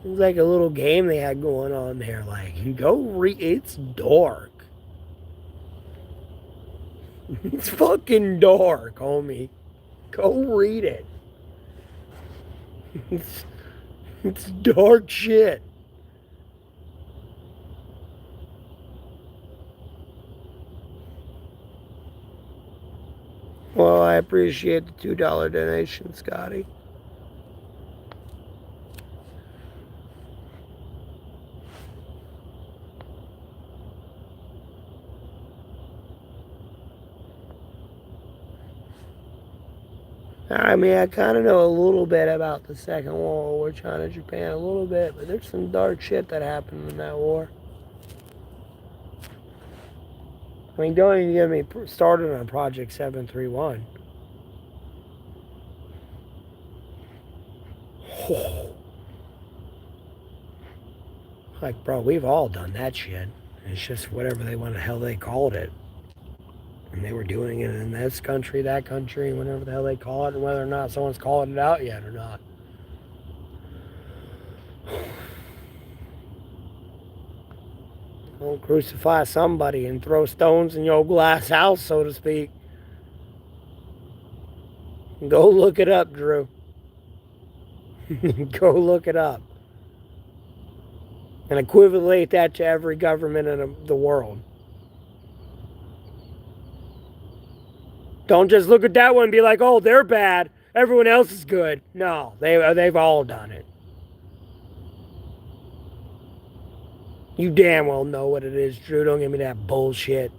A: It was like a little game they had going on there. Like, go read. It's dark. It's fucking dark, homie. Go read it. It's, it's dark shit. Well, I appreciate the $2 donation, Scotty. I mean, I kind of know a little bit about the Second World War, China, Japan, a little bit, but there's some dark shit that happened in that war. I mean, don't even get me started on Project 731. Like, bro, we've all done that shit. It's just whatever they want, the hell they called it. And they were doing it in this country, that country, whatever the hell they call it, and whether or not someone's calling it out yet or not. Don't crucify somebody and throw stones in your glass house, so to speak. Go look it up, Drew. Go look it up. And equivalent that to every government in the world. Don't just look at that one and be like, oh, they're bad. Everyone else is good. No, they've all done it. You damn well know what it is, Drew. Don't give me that bullshit.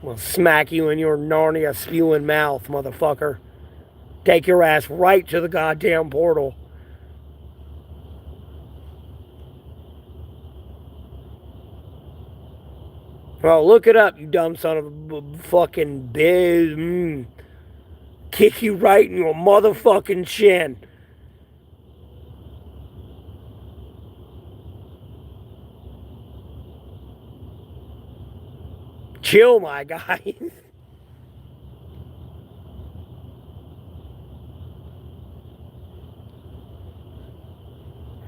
A: We'll smack you in your Narnia spewing mouth, motherfucker. Take your ass right to the goddamn portal. Well, look it up, you dumb son of a fucking biz. Kick you right in your motherfucking chin. Chill, my guy.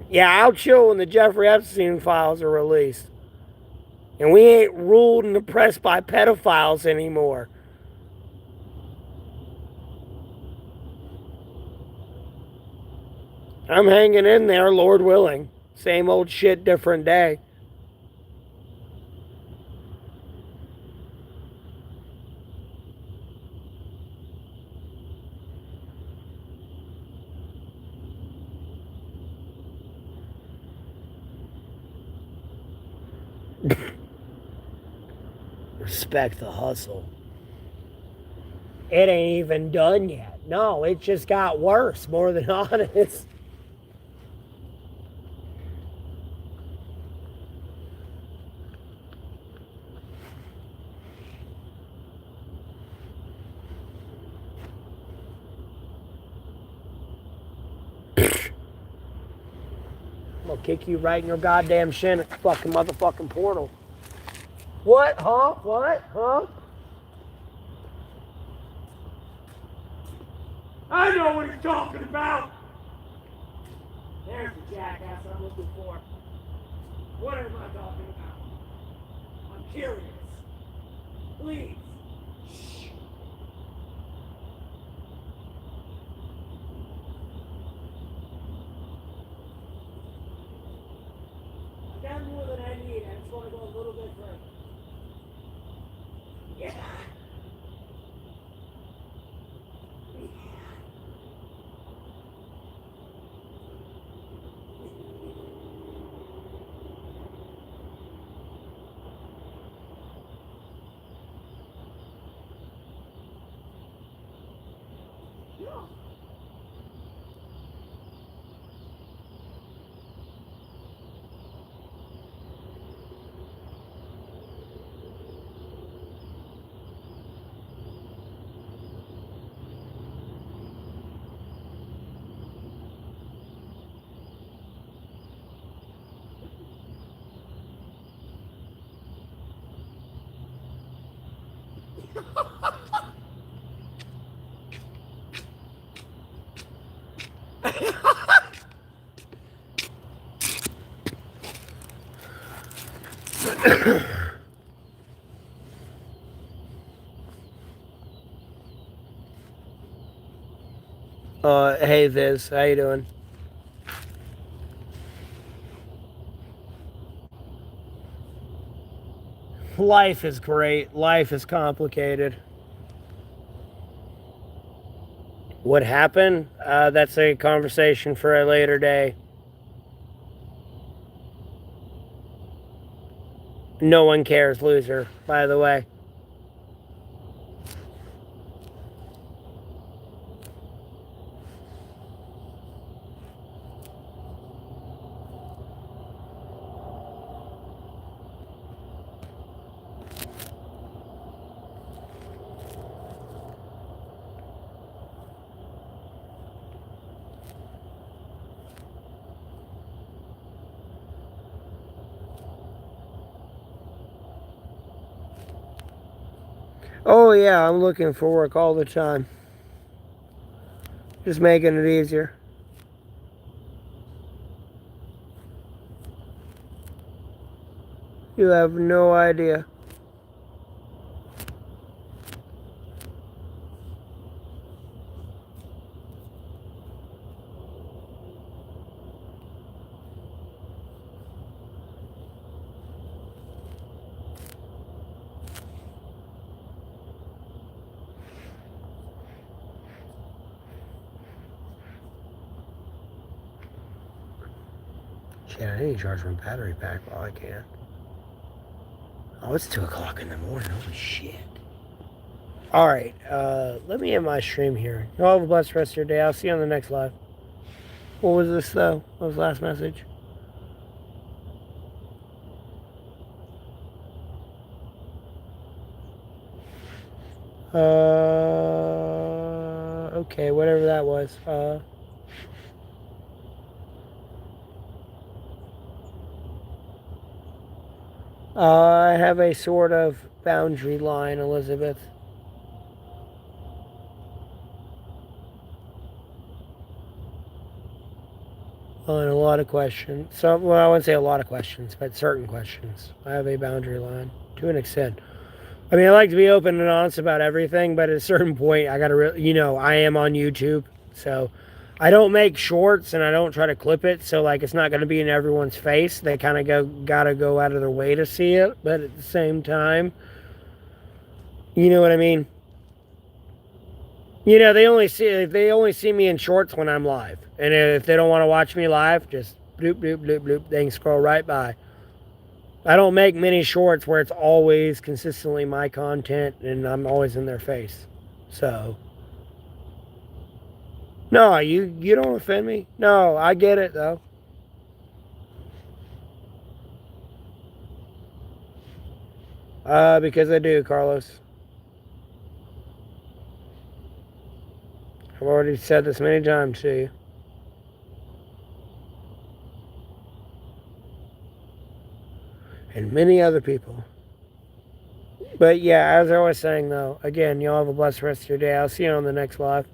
A: Yeah, I'll chill when the Jeffrey Epstein files are released. And we ain't ruled and oppressed by pedophiles anymore. I'm hanging in there, Lord willing. Same old shit, different day. Respect the hustle. It ain't even done yet. No, it just got worse, more than honest. I'm gonna kick you right in your goddamn shin at the fucking motherfucking portal. What? Huh? What? Huh? I know what he's talking about. There's the jackass I'm looking for. What am I talking about? I'm curious. Please. Shh. I've got more than I need. I just want to go a little bit further. Yeah. Hey Viz, how you doing? Life is great. Life is complicated. What happened? That's a conversation for a later day. No one cares, loser, by the way. Oh, yeah, I'm looking for work all the time. Just making it easier. You have no idea. Shit, I need to charge my battery pack while I can. Oh, it's 2 o'clock in the morning. Holy shit. Alright, let me end my stream here. Y'all have a blessed rest of your day. I'll see you on the next live. What was this, though? What was the last message? Okay, whatever that was. I have a sort of boundary line, Elizabeth. On a lot of questions. Well, I wouldn't say a lot of questions, but certain questions. I have a boundary line to an extent. I mean, I like to be open and honest about everything, but at a certain point, I gotta, I am on YouTube, so I don't make shorts and I don't try to clip it, so like it's not gonna be in everyone's face. They kind of gotta go out of their way to see it, but at the same time, you know what I mean? They only see me in shorts when I'm live, and if they don't want to watch me live, just bloop bloop bloop bloop. They can scroll right by. I don't make many shorts where it's always consistently my content and I'm always in their face. So, no, you don't offend me. No, I get it though. Because I do, Carlos. I've already said this many times to you. And many other people. But yeah, as I was saying though, again, y'all have a blessed rest of your day. I'll see you on the next live.